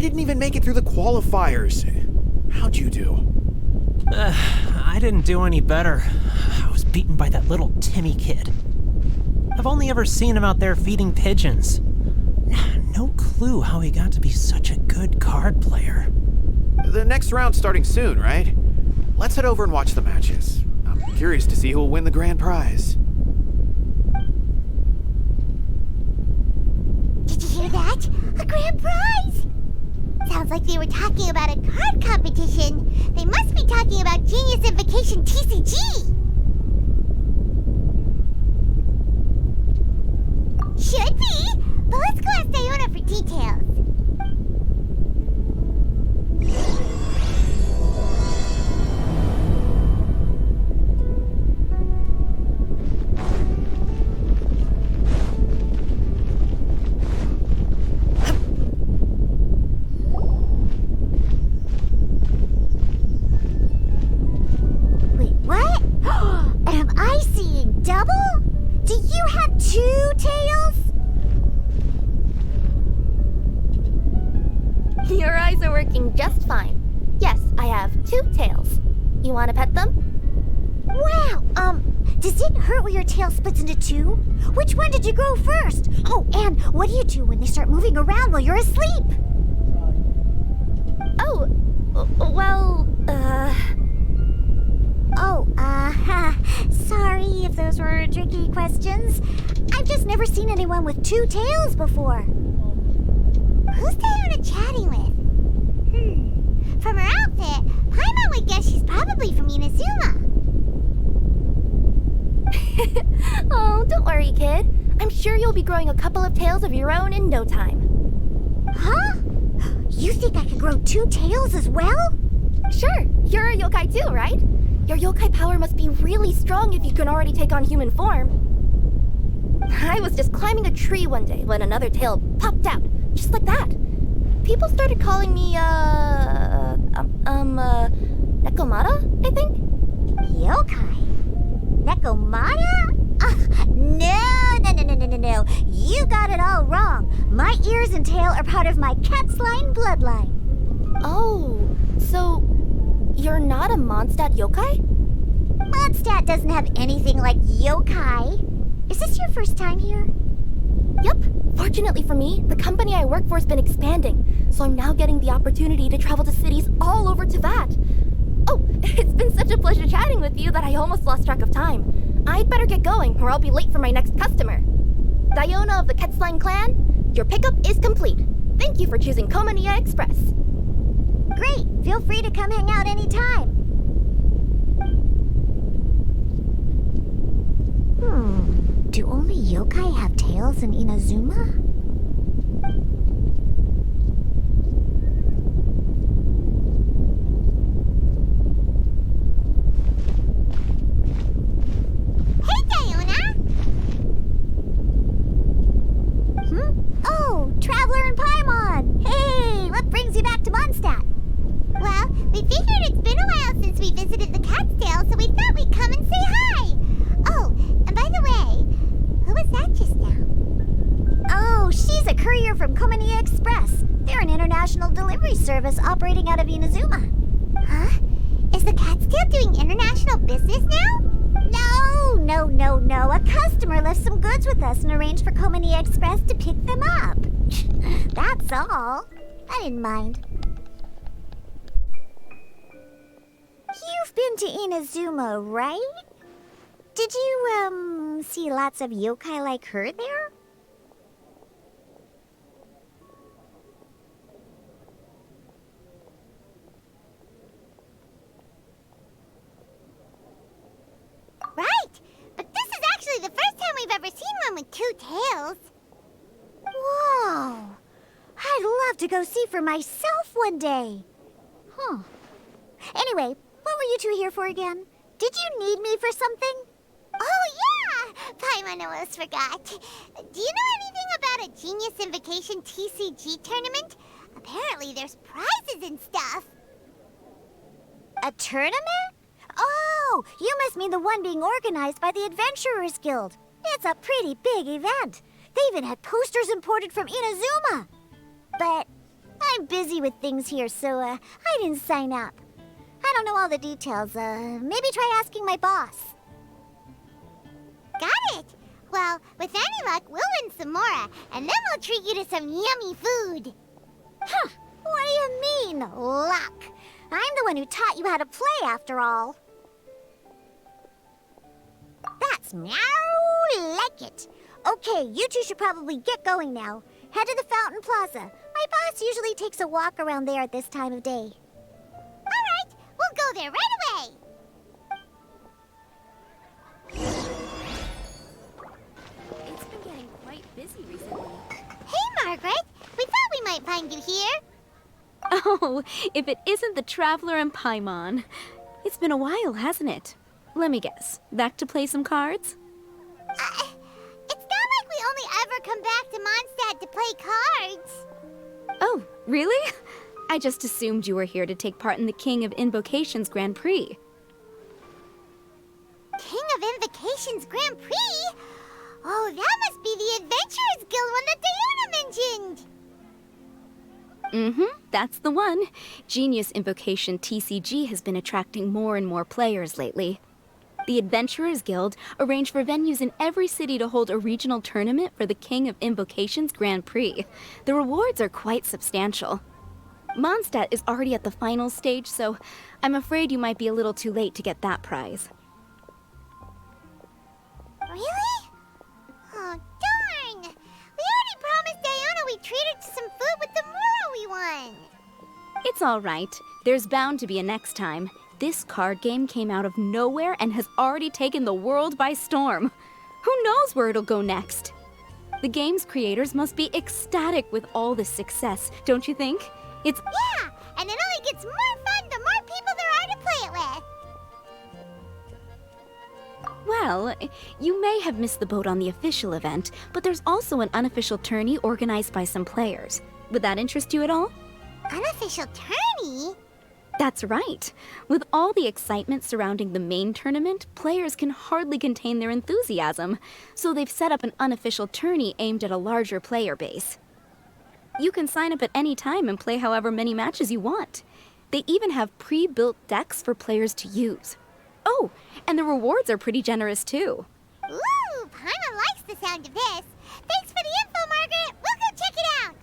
I didn't even make it through the qualifiers. How'd you do? I didn't do any better. I was beaten by that little Timmy kid. I've only ever seen him out there feeding pigeons. No clue how he got to be such a good card player. The next round's starting soon, right? Let's head over and watch the matches. I'm curious to see who'll win the grand prize. Did you hear that? A grand prize! Sounds like they were talking about a card competition. They must be talking about Genius Invocation TCG. Should be, but let's go ask Diona for details. Wait, what? Am I seeing double? Do you have two tails? Your eyes are working just fine. Yes, I have two tails. You want to pet them? Wow, does it hurt when your tail splits into two? Which one did you grow first? Oh, and what do you do when they start moving around while you're asleep? Oh, well, sorry if those were tricky questions. I've just never seen anyone with two tails before. Who's Diona chatting with? From her outfit, Paimon would guess she's probably from Inazuma. Oh, don't worry, kid. I'm sure you'll be growing a couple of tails of your own in no time. Huh? You think I could grow two tails as well? Sure, you're a yokai too, right? Your yokai power must be really strong if you can already take on human form. I was just climbing a tree one day when another tail popped out, just like that. People started calling me, Nekomata, I think? Yokai? Nekomata? No. You got it all wrong. My ears and tail are part of my cat's line bloodline. Oh, so you're not a Mondstadt yokai? Mondstadt doesn't have anything like yokai. Is this your first time here? Yep. Fortunately for me, the company I work for has been expanding, so I'm now getting the opportunity to travel to cities all over Teyvat. Oh, it's been such a pleasure chatting with you that I almost lost track of time. I'd better get going, or I'll be late for my next customer. Diona of the Quetzline clan, your pickup is complete. Thank you for choosing Komania Express. Great. Feel free to come hang out anytime. Do only yokai have tails in Inazuma? Hey, Diona! Oh, Traveler and Paimon! Hey, what brings you back to Mondstadt? Well, we figured it's been a while since we visited the Cat's-tail, so we thought we'd come and say hi! Oh, and by the way, who was that just now? Oh, she's a courier from Komania Express. They're an international delivery service operating out of Inazuma. Huh? Is the Cat's-tail doing international business now? No. A customer left some goods with us and arranged for Komania Express to pick them up. That's all. I didn't mind. You've been to Inazuma, right? Did you, see lots of yokai like her there? Right! But this is actually the first time we've ever seen one with two tails. Whoa! I'd love to go see for myself one day. Huh. Anyway, what were you two here for again? Did you need me for something? Oh, yeah! Paimon almost forgot. Do you know anything about a Genius Invocation TCG tournament? Apparently there's prizes and stuff. A tournament? Oh, you must mean the one being organized by the Adventurers Guild. It's a pretty big event. They even had posters imported from Inazuma. But I really busy with things here, so I didn't sign up. I don't know all the details. Maybe try asking my boss. Got it. Well, with any luck, we'll win some more, and then we'll treat you to some yummy food. Huh. What do you mean, luck? I'm the one who taught you how to play, after all. That's meow like it. Okay, you two should probably get going now. Head to the Fountain Plaza. My boss usually takes a walk around there at this time of day. All right, we'll go there right away. It's been getting quite busy recently. Hey, Margaret. We thought we might find you here. Oh, if it isn't the Traveler and Paimon. It's been a while, hasn't it? Let me guess. Back to play some cards? It's not like we only ever come back to Mondstadt to play cards. Oh, really? I just assumed you were here to take part in the King of Invocations Grand Prix. King of Invocations Grand Prix? Oh, that must be the Adventurers Guild one that Diana mentioned. Mm-hmm, that's the one. Genius Invocation TCG has been attracting more and more players lately. The Adventurers Guild arranged for venues in every city to hold a regional tournament for the King of Invocations Grand Prix. The rewards are quite substantial. Mondstadt is already at the final stage, so I'm afraid you might be a little too late to get that prize. Really? Oh, darn! We already promised Diana we'd treat her to some food with the moral we won. It's all right. There's bound to be a next time. This card game came out of nowhere and has already taken the world by storm. Who knows where it'll go next? The game's creators must be ecstatic with all this success, don't you think? It's... Yeah, and it only gets more fun the more people there are to play it with. Well, you may have missed the boat on the official event, but there's also an unofficial tourney organized by some players. Would that interest you at all? Unofficial tourney? That's right. With all the excitement surrounding the main tournament, players can hardly contain their enthusiasm, so they've set up an unofficial tourney aimed at a larger player base. You can sign up at any time and play however many matches you want. They even have pre-built decks for players to use. Oh, and the rewards are pretty generous too. Ooh, Paimon likes the sound of this. Thanks for the info, Margaret. We'll go check it out.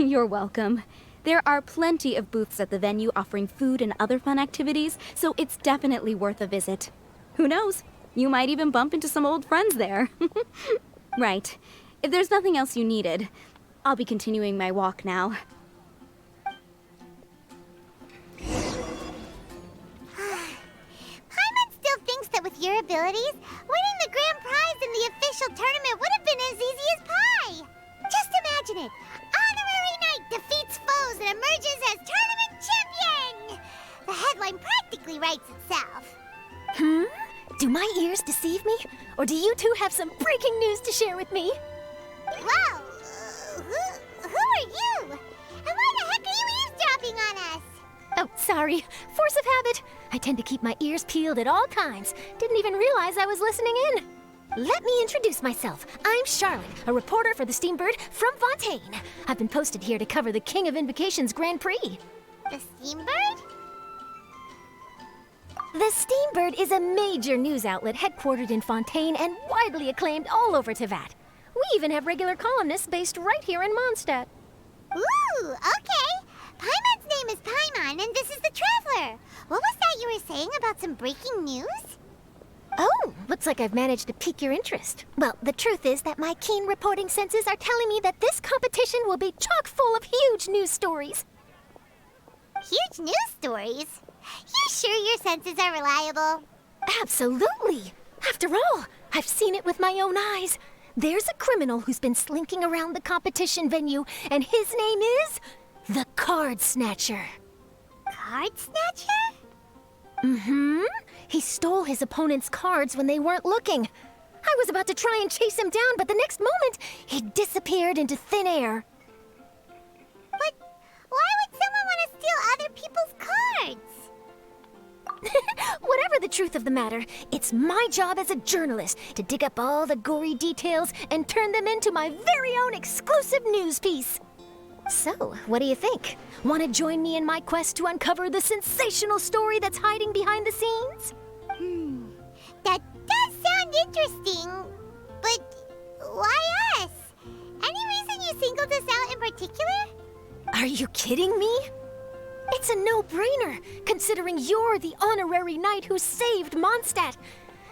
You're welcome. There are plenty of booths at the venue offering food and other fun activities, so it's definitely worth a visit. Who knows? You might even bump into some old friends there. Right. If there's nothing else you needed, I'll be continuing my walk now. Paimon still thinks that with your abilities, winning the grand prize in the official tournament would have been as easy as pie. Just imagine it. Honorary Knight defeats foes and emerges as tournament champion. The headline practically writes itself. Do my ears deceive me? Or do you two have some breaking news to share with me? Whoa! Who are you? And why the heck are you eavesdropping on us? Oh, sorry. Force of habit. I tend to keep my ears peeled at all times. Didn't even realize I was listening in. Let me introduce myself. I'm Charlotte, a reporter for the Steambird from Fontaine. I've been posted here to cover the King of Invocations Grand Prix. The Steambird? The Steambird is a major news outlet headquartered in Fontaine and widely acclaimed all over Teyvat. We even have regular columnists based right here in Mondstadt. Ooh, okay. Paimon's name is Paimon, and this is the Traveler. What was that you were saying about some breaking news? Oh, looks like I've managed to pique your interest. Well, the truth is that my keen reporting senses are telling me that this competition will be chock full of huge news stories. Huge news stories? You sure your senses are reliable? Absolutely. After all, I've seen it with my own eyes. There's a criminal who's been slinking around the competition venue, and his name is the Card Snatcher. Card Snatcher? Mm-hmm. He stole his opponent's cards when they weren't looking. I was about to try and chase him down, but the next moment, he disappeared into thin air. But why would someone want to steal other people's cards? Whatever the truth of the matter, it's my job as a journalist to dig up all the gory details and turn them into my very own exclusive news piece. So, what do you think? Want to join me in my quest to uncover the sensational story that's hiding behind the scenes? That does sound interesting, but why us? Any reason you singled us out in particular? Are you kidding me? It's a no-brainer, considering you're the honorary knight who saved Mondstadt,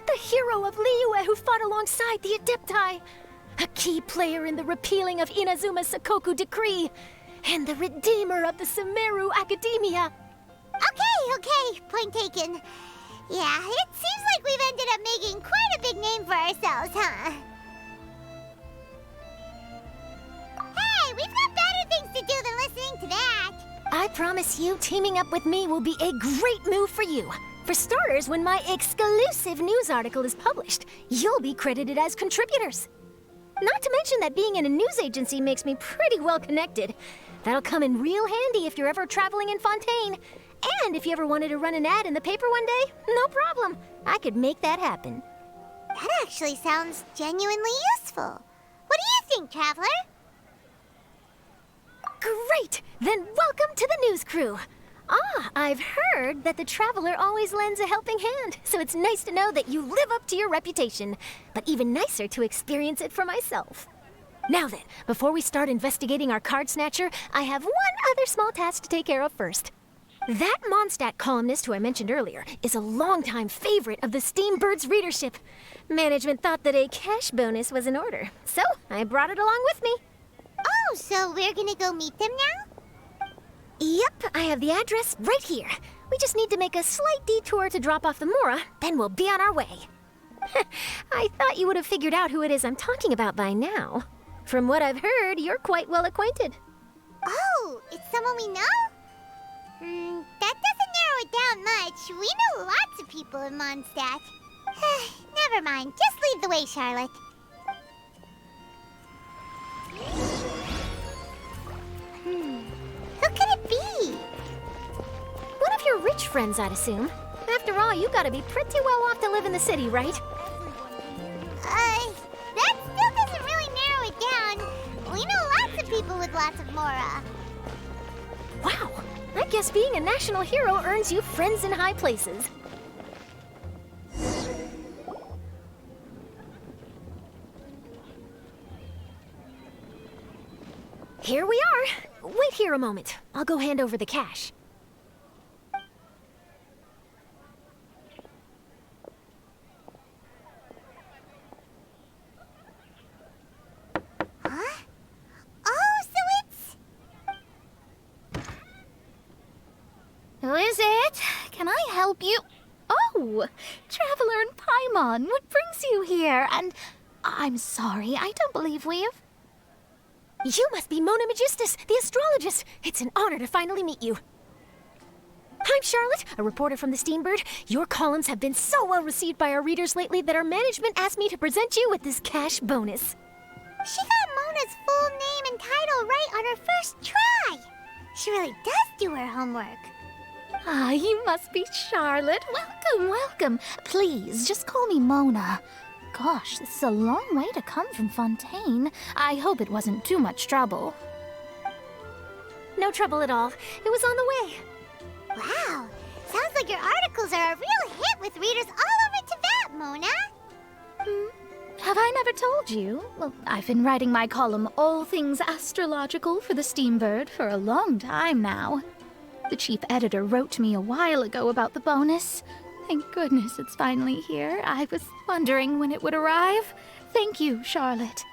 the hero of Liyue who fought alongside the Adepti, a key player in the repealing of Inazuma's Sakoku decree, and the redeemer of the Sumeru Academia. Okay, point taken. Yeah, it seems like we've ended up making quite a big name for ourselves, huh? Hey, we've got better things to do than listening to that. I promise you, teaming up with me will be a great move for you. For starters, when my exclusive news article is published, you'll be credited as contributors. Not to mention that being in a news agency makes me pretty well connected. That'll come in real handy if you're ever traveling in Fontaine. And if you ever wanted to run an ad in the paper one day, no problem. I could make that happen. That actually sounds genuinely useful. What do you think, Traveler? Great! Then welcome to the news crew. I've heard that the Traveler always lends a helping hand, so it's nice to know that you live up to your reputation. But even nicer to experience it for myself. Now then, before we start investigating our card snatcher, I have one other small task to take care of first. That Mondstadt columnist who I mentioned earlier is a longtime favorite of the Steambird's readership. Management thought that a cash bonus was in order, so I brought it along with me. Oh, so we're gonna go meet them now? Yep, I have the address right here. We just need to make a slight detour to drop off the Mora, then we'll be on our way. I thought you would have figured out who it is I'm talking about by now. From what I've heard, you're quite well acquainted. Oh, it's someone we know? That doesn't narrow it down much. We know lots of people in Mondstadt. Never mind. Just lead the way, Charlotte. Who could it be? One of your rich friends, I'd assume. After all, you gotta be pretty well off to live in the city, right? That still doesn't really narrow it down. We know lots of people with lots of Mora. Wow, I guess being a national hero earns you friends in high places. Here we are. Wait here a moment. I'll go hand over the cash. Huh? Oh, so it's... Who is it? Can I help you? Oh, Traveler and Paimon, what brings you here? And I'm sorry, I don't believe we've... You must be Mona Magistus, the astrologist. It's an honor to finally meet you. I'm Charlotte, a reporter from the Steambird. Your columns have been so well received by our readers lately that our management asked me to present you with this cash bonus. She got Mona's full name and title right on her first try. She really does do her homework. Ah, you must be Charlotte. Welcome, welcome. Please, just call me Mona. Gosh, this is a long way to come from Fontaine. I hope it wasn't too much trouble. No trouble at all. It was on the way. Wow, sounds like your articles are a real hit with readers all over Teyvat, Mona. Have I never told you? Well, I've been writing my column All Things Astrological for the Steambird for a long time now. The chief editor wrote to me a while ago about the bonus. Thank goodness it's finally here. I was wondering when it would arrive. Thank you, Charlotte.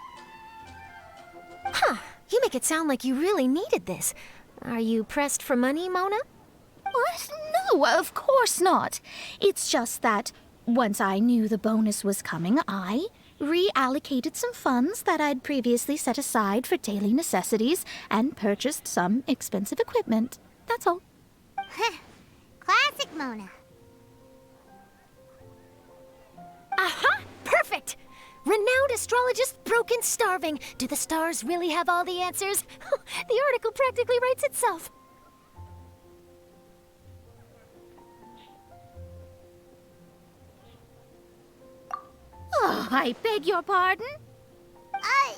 Huh, you make it sound like you really needed this. Are you pressed for money, Mona? What? No, of course not. It's just that once I knew the bonus was coming, I reallocated some funds that I'd previously set aside for daily necessities and purchased some expensive equipment. That's all. Classic Mona. Aha! Perfect! Renowned astrologist Broken Starving. Do the stars really have all the answers? The article practically writes itself. Oh, I beg your pardon?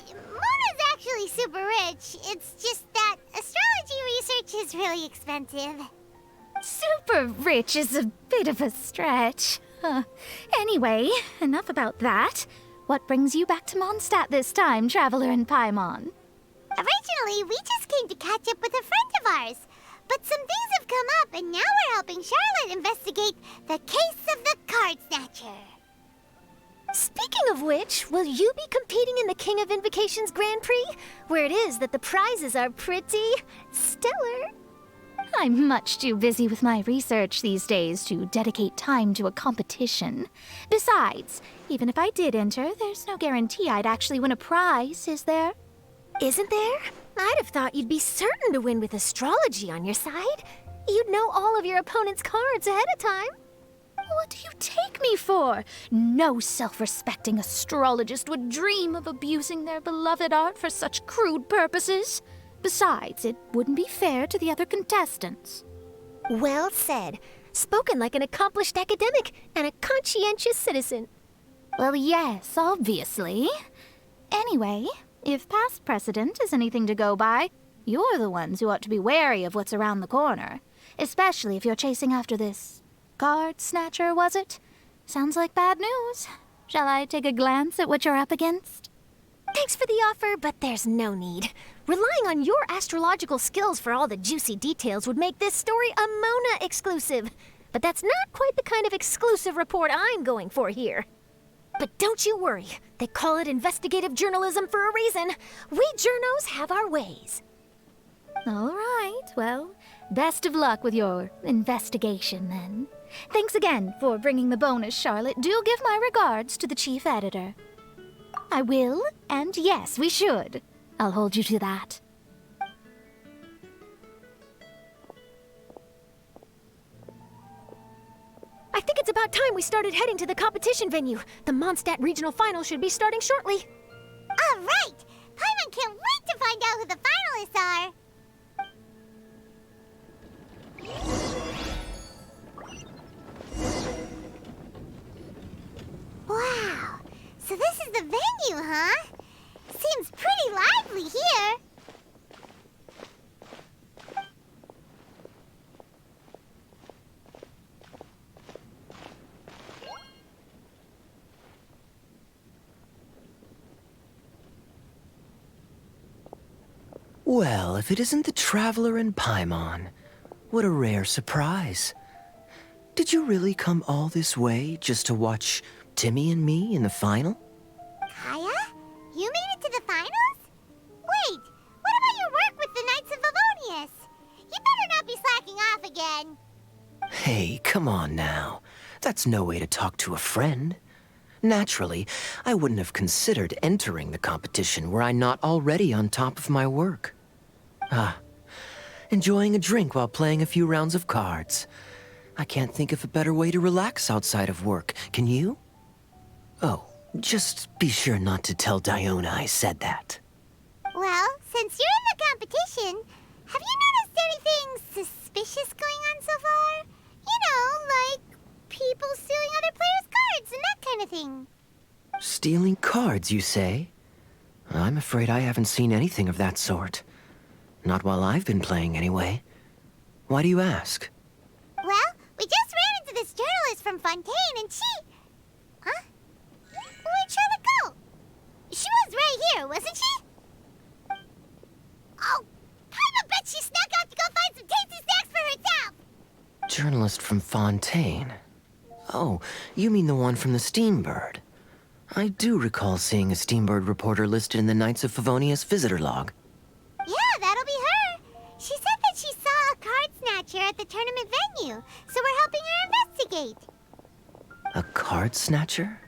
Mona's actually super rich. It's just that rich is really expensive. Super rich is a bit of a stretch. Anyway, enough about that. What brings you back to Mondstadt this time, Traveler in Paimon? Originally, we just came to catch up with a friend of ours. But some things have come up, and now we're helping Charlotte investigate the case of the Card Snatcher. Speaking of which, will you be competing in the King of Invocations Grand Prix? Where it is that the prizes are pretty stellar. I'm much too busy with my research these days to dedicate time to a competition. Besides, even if I did enter, there's no guarantee I'd actually win a prize, is there? Isn't there? I'd have thought you'd be certain to win with astrology on your side. You'd know all of your opponent's cards ahead of time. What do you take me for? No self-respecting astrologist would dream of abusing their beloved art for such crude purposes. Besides, it wouldn't be fair to the other contestants. Well said. Spoken like an accomplished academic and a conscientious citizen. Well, yes, obviously. Anyway, if past precedent is anything to go by, you're the ones who ought to be wary of what's around the corner. Especially if you're chasing after this card snatcher, was it? Sounds like bad news. Shall I take a glance at what you're up against? Thanks for the offer, but there's no need. Relying on your astrological skills for all the juicy details would make this story a Mona exclusive. But that's not quite the kind of exclusive report I'm going for here. But don't you worry. They call it investigative journalism for a reason. We journos have our ways. All right, well, best of luck with your investigation, then. Thanks again for bringing the bonus, Charlotte. Do give my regards to the chief editor. I will, and yes, we should. I'll hold you to that. I think it's about time we started heading to the competition venue. The Mondstadt Regional Final should be starting shortly. All right! Paimon can't wait to find out who the finalists are! Wow! So this is the venue, huh? Seems pretty lively here. Well, if it isn't the Traveler in Paimon, what a rare surprise. Did you really come all this way just to watch Timmy and me in the final? Kaya? You made it to the finals? Wait, what about your work with the Knights of Favonius? You better not be slacking off again. Hey, come on now. That's no way to talk to a friend. Naturally, I wouldn't have considered entering the competition were I not already on top of my work. Enjoying a drink while playing a few rounds of cards. I can't think of a better way to relax outside of work, can you? Oh, just be sure not to tell Diona I said that. Well, since you're in the competition, have you noticed anything suspicious going on so far? You know, like people stealing other players' cards and that kind of thing. Stealing cards, you say? I'm afraid I haven't seen anything of that sort. Not while I've been playing, anyway. Why do you ask? Well, we just ran into this journalist from Fontaine and she... Huh? Where'd Charlotte go? She was right here, wasn't she? Oh, I bet she snuck out to go find some tasty snacks for herself! Journalist from Fontaine. Oh, you mean the one from the Steambird. I do recall seeing a Steambird reporter listed in the Knights of Favonius visitor log. Yeah, that'll be her. She said that she saw a card snatcher at the tournament venue, so we're helping her investigate. A card snatcher?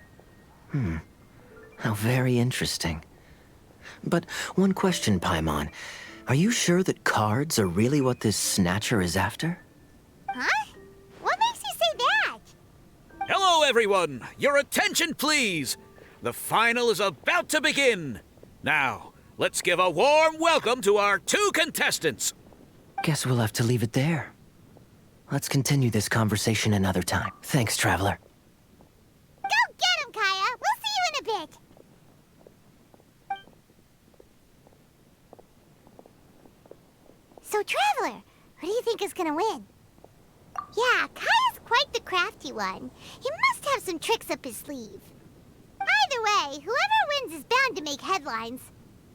How very interesting. But one question, Paimon. Are you sure that cards are really what this snatcher is after? Huh? What makes you say that? Hello, everyone! Your attention, please! The final is about to begin! Now, let's give a warm welcome to our two contestants! Guess we'll have to leave it there. Let's continue this conversation another time. Thanks, Traveler. Go get him, Kaya! We'll see you in a bit! So, Traveler, What do you think is gonna win? Yeah, Kaya's quite the crafty one. He must have some tricks up his sleeve. Either way, whoever wins is bound to make headlines.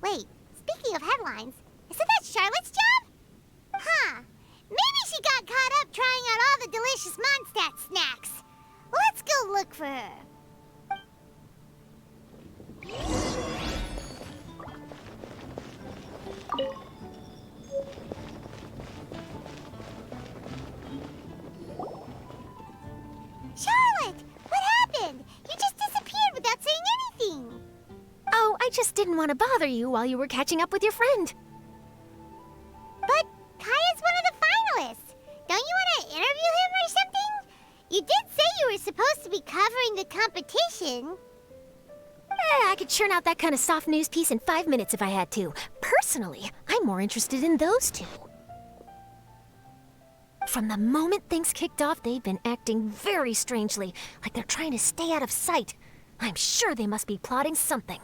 Wait, speaking of headlines, isn't that Charlotte's job? Huh. Maybe she got caught up trying out all the delicious Mondstadt snacks. Let's go look for her. Charlotte, what happened? You just disappeared without saying anything. Oh, I just didn't want to bother you while you were catching up with your friend. But Kaya's one of the finalists. Don't you want to interview him or something? You did say you were supposed to be covering the competition. I could churn out that kind of soft news piece in 5 minutes if I had to. Personally, I'm more interested in those two. From the moment things kicked off, they've been acting very strangely, like they're trying to stay out of sight. I'm sure they must be plotting something.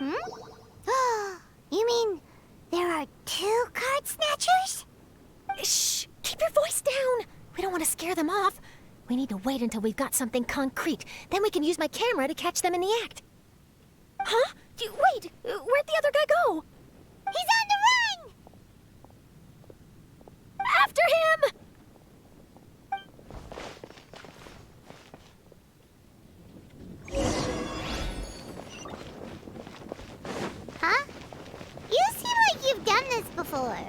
You mean there are 2 card snatchers? Shh! Keep your voice down! We don't want to scare them off. We need to wait until we've got something concrete. Then we can use my camera to catch them in the act. Huh? Wait! Where'd the other guy go? He's on the run! After him! Huh? You seem like you've done this before.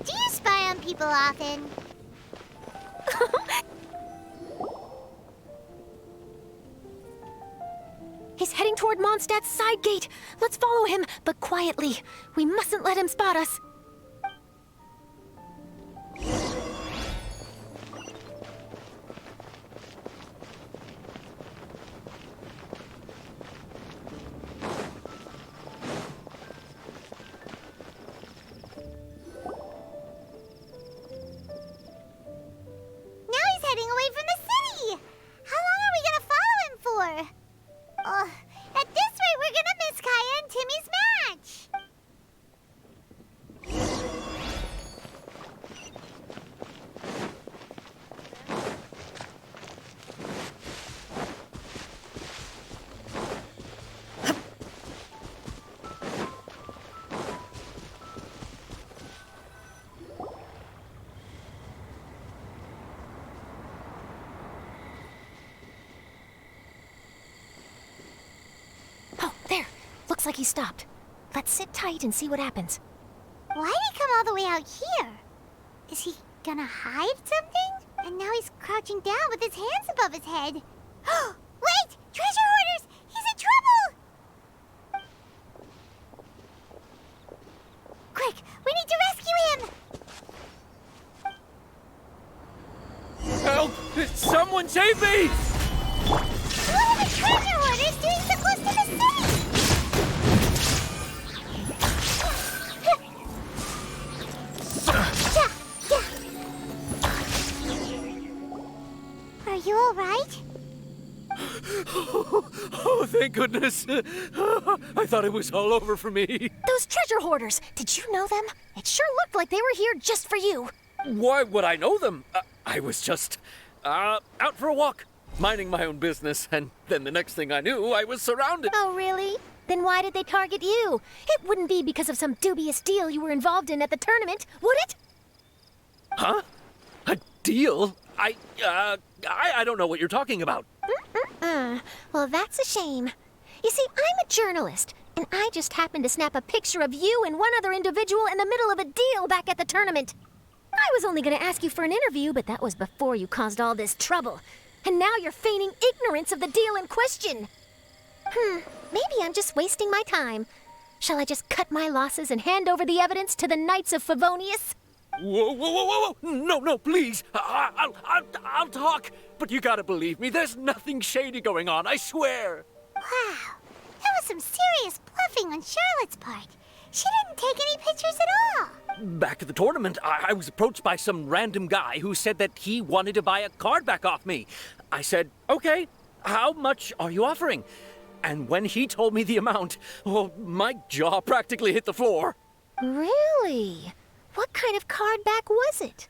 Do you spy on people often? He's heading toward Mondstadt's side gate. Let's follow him, but quietly. We mustn't let him spot us. Now he's heading away from the city! How long are we gonna follow him for? At this rate, we're gonna miss Kaya and Timmy's match! Oh, there. Looks like he stopped. Let's sit tight and see what happens. Why'd he come all the way out here? Is he gonna hide something? And now he's crouching down with his hands above his head. Wait! Treasure hoarders! He's in trouble! Quick! We need to rescue him! Help! Someone save me! What are the treasure hoarders doing so close to the city? Are you all right? Oh, thank goodness. I thought it was all over for me. Those treasure hoarders, did you know them? It sure looked like they were here just for you. Why would I know them? I was just out for a walk, minding my own business, and then the next thing I knew, I was surrounded. Oh, really? Then why did they target you? It wouldn't be because of some dubious deal you were involved in at the tournament, would it? Huh? A deal? I don't know what you're talking about. Well, that's a shame. You see, I'm a journalist, and I just happened to snap a picture of you and one other individual in the middle of a deal back at the tournament. I was only going to ask you for an interview, but that was before you caused all this trouble. And now you're feigning ignorance of the deal in question. Maybe I'm just wasting my time. Shall I just cut my losses and hand over the evidence to the Knights of Favonius? Whoa. No, please. I'll talk. But you gotta believe me, there's nothing shady going on, I swear. Wow, that was some serious bluffing on Charlotte's part. She didn't take any pictures at all. Back at the tournament, I was approached by some random guy who said that he wanted to buy a card back off me. I said, okay, how much are you offering? And when he told me the amount, my jaw practically hit the floor. Really? What kind of card back was it?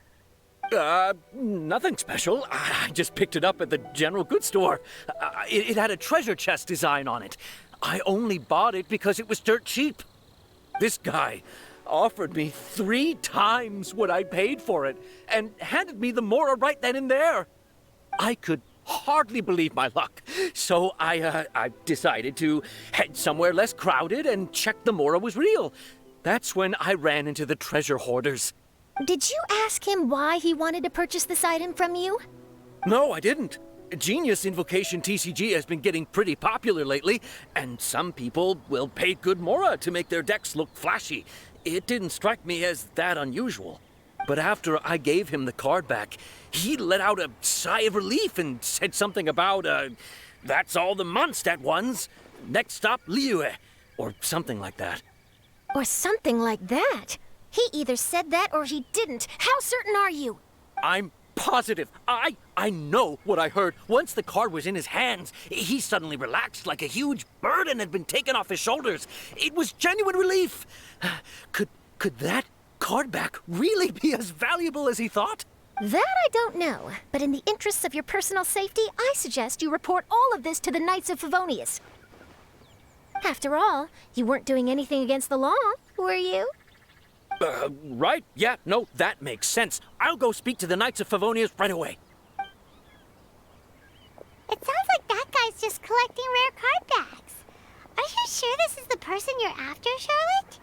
Nothing special. I just picked it up at the general goods store. It had a treasure chest design on it. I only bought it because it was dirt cheap. This guy offered me 3 times what I paid for it and handed me the Mora right then and there. I could hardly believe my luck, so I decided to head somewhere less crowded and check the Mora was real. That's when I ran into the treasure hoarders. Did you ask him why he wanted to purchase this item from you? No, I didn't. Genius Invocation TCG has been getting pretty popular lately, and some people will pay good Mora to make their decks look flashy. It didn't strike me as that unusual. But after I gave him the card back, he let out a sigh of relief and said something about, that's all the Mondstadt ones. Next stop, Liyue, or something like that. Or something like that? He either said that or he didn't. How certain are you? I'm positive. I know what I heard. Once the card was in his hands, he suddenly relaxed like a huge burden had been taken off his shoulders. It was genuine relief. Could that card back really be as valuable as he thought? That I don't know, but in the interests of your personal safety, I suggest you report all of this to the Knights of Favonius. After all, you weren't doing anything against the law, were you? Right. Yeah, no, that makes sense. I'll go speak to the Knights of Favonius right away. It sounds like that guy's just collecting rare card backs. Are you sure this is the person you're after, Charlotte?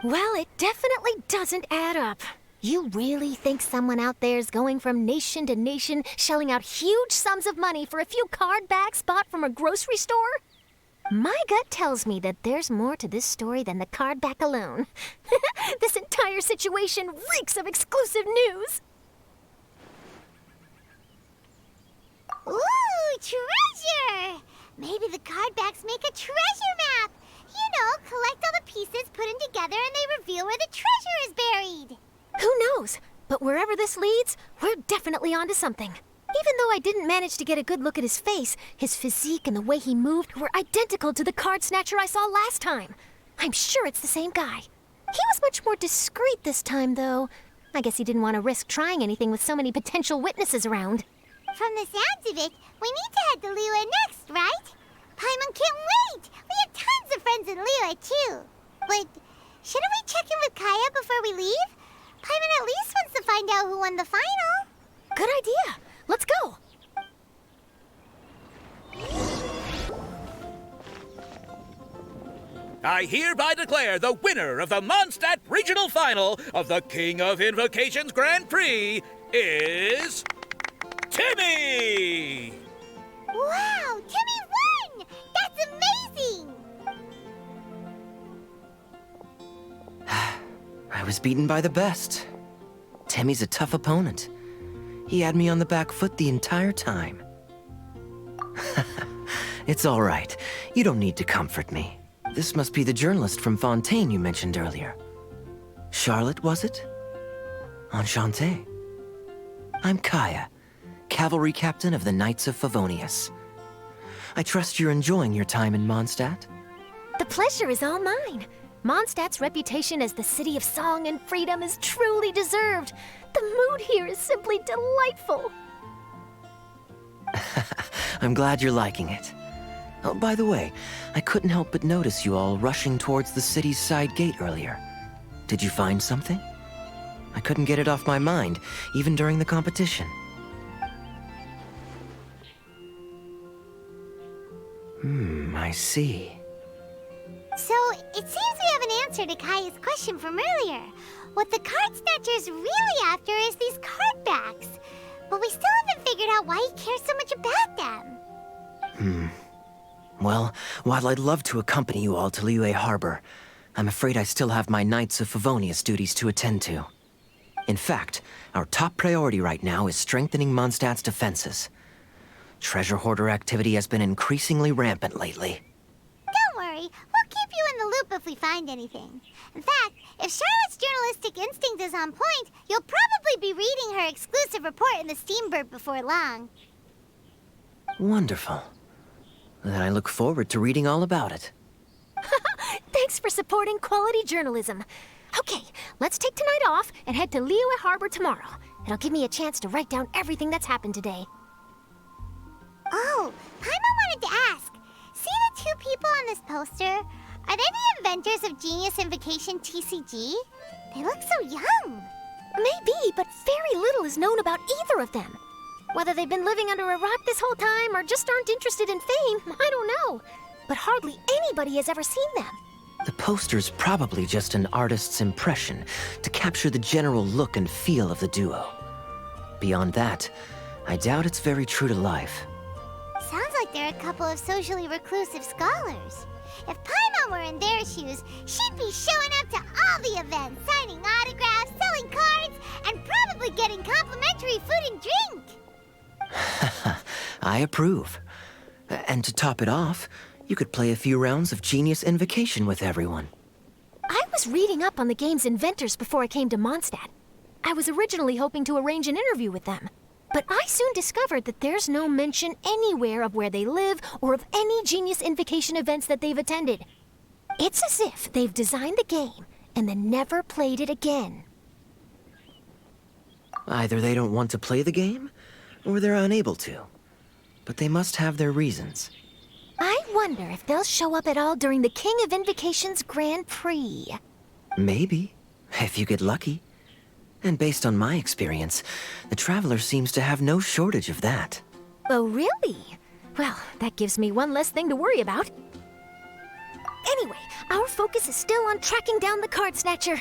Well, it definitely doesn't add up. You really think someone out there's going from nation to nation, shelling out huge sums of money for a few card backs bought from a grocery store? My gut tells me that there's more to this story than the card back alone. This entire situation reeks of exclusive news. Ooh, treasure! Maybe the card backs make a treasure map. You know, collect all the pieces, put them together, and they reveal where the treasure is buried. Who knows? But wherever this leads, we're definitely onto something. Even though I didn't manage to get a good look at his face, his physique and the way he moved were identical to the card snatcher I saw last time. I'm sure it's the same guy. He was much more discreet this time, though. I guess he didn't want to risk trying anything with so many potential witnesses around. From the sounds of it, we need to head to Liyue next, right? Paimon can't wait! We have tons of friends in Liyue, too. But shouldn't we check in with Kaya before we leave? Paimon at least wants to find out who won the final. Good idea. Let's go. I hereby declare the winner of the Mondstadt Regional Final of the King of Invocations Grand Prix is Timmy! Wow, Timmy won! That's amazing! I was beaten by the best. Timmy's a tough opponent. He had me on the back foot the entire time. It's all right. You don't need to comfort me. This must be the journalist from Fontaine you mentioned earlier. Charlotte, was it? Enchanté. I'm Kaya, cavalry captain of the Knights of Favonius. I trust you're enjoying your time in Mondstadt? The pleasure is all mine. Mondstadt's reputation as the city of song and freedom is truly deserved. The mood here is simply delightful. I'm glad you're liking it. Oh, by the way, I couldn't help but notice you all rushing towards the city's side gate earlier. Did you find something? I couldn't get it off my mind, even during the competition. I see. So, it seems we have an answer to Kaya's question from earlier. What the card snatcher's really after is these card backs. But we still haven't figured out why he cares so much about them. Well, while I'd love to accompany you all to Liyue Harbor, I'm afraid I still have my Knights of Favonius duties to attend to. In fact, our top priority right now is strengthening Mondstadt's defenses. Treasure hoarder activity has been increasingly rampant lately. Don't worry, we'll keep you in the loop if we find anything. In fact, if Charlotte's journalistic instinct is on point, you'll probably be reading her exclusive report in the Steambird before long. Wonderful. Then I look forward to reading all about it. Thanks for supporting quality journalism. Okay, let's take tonight off and head to Liyue Harbor tomorrow. It'll give me a chance to write down everything that's happened today. Oh, Paimon wanted to ask. See the two people on this poster? Are they the inventors of Genius Invocation TCG? They look so young. Maybe, but very little is known about either of them. Whether they've been living under a rock this whole time or just aren't interested in fame, I don't know. But hardly anybody has ever seen them. The poster's probably just an artist's impression to capture the general look and feel of the duo. Beyond that, I doubt it's very true to life. Sounds like they're a couple of socially reclusive scholars. If Paimon were in their shoes, she'd be showing up to all the events, signing autographs, selling cards, and probably getting complimentary food and drink. I approve. And to top it off, you could play a few rounds of Genius Invocation with everyone. I was reading up on the game's inventors before I came to Mondstadt. I was originally hoping to arrange an interview with them. But I soon discovered that there's no mention anywhere of where they live or of any Genius Invocation events that they've attended. It's as if they've designed the game and then never played it again. Either they don't want to play the game, or they're unable to. But they must have their reasons. I wonder if they'll show up at all during the King of Invocation's Grand Prix. Maybe, if you get lucky. And based on my experience, the Traveler seems to have no shortage of that. Oh, really? Well, that gives me one less thing to worry about. Anyway, our focus is still on tracking down the card snatcher.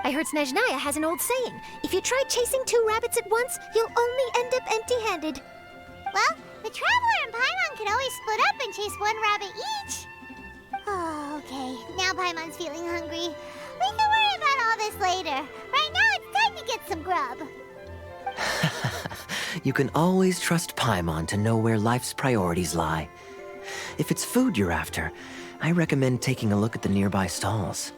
I heard Snezhnaya has an old saying, if you try chasing two rabbits at once, you'll only end up empty-handed. Well, the Traveler and Paimon could always split up and chase one rabbit each. Oh, okay. Now Paimon's feeling hungry. We can worry about all this later. Right now, it's time to get some grub. You can always trust Paimon to know where life's priorities lie. If it's food you're after, I recommend taking a look at the nearby stalls.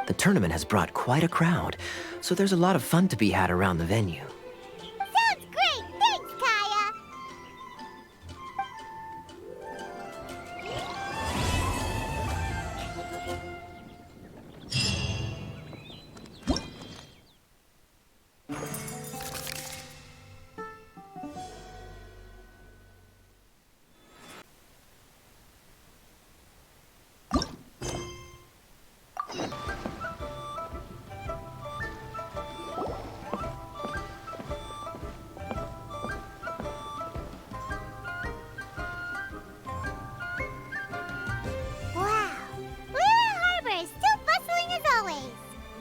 The tournament has brought quite a crowd, so there's a lot of fun to be had around the venue. Sounds great! Thanks, Kaya!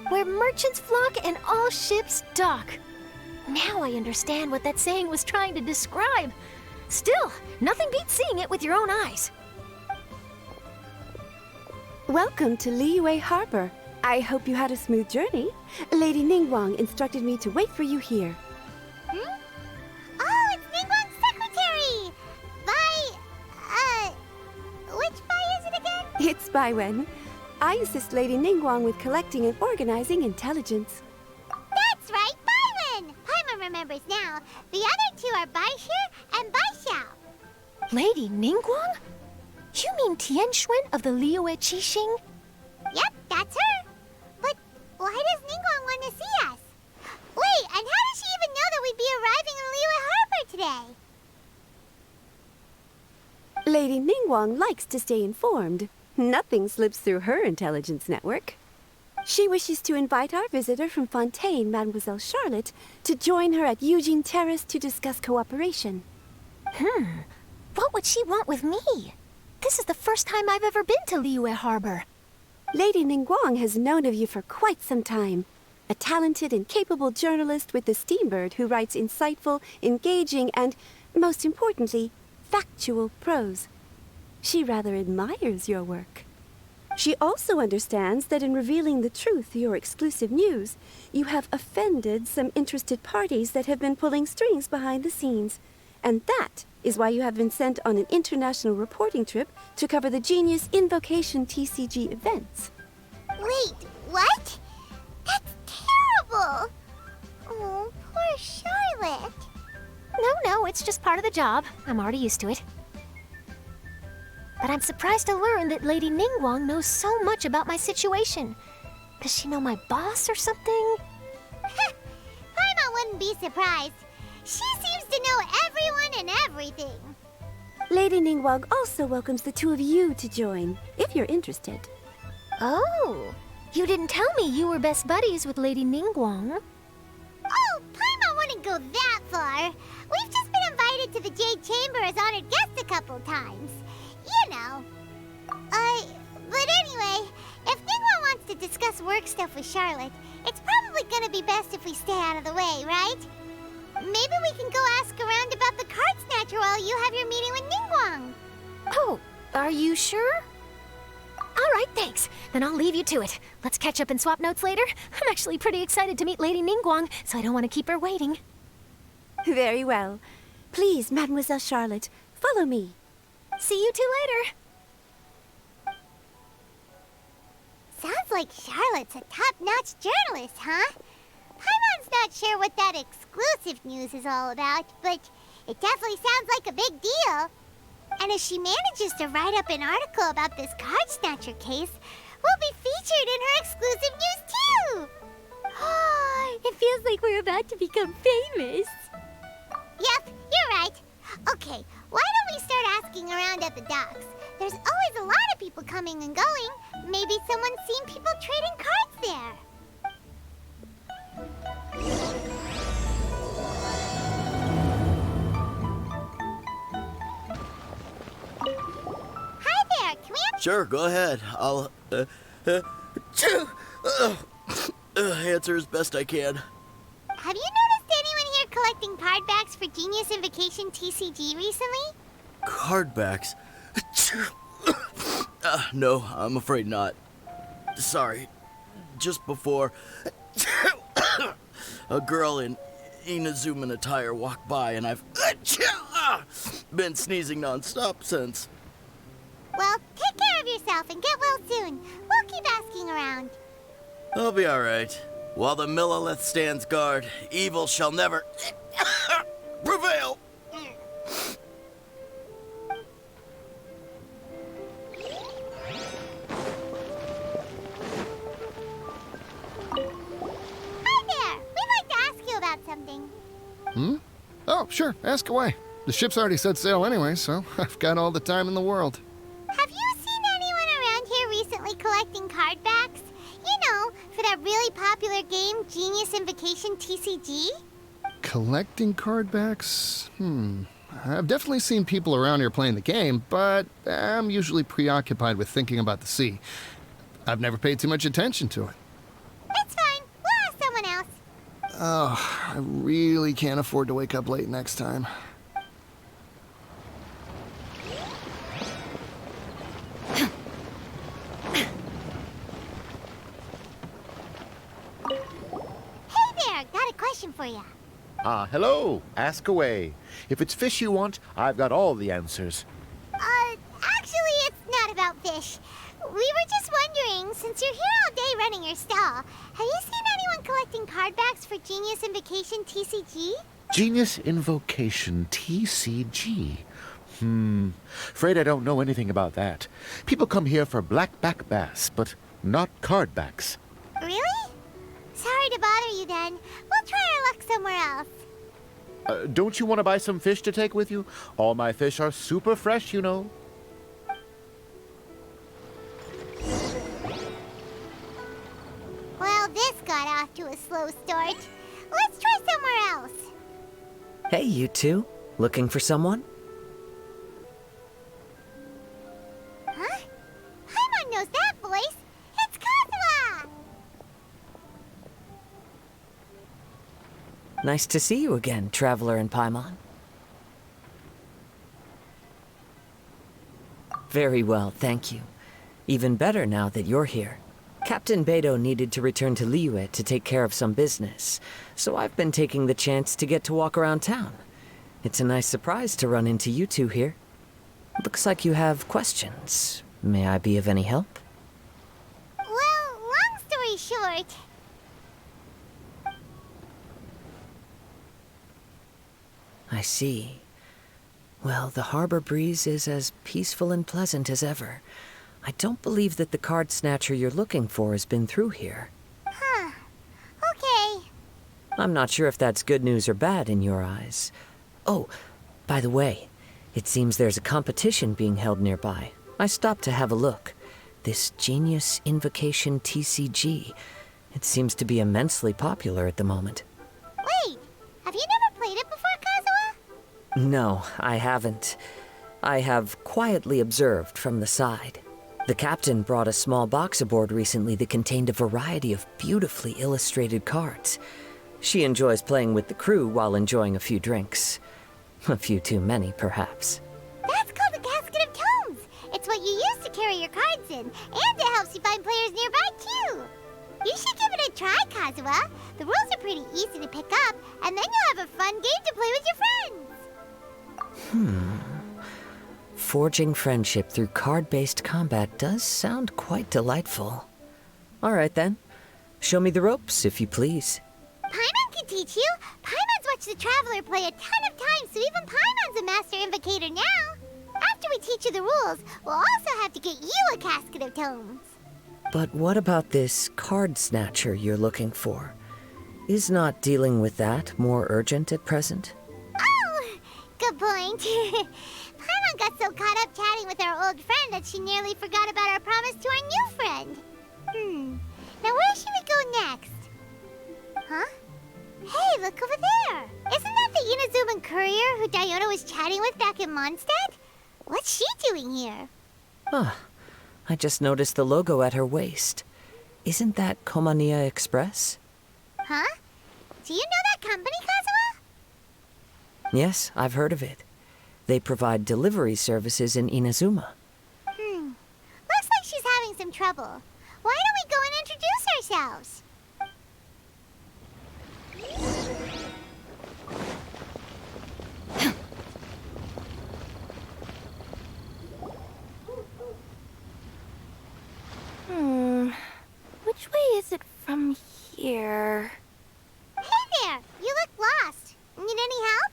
Where merchants flock and all ships dock. Now I understand what that saying was trying to describe. Still, nothing beats seeing it with your own eyes. Welcome to Liyue Harbor. I hope you had a smooth journey. Lady Ningguang instructed me to wait for you here. Hmm? Oh, it's Ningguang's secretary! Which Bai is it again? It's Baiwen. I assist Lady Ningguang with collecting and organizing intelligence. That's right, Baiwen! Paimon remembers now. The other two are Baishir and Baishao. Lady Ningguang? You mean Tianxuan of the Liyue Qixing? Yep, that's her. But why does Ningguang want to see us? Wait, and how does she even know that we'd be arriving in Liyue Harbor today? Lady Ningguang likes to stay informed. Nothing slips through her intelligence network. She wishes to invite our visitor from Fontaine, Mademoiselle Charlotte, to join her at Eugene Terrace to discuss cooperation. What would she want with me? This is the first time I've ever been to Liyue Harbor. Lady Ningguang has known of you for quite some time. A talented and capable journalist with the Steambird who writes insightful, engaging, and, most importantly, factual prose. She rather admires your work. She also understands that in revealing the truth, your exclusive news, you have offended some interested parties that have been pulling strings behind the scenes. And that is why you have been sent on an international reporting trip to cover the Genius Invocation TCG events. Wait, what? That's terrible! Oh, poor Charlotte. No, it's just part of the job. I'm already used to it. But I'm surprised to learn that Lady Ningguang knows so much about my situation. Does she know my boss or something? Paimon wouldn't be surprised. She seems to know everyone and everything. Lady Ningguang also welcomes the two of you to join, if you're interested. Oh, you didn't tell me you were best buddies with Lady Ningguang. Oh, Paimon wouldn't go that far. We've just been invited to the Jade Chamber as honored guests a couple times. You know. But anyway, if Ningguang wants to discuss work stuff with Charlotte, it's probably gonna be best if we stay out of the way, right? Maybe we can go ask around about the card snatcher while you have your meeting with Ningguang. Oh, are you sure? All right, thanks. Then I'll leave you to it. Let's catch up and swap notes later. I'm actually pretty excited to meet Lady Ningguang, so I don't want to keep her waiting. Very well. Please, Mademoiselle Charlotte, follow me. See you two later. Sounds like Charlotte's a top-notch journalist, huh? Paimon's not sure what that exclusive news is all about, but it definitely sounds like a big deal. And if she manages to write up an article about this card snatcher case, we'll be featured in her exclusive news too! It feels like we're about to become famous. Yep, you're right. Okay, why don't we start asking around at the docks? There's always a lot of people coming and going. Maybe someone's seen people trading cards there. Hi there, can we Sure, go ahead. I'll answer as best I can. Have you noticed anyone here collecting card backs for Genius Invocation TCG recently? Card backs? No, I'm afraid not. Sorry. Just before, a girl in Inazuman attire walked by, and I've been sneezing nonstop since. Well, take care of yourself and get well soon. We'll keep asking around. I'll be all right. While the Millilith stands guard, evil shall never prevail. Hi there! We'd like to ask you about something. Oh, sure, ask away. The ship's already set sail anyway, so I've got all the time in the world. Have you seen anyone around here recently collecting card backs? You know, for that really popular game, Genius Invocation TCG? Collecting card backs? I've definitely seen people around here playing the game, but I'm usually preoccupied with thinking about the sea. I've never paid too much attention to it. That's fine. We'll ask someone else. Oh, I really can't afford to wake up late next time. Hey there! Got a question for you. Hello. Ask away. If it's fish you want, I've got all the answers. Actually, it's not about fish. We were just wondering, since you're here all day running your stall, have you seen anyone collecting card backs for Genius Invocation TCG? Genius Invocation TCG. Afraid I don't know anything about that. People come here for blackback bass, but not card backs. Really? Sorry to bother you then. We'll try our luck somewhere else. Don't you want to buy some fish to take with you? All my fish are super fresh, you know. Well, this got off to a slow start. Let's try somewhere else. Hey, you two. Looking for someone? Huh? Paimon knows that voice. It's Kazuha! Nice to see you again, Traveler and Paimon. Very well, thank you. Even better now that you're here. Captain Beidou needed to return to Liyue to take care of some business, so I've been taking the chance to get to walk around town. It's a nice surprise to run into you two here. Looks like you have questions. May I be of any help? Well, long story short... I see. Well, the harbor breeze is as peaceful and pleasant as ever. I don't believe that the card snatcher you're looking for has been through here. Huh. Okay. I'm not sure if that's good news or bad in your eyes. Oh, by the way, it seems there's a competition being held nearby. I stopped to have a look. This Genius Invocation TCG. It seems to be immensely popular at the moment. Wait, have you never played it before, Kazuha? No, I haven't. I have quietly observed from the side. The captain brought a small box aboard recently that contained a variety of beautifully illustrated cards. She enjoys playing with the crew while enjoying a few drinks. A few too many, perhaps. That's called a casket of tomes. It's what you use to carry your cards in, and it helps you find players nearby, too. You should give it a try, Kazuha. The rules are pretty easy to pick up, and then you'll have a fun game to play with your friends. Forging friendship through card-based combat does sound quite delightful. All right, then. Show me the ropes, if you please. Paimon can teach you. Paimon's watched the Traveler play a ton of times, so even Paimon's a master invocator now. After we teach you the rules, we'll also have to get you a casket of tomes. But what about this card snatcher you're looking for? Is not dealing with that more urgent at present? Oh, good point. Paimon got so caught up chatting with our old friend that she nearly forgot about our promise to our new friend. Now where should we go next? Huh? Hey, look over there! Isn't that the Inazuman courier who Diona was chatting with back in Mondstadt? What's she doing here? I just noticed the logo at her waist. Isn't that Komania Express? Huh? Do you know that company, Kazuha? Yes, I've heard of it. They provide delivery services in Inazuma. Looks like she's having some trouble. Why don't we go and introduce ourselves? Which way is it from here? Hey there! You look lost. Need any help?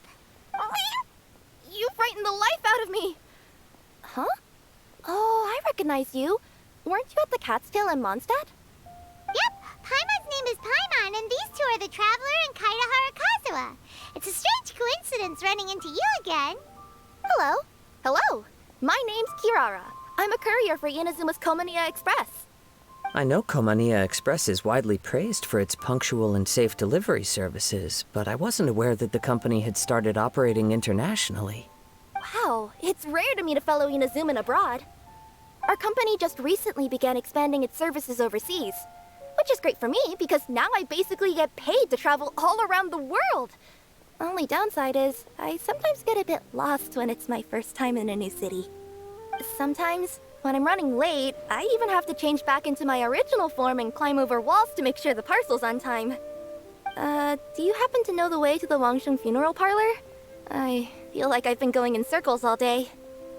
You frightened the life out of me! Huh? Oh, I recognize you. Weren't you at the Cat's Tail in Mondstadt? Yep, Paimon's name is Paimon, and these two are the Traveler and Kaidahara Kazuha. It's a strange coincidence running into you again. Hello. Hello. My name's Kirara. I'm a courier for Inazuma's Komania Express. I know Komania Express is widely praised for its punctual and safe delivery services, but I wasn't aware that the company had started operating internationally. Wow, it's rare to meet a fellow Inazuman abroad. Our company just recently began expanding its services overseas, which is great for me because now I basically get paid to travel all around the world. Only downside is I sometimes get a bit lost when it's my first time in a new city. Sometimes, when I'm running late, I even have to change back into my original form and climb over walls to make sure the parcel's on time. Do you happen to know the way to the Wangsheng funeral parlor? I feel like I've been going in circles all day.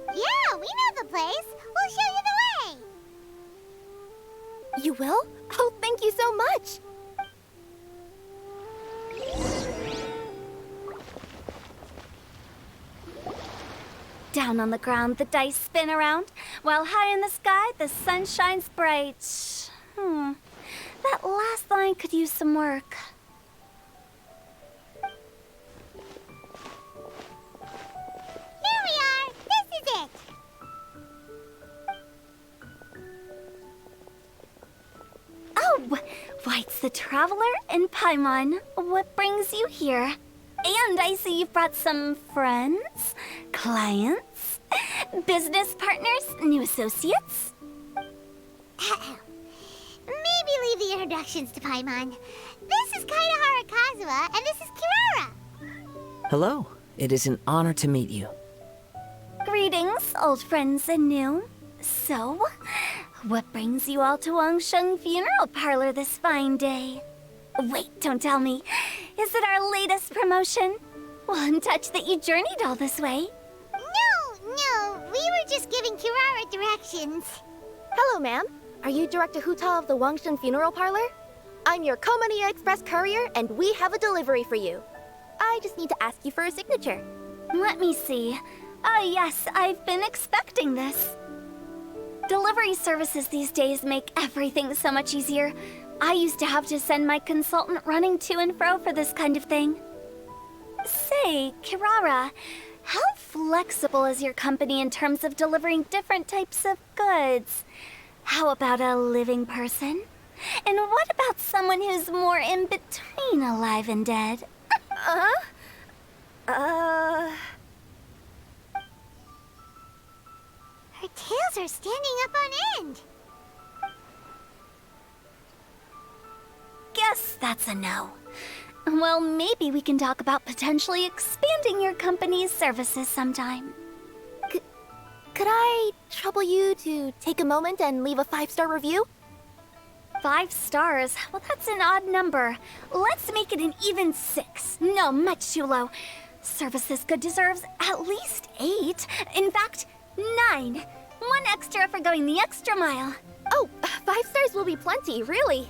Yeah, we know the place. We'll show you the way. You will? Oh, thank you so much! Down on the ground, the dice spin around, while high in the sky, the sun shines bright. That last line could use some work. Here we are. This is it. Oh, why, it's the Traveler and Paimon. What brings you here? And I see you've brought some friends, clients, business partners, new associates. Maybe leave the introductions to Paimon. This is Kaidahara Kazuha, and this is Kirara. Hello. It is an honor to meet you. Greetings, old friends and new. So, what brings you all to Wangsheng Funeral Parlor this fine day? Wait, don't tell me. Is it our latest promotion? One touch that you journeyed all this way. No, we were just giving Kirara directions. Hello, ma'am. Are you Director Huta of the Wangsheng Funeral Parlor? I'm your Komania Express courier, and we have a delivery for you. I just need to ask you for a signature. Let me see. Ah, yes, I've been expecting this. Delivery services these days make everything so much easier. I used to have to send my consultant running to and fro for this kind of thing. Say, Kirara, how flexible is your company in terms of delivering different types of goods? How about a living person? And what about someone who's more in between alive and dead? Her tails are standing up on end. Guess that's a no. Well, maybe we can talk about potentially expanding your company's services sometime. Could I trouble you to take a moment and leave a 5-star review? 5 stars? Well, that's an odd number. Let's make it an even 6. No, much too low. Service this good deserves at least 8. In fact, 9. 1 extra for going the extra mile. Oh, 5 stars will be plenty, really.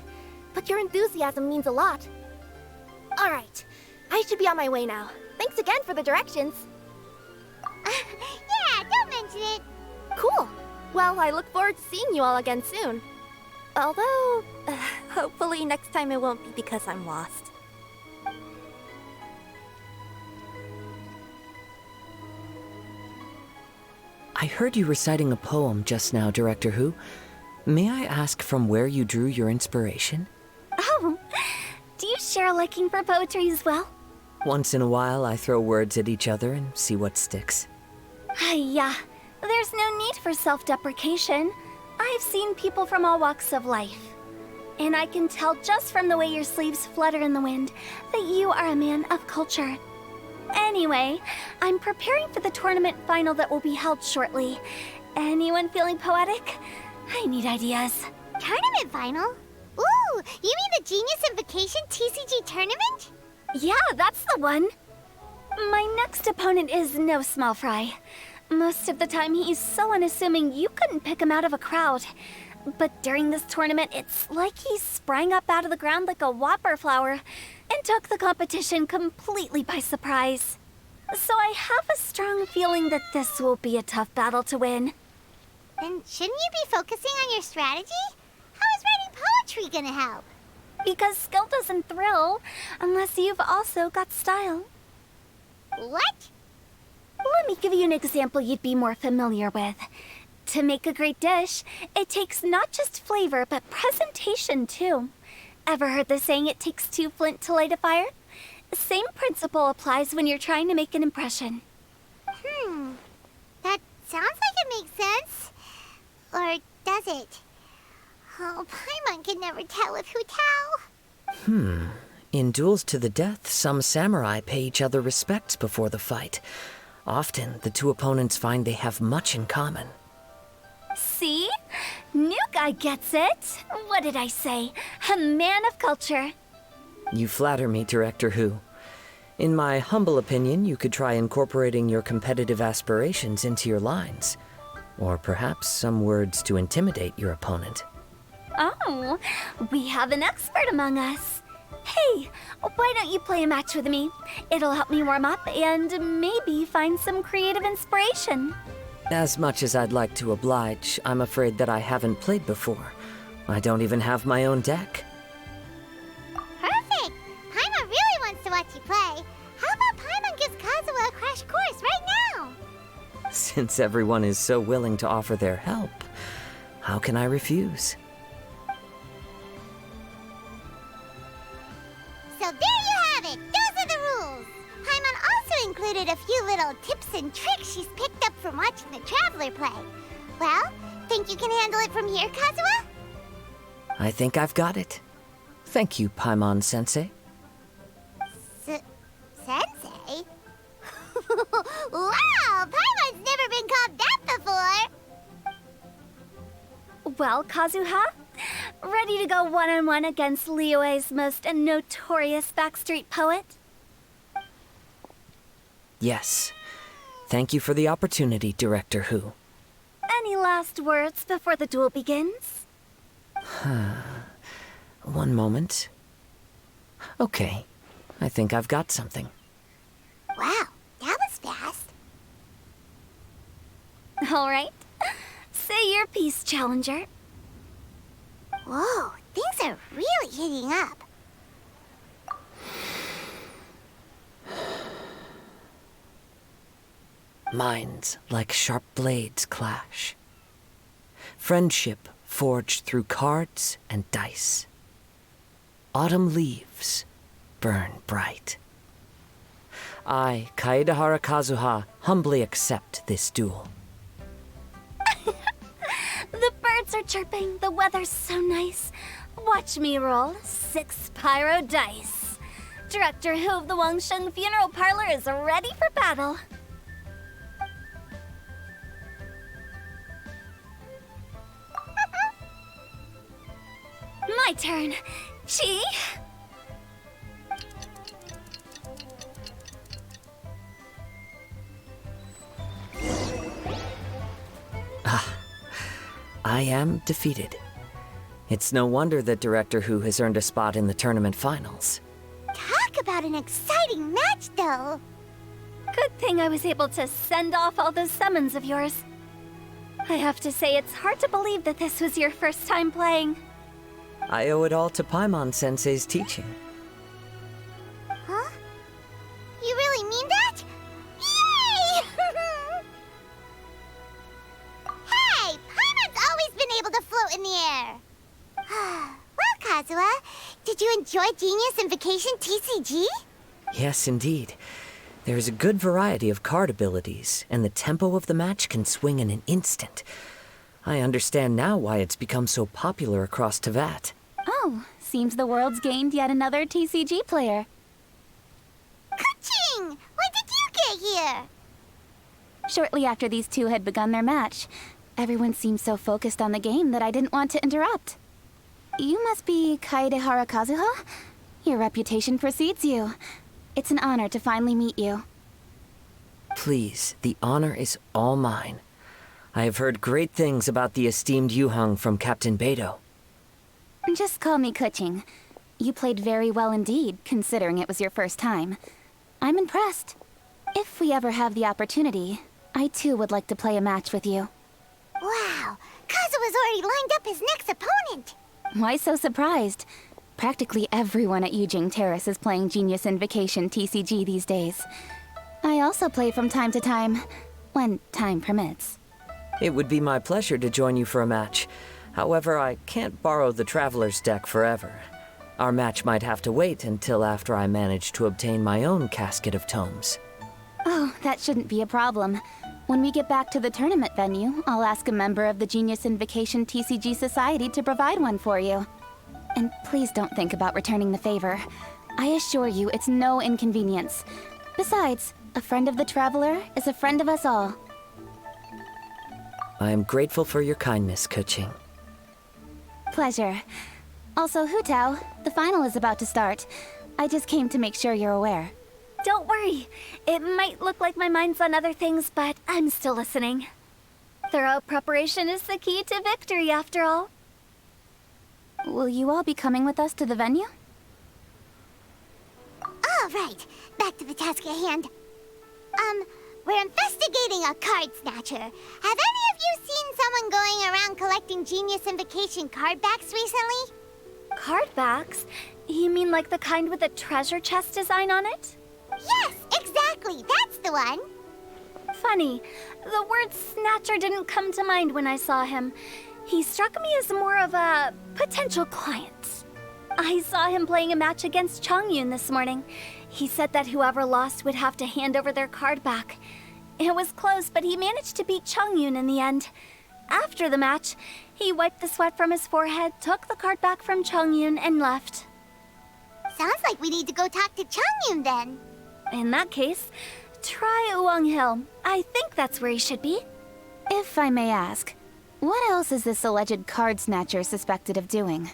But your enthusiasm means a lot. All right, I should be on my way now. Thanks again for the directions. Yeah, don't mention it. Cool. Well, I look forward to seeing you all again soon. Although, hopefully next time it won't be because I'm lost. I heard you reciting a poem just now, Director Who. May I ask from where you drew your inspiration? Oh, do you share a liking for poetry as well? Once in a while, I throw words at each other and see what sticks. Yeah, there's no need for self-deprecation. I've seen people from all walks of life. And I can tell just from the way your sleeves flutter in the wind that you are a man of culture. Anyway, I'm preparing for the tournament final that will be held shortly. Anyone feeling poetic? I need ideas. Tournament final? Ooh, you mean the Genius Invocation TCG tournament? Yeah, that's the one. My next opponent is no small fry. Most of the time, he's so unassuming you couldn't pick him out of a crowd. But during this tournament, it's like he sprang up out of the ground like a whopper flower and took the competition completely by surprise. So I have a strong feeling that this will be a tough battle to win. Then shouldn't you be focusing on your strategy? How is writing poetry gonna help? Because skill doesn't thrill unless you've also got style. What? Let me give you an example you'd be more familiar with. To make a great dish, it takes not just flavor, but presentation too. Ever heard the saying, it takes 2 flint to light a fire? The same principle applies when you're trying to make an impression. That sounds like it makes sense. Or does it? Oh, Paimon can never tell with Hu Tao. In duels to the death, some samurai pay each other respects before the fight. Often, the two opponents find they have much in common. See? New guy gets it. What did I say? A man of culture. You flatter me, Director Who. In my humble opinion, you could try incorporating your competitive aspirations into your lines. Or perhaps some words to intimidate your opponent. Oh, we have an expert among us. Hey, why don't you play a match with me? It'll help me warm up and maybe find some creative inspiration. As much as I'd like to oblige, I'm afraid that I haven't played before. I don't even have my own deck. Perfect! Paimon really wants to watch you play. How about Paimon gives Kazuha a crash course right now? Since everyone is so willing to offer their help, how can I refuse? So there you have it! Those are the rules! Paimon also included a few little tips and tricks she's picked up from watching the Traveler play. Well, think you can handle it from here, Kazuha? I think I've got it. Thank you, Paimon-sensei. Sensei? Wow! Paimon's never been called that before! Well, Kazuha, ready to go one-on-one against Liyue's most notorious backstreet poet? Yes. Thank you for the opportunity, Director Who. Any last words before the duel begins? One moment. Okay. I think I've got something. Wow, that was fast. All right. Say your piece, Challenger. Whoa, things are really heating up. Minds like sharp blades clash. Friendship forged through cards and dice. Autumn leaves burn bright. I, Kaedehara Kazuha, humbly accept this duel. The birds are chirping, the weather's so nice. Watch me roll 6 pyro dice. Director Hu of the Wangsheng Funeral Parlor is ready for battle. My turn. Chi? I am defeated. It's no wonder that Director Hu has earned a spot in the tournament finals. Talk about an exciting match, though. Good thing I was able to send off all those summons of yours. I have to say, it's hard to believe that this was your first time playing. I owe it all to Paimon-sensei's teaching. Huh? You really mean that? Yay! Hey! Paimon's always been able to float in the air! Well, Kazuha, did you enjoy Genius Invocation TCG? Yes, indeed. There is a good variety of card abilities, and the tempo of the match can swing in an instant. I understand now why it's become so popular across Teyvat. Oh, seems the world's gained yet another TCG player. Ka-ching! When did you get here? Shortly after these two had begun their match, everyone seemed so focused on the game that I didn't want to interrupt. You must be Kaedehara Kazuha? Your reputation precedes you. It's an honor to finally meet you. Please, the honor is all mine. I have heard great things about the esteemed Yuheng from Captain Beidou. Just call me Kuching. You played very well indeed, considering it was your first time. I'm impressed. If we ever have the opportunity, I too would like to play a match with you. Wow, Kazuha's already lined up his next opponent. Why so surprised? Practically everyone at Yujing Terrace is playing Genius Invocation TCG these days. I also play from time to time, when time permits. It would be my pleasure to join you for a match. However, I can't borrow the Traveler's deck forever. Our match might have to wait until after I manage to obtain my own casket of tomes. Oh, that shouldn't be a problem. When we get back to the tournament venue, I'll ask a member of the Genius Invocation TCG Society to provide one for you. And please don't think about returning the favor. I assure you it's no inconvenience. Besides, a friend of the Traveler is a friend of us all. I am grateful for your kindness, Kuching. Pleasure. Also, Hutao, the final is about to start. I just came to make sure you're aware. Don't worry. It might look like my mind's on other things, but I'm still listening. Thorough preparation is the key to victory, after all. Will you all be coming with us to the venue? All right, back to the task at hand. We're investigating a card snatcher. Have any of you seen someone going around collecting Genius Invocation card backs recently? Card backs? You mean like the kind with a treasure chest design on it? Yes, exactly. That's the one. Funny, the word snatcher didn't come to mind when I saw him. He struck me as more of a potential client. I saw him playing a match against Chongyun this morning. He said that whoever lost would have to hand over their card back. It was close, but he managed to beat Chongyun in the end. After the match, he wiped the sweat from his forehead, took the card back from Chongyun, and left. Sounds like we need to go talk to Chongyun then. In that case, try Uwang Hill. I think that's where he should be. If I may ask, what else is this alleged card snatcher suspected of doing?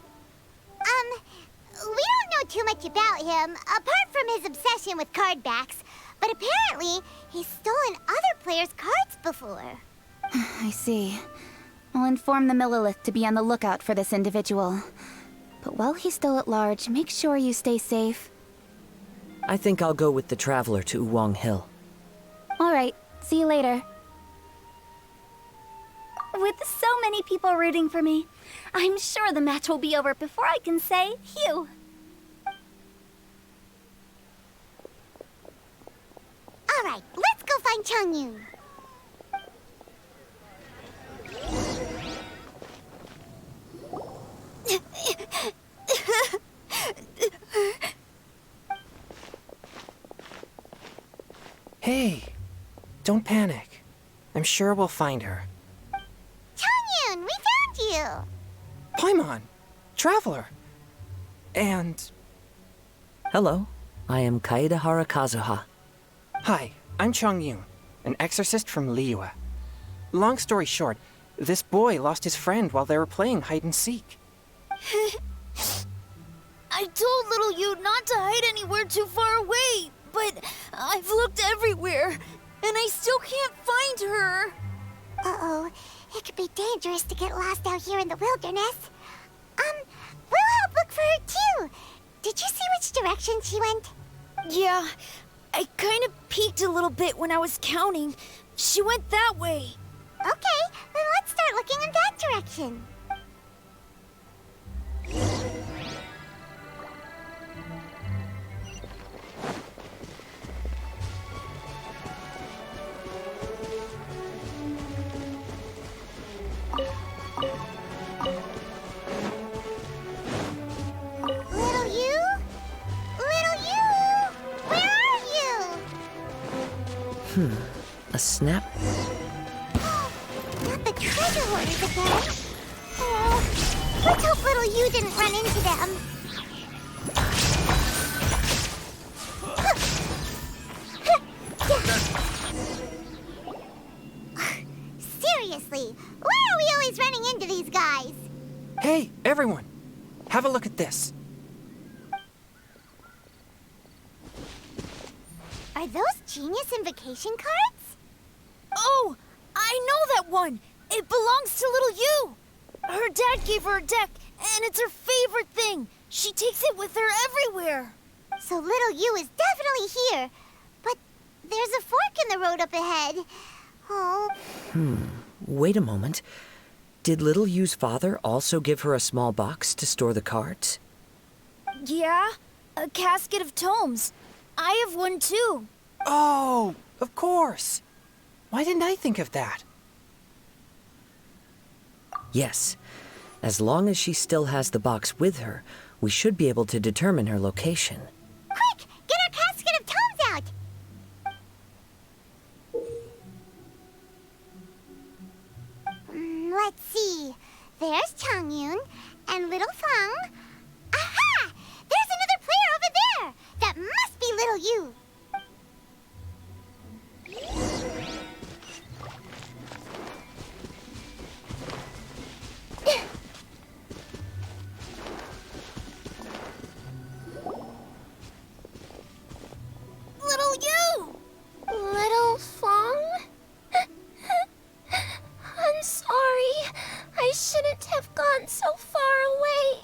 We don't know too much about him, apart from his obsession with card backs. But apparently, he's stolen other players' cards before. I see. I'll inform the Millilith to be on the lookout for this individual. But while he's still at large, make sure you stay safe. I think I'll go with the Traveler to Uwang Hill. All right, see you later. We With so many people rooting for me, I'm sure the match will be over before I can say phew. All right, let's go find Changyun. Hey, don't panic. I'm sure we'll find her. Changyun, we found you. Paimon, Traveler. And... Hello, I am Kaedahara Kazuha. Hi, I'm Changyun, an exorcist from Liyue. Long story short, this boy lost his friend while they were playing hide and seek. I told little you not to hide anywhere too far away, but I've looked everywhere, and I still can't find her. Uh-oh, it could be dangerous to get lost out here in the wilderness. We'll help look for her too. Did you see which direction she went? Yeah, I kind of peeked a little bit when I was counting. She went that way. Okay, then let's start looking in that direction. Little you? Little you? Where are you? A snap? Not the treasure hoarders again. Oh, let's hope little you didn't run into them. Seriously, why are we always running into these guys? Hey, everyone! Have a look at this. Are those genius invocation cards? Oh, I know that one. It belongs to little you. Her dad gave her a deck, and it's her favorite thing. She takes it with her everywhere. So little you is definitely here. But there's a fork in the road up ahead. Oh. Wait a moment. Did Little Yu's father also give her a small box to store the cards? Yeah, a casket of tomes. I have one too. Oh, of course. Why didn't I think of that? Yes. As long as she still has the box with her, we should be able to determine her location. Quick! Get our casket of tomes out! Let's see. There's Changyun and Little Feng. Aha! There's another player over there! That must be Little You. Little you! Little Fong? I'm sorry. I shouldn't have gone so far away.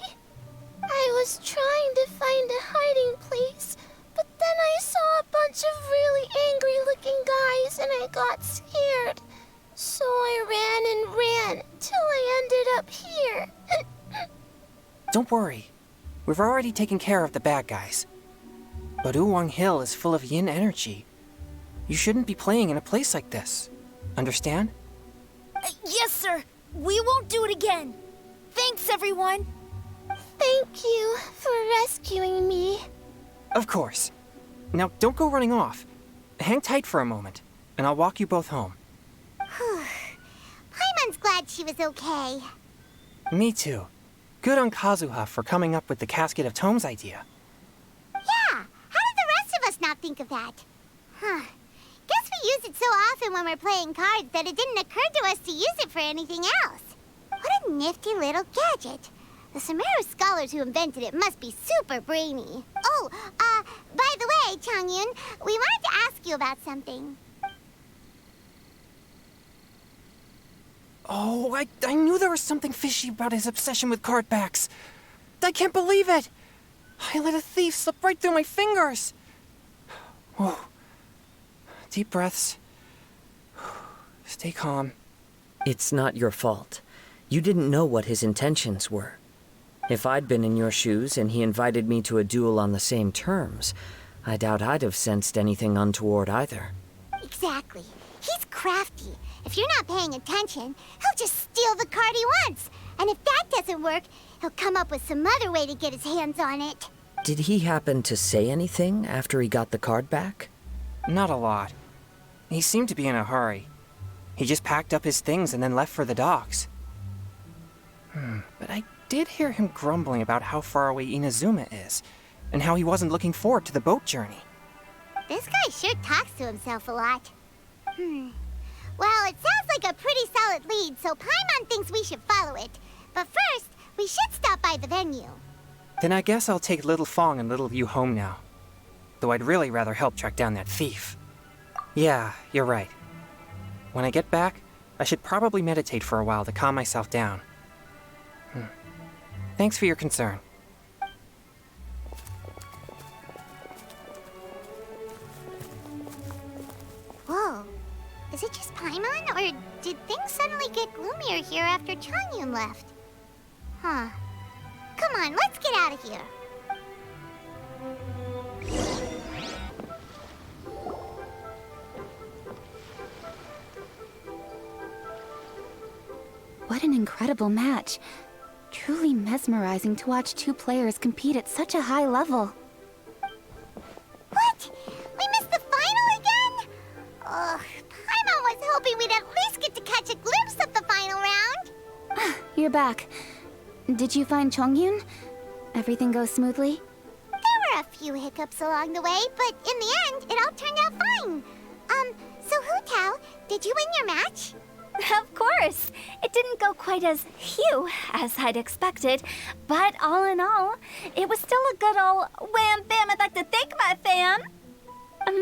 I was trying to find a hiding place, but then I saw a bunch of really angry-looking guys and I got scared. So I ran and ran till I ended up here. Don't worry. We've already taken care of the bad guys. But Uwang Hill is full of yin energy. You shouldn't be playing in a place like this. Understand? Yes, sir. We won't do it again. Thanks, everyone. Thank you for rescuing me. Of course. Now, don't go running off. Hang tight for a moment, and I'll walk you both home. Paimon's glad she was okay. Me too. Good on Kazuha for coming up with the Casket of Tomes idea. Yeah, how did the rest of us not think of that? Guess we use it so often when we're playing cards that it didn't occur to us to use it for anything else. What a nifty little gadget. The Sumeru scholars who invented it must be super brainy. Oh, by the way, Changyun, we wanted to ask you about something. Oh, I knew there was something fishy about his obsession with card backs. I can't believe it! I let a thief slip right through my fingers! Whoa. Deep breaths. Stay calm. It's not your fault. You didn't know what his intentions were. If I'd been in your shoes and he invited me to a duel on the same terms, I doubt I'd have sensed anything untoward either. Exactly. He's crafty. If you're not paying attention, he'll just steal the card he wants. And if that doesn't work, he'll come up with some other way to get his hands on it. Did he happen to say anything after he got the card back? Not a lot. He seemed to be in a hurry. He just packed up his things and then left for the docks. But I did hear him grumbling about how far away Inazuma is, and how he wasn't looking forward to the boat journey. This guy sure talks to himself a lot. Well, it sounds like a pretty solid lead, so Paimon thinks we should follow it. But first, we should stop by the venue. Then I guess I'll take Little Fong and Little Yu home now. Though I'd really rather help track down that thief. Yeah, you're right. When I get back, I should probably meditate for a while to calm myself down. Thanks for your concern. Whoa. Is it just Paimon, or did things suddenly get gloomier here after Changyun left? Huh. Come on, let's get out of here. What an incredible match. Truly mesmerizing to watch two players compete at such a high level. What? We missed the final again? Ugh, Paimon was hoping we'd at least get to catch a glimpse of the final round. You're back. Did you find Chongyun? Everything go smoothly? There were a few hiccups along the way, but in the end, it all turned out fine. So Hu Tao, did you win your match? Of course! It didn't go quite as phew as I'd expected, but all in all, it was still a good ol' wham bam I'd like to thank my fam!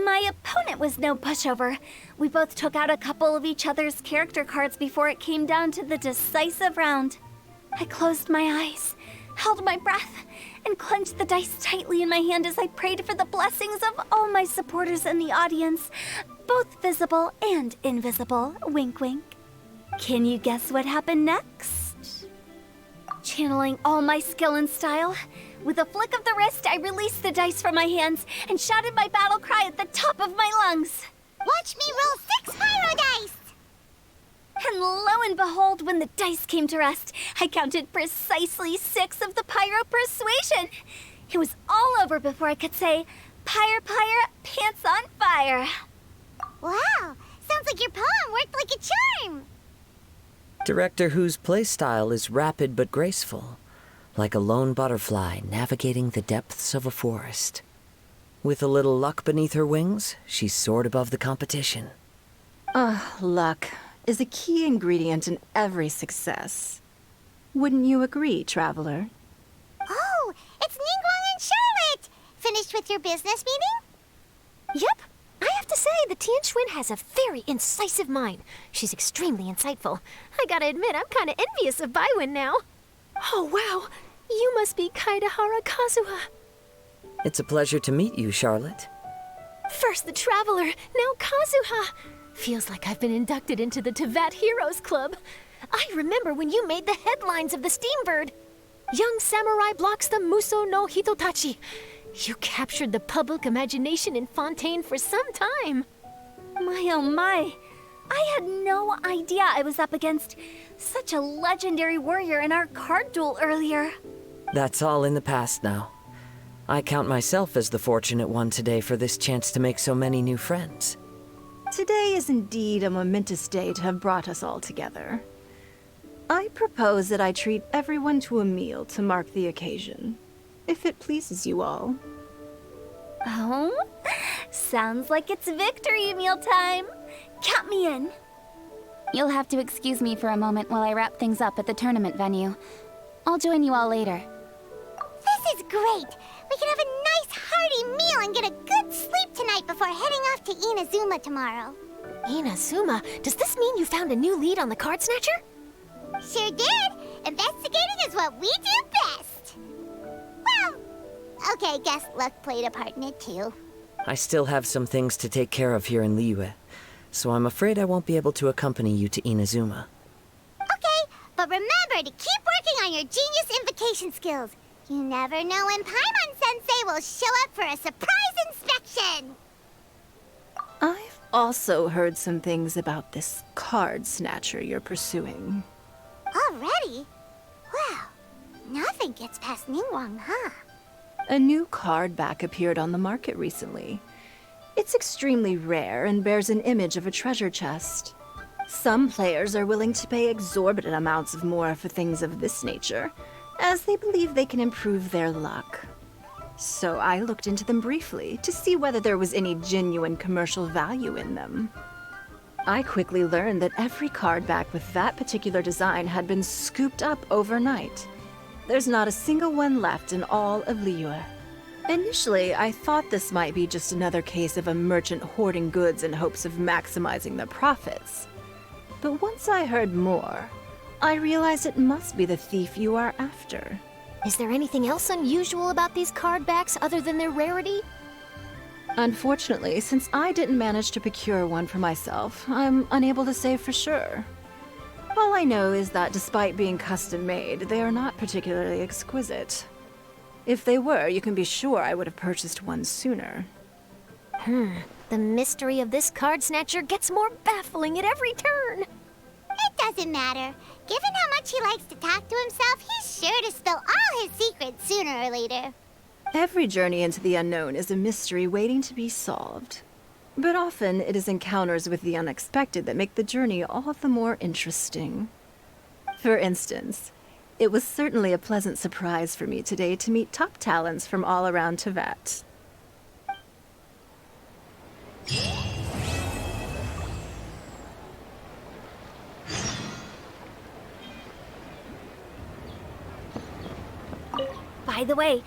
My opponent was no pushover. We both took out a couple of each other's character cards before it came down to the decisive round. I closed my eyes, held my breath, and clenched the dice tightly in my hand as I prayed for the blessings of all my supporters in the audience, both visible and invisible. Wink, wink. Can you guess what happened next? Channeling all my skill and style, with a flick of the wrist, I released the dice from my hands and shouted my battle cry at the top of my lungs. Watch me roll 6 pyro dice! And lo and behold, when the dice came to rest, I counted precisely 6 of the pyro persuasion. It was all over before I could say, pyre, pyre, pants on fire. Wow, sounds like your poem worked like a charm. Director Hu's playstyle is rapid but graceful, like a lone butterfly navigating the depths of a forest. With a little luck beneath her wings, she soared above the competition. Luck is a key ingredient in every success. Wouldn't you agree, Traveler? Oh, it's Ningguang and Charlotte! Finished with your business meeting? Yep. I have to say, the Tianquan has a very incisive mind. She's extremely insightful. I gotta admit, I'm kinda envious of Baiwen now. Oh, wow. You must be Kaidahara Kazuha. It's a pleasure to meet you, Charlotte. First the Traveler, now Kazuha. Feels like I've been inducted into the Tevat Heroes Club. I remember when you made the headlines of the Steambird. Young samurai blocks the Muso no Hitotachi. You captured the public imagination in Fontaine for some time. My oh my. I had no idea I was up against such a legendary warrior in our card duel earlier. That's all in the past now. I count myself as the fortunate one today for this chance to make so many new friends. Today is indeed a momentous day to have brought us all together. I propose that I treat everyone to a meal to mark the occasion, if it pleases you all. Oh? Sounds like it's victory meal time. Count me in. You'll have to excuse me for a moment while I wrap things up at the tournament venue. I'll join you all later. This is great! We can have a nice hearty meal and get a good sleep tonight before heading off to Inazuma tomorrow. Inazuma? Does this mean you found a new lead on the Card Snatcher? Sure did! Investigating is what we do best! Well, okay, guess luck played a part in it too. I still have some things to take care of here in Liyue, so I'm afraid I won't be able to accompany you to Inazuma. But remember to keep working on your genius invocation skills. You never know when Paimon-sensei will show up for a surprise inspection! I've also heard some things about this card snatcher you're pursuing. Already? Well, nothing gets past Ningguang, huh? A new card back appeared on the market recently. It's extremely rare and bears an image of a treasure chest. Some players are willing to pay exorbitant amounts of more for things of this nature, as they believe they can improve their luck. So I looked into them briefly to see whether there was any genuine commercial value in them. I quickly learned that every card back with that particular design had been scooped up overnight. There's not a single one left in all of Liyue. Initially, I thought this might be just another case of a merchant hoarding goods in hopes of maximizing their profits. But once I heard more, I realized it must be the thief you are after. Is there anything else unusual about these card backs other than their rarity? Unfortunately, since I didn't manage to procure one for myself, I'm unable to say for sure. All I know is that despite being custom-made, they are not particularly exquisite. If they were, you can be sure I would have purchased one sooner. The mystery of this card snatcher gets more baffling at every turn. It doesn't matter. Given how much he likes to talk to himself, he's sure to spill all his secrets sooner or later. Every journey into the unknown is a mystery waiting to be solved. But often it is encounters with the unexpected that make the journey all the more interesting. For instance, it was certainly a pleasant surprise for me today to meet top talents from all around Teyvat. By the way,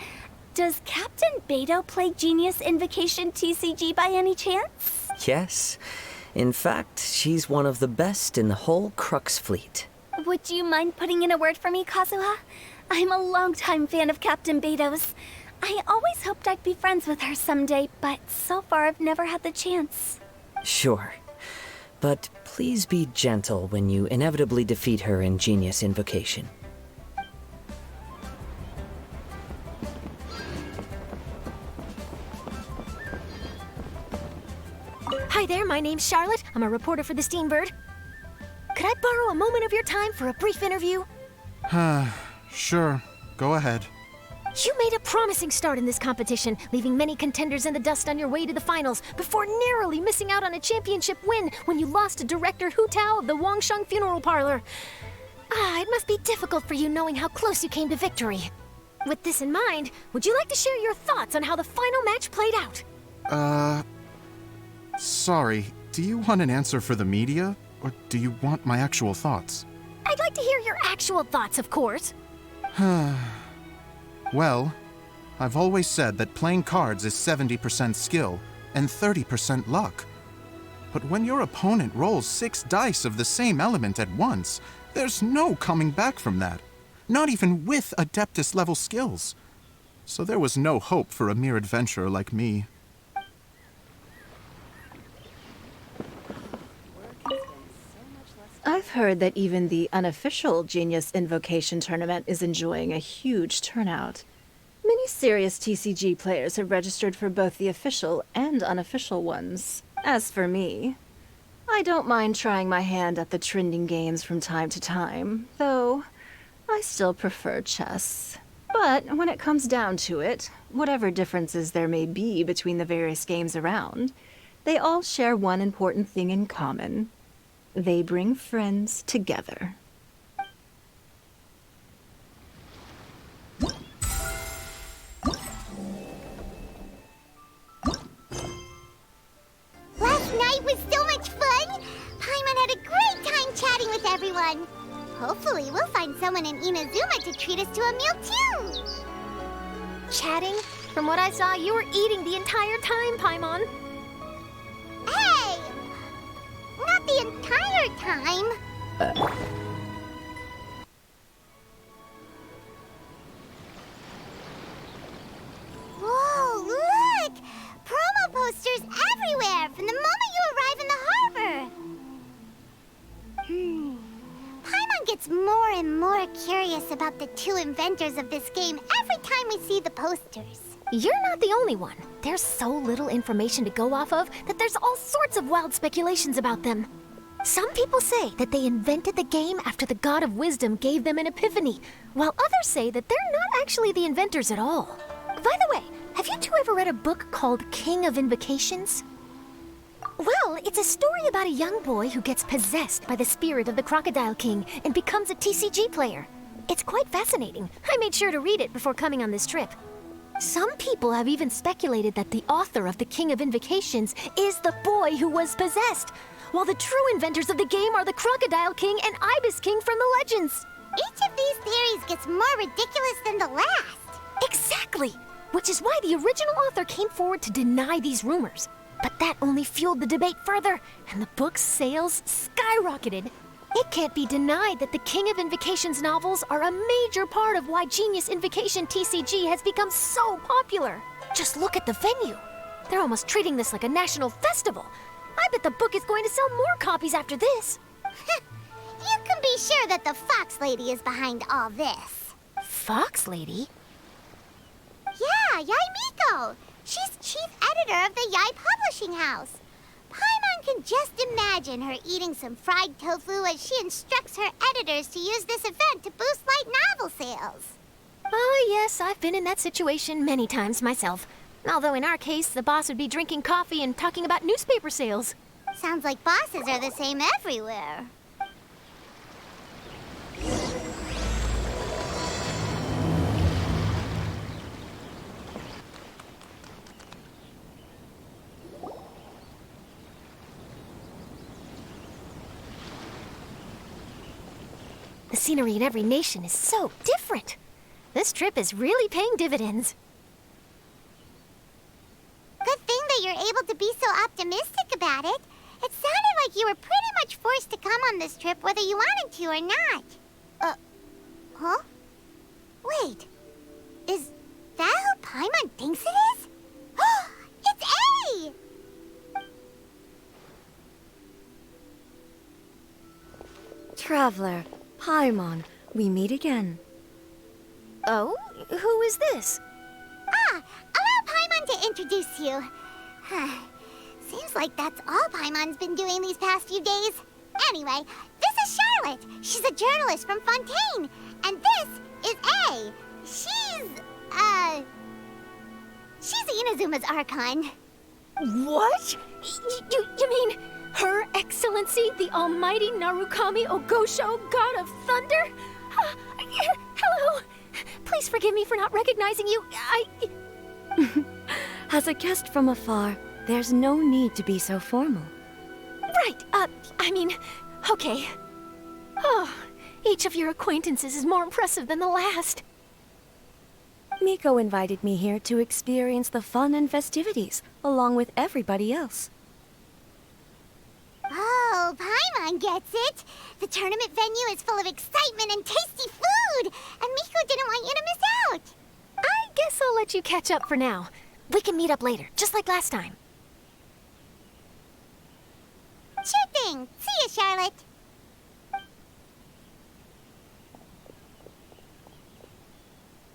does Captain Beto play Genius Invocation TCG by any chance? Yes. In fact, she's one of the best in the whole Crux fleet. Would you mind putting in a word for me, Kazuha? I'm a longtime fan of Captain Beto's. I always hoped I'd be friends with her someday, but so far I've never had the chance. Sure. But please be gentle when you inevitably defeat her in Genius Invocation. Hi there, my name's Charlotte. I'm a reporter for the Steambird. Could I borrow a moment of your time for a brief interview? Sure. Go ahead. You made a promising start in this competition, leaving many contenders in the dust on your way to the finals, before narrowly missing out on a championship win when you lost to director Hu Tao of the Wangsheng Funeral Parlor. It must be difficult for you knowing how close you came to victory. With this in mind, would you like to share your thoughts on how the final match played out? Sorry. Do you want an answer for the media, or do you want my actual thoughts? I'd like to hear your actual thoughts, of course. Well, I've always said that playing cards is 70% skill and 30% luck. But when your opponent rolls 6 dice of the same element at once, there's no coming back from that. Not even with Adeptus-level skills. So there was no hope for a mere adventurer like me. I've heard that even the unofficial Genius Invocation tournament is enjoying a huge turnout. Many serious TCG players have registered for both the official and unofficial ones. As for me, I don't mind trying my hand at the trending games from time to time, though I still prefer chess. But when it comes down to it, whatever differences there may be between the various games around, they all share one important thing in common. They bring friends together. Last night was so much fun! Paimon had a great time chatting with everyone. Hopefully we'll find someone in Inazuma to treat us to a meal too! Chatting? From what I saw, you were eating the entire time, Paimon. Hey! Not the entire time. Whoa, look! Promo posters everywhere from the moment you arrive in the harbor. Paimon gets more and more curious about the two inventors of this game every time we see the posters. You're not the only one. There's so little information to go off of that there's all sorts of wild speculations about them. Some people say that they invented the game after the God of Wisdom gave them an epiphany, while others say that they're not actually the inventors at all. By the way, have you two ever read a book called King of Invocations? Well, it's a story about a young boy who gets possessed by the spirit of the Crocodile King and becomes a TCG player. It's quite fascinating. I made sure to read it before coming on this trip. Some people have even speculated that the author of the King of Invocations is the boy who was possessed, while the true inventors of the game are the Crocodile King and Ibis King from the legends. Each of these theories gets more ridiculous than the last. Exactly! Which is why the original author came forward to deny these rumors. But that only fueled the debate further, and the book's sales skyrocketed. It can't be denied that the King of Invocations novels are a major part of why Genius Invocation TCG has become so popular. Just look at the venue. They're almost treating this like a national festival. I bet the book is going to sell more copies after this. You can be sure that the Fox Lady is behind all this. Fox Lady? Yeah, Yai Miko. She's chief editor of the Yai Publishing House. Paimon can just imagine her eating some fried tofu as she instructs her editors to use this event to boost light novel sales. Oh yes, I've been in that situation many times myself. Although in our case, the boss would be drinking coffee and talking about newspaper sales. Sounds like bosses are the same everywhere. The scenery in every nation is so different. This trip is really paying dividends. Good thing that you're able to be so optimistic about it. It sounded like you were pretty much forced to come on this trip whether you wanted to or not. Huh? Wait. Is that who Paimon thinks it is? It's A! Traveler, Paimon, we meet again. Oh? Who is this? Allow Paimon to introduce you. Seems like that's all Paimon's been doing these past few days. Anyway, this is Charlotte. She's a journalist from Fontaine. And this is A. She's Inazuma's Archon. What? You mean Her Excellency, the Almighty Narukami Ogosho, God of Thunder? Hello. Please forgive me for not recognizing you. As a guest from afar, there's no need to be so formal. Right, okay. Oh, each of your acquaintances is more impressive than the last. Miko invited me here to experience the fun and festivities, along with everybody else. Oh, Paimon gets it. The tournament venue is full of excitement and tasty food, and Miko didn't want you to miss out. I guess I'll let you catch up for now. We can meet up later, just like last time. Sure thing. See you, Charlotte.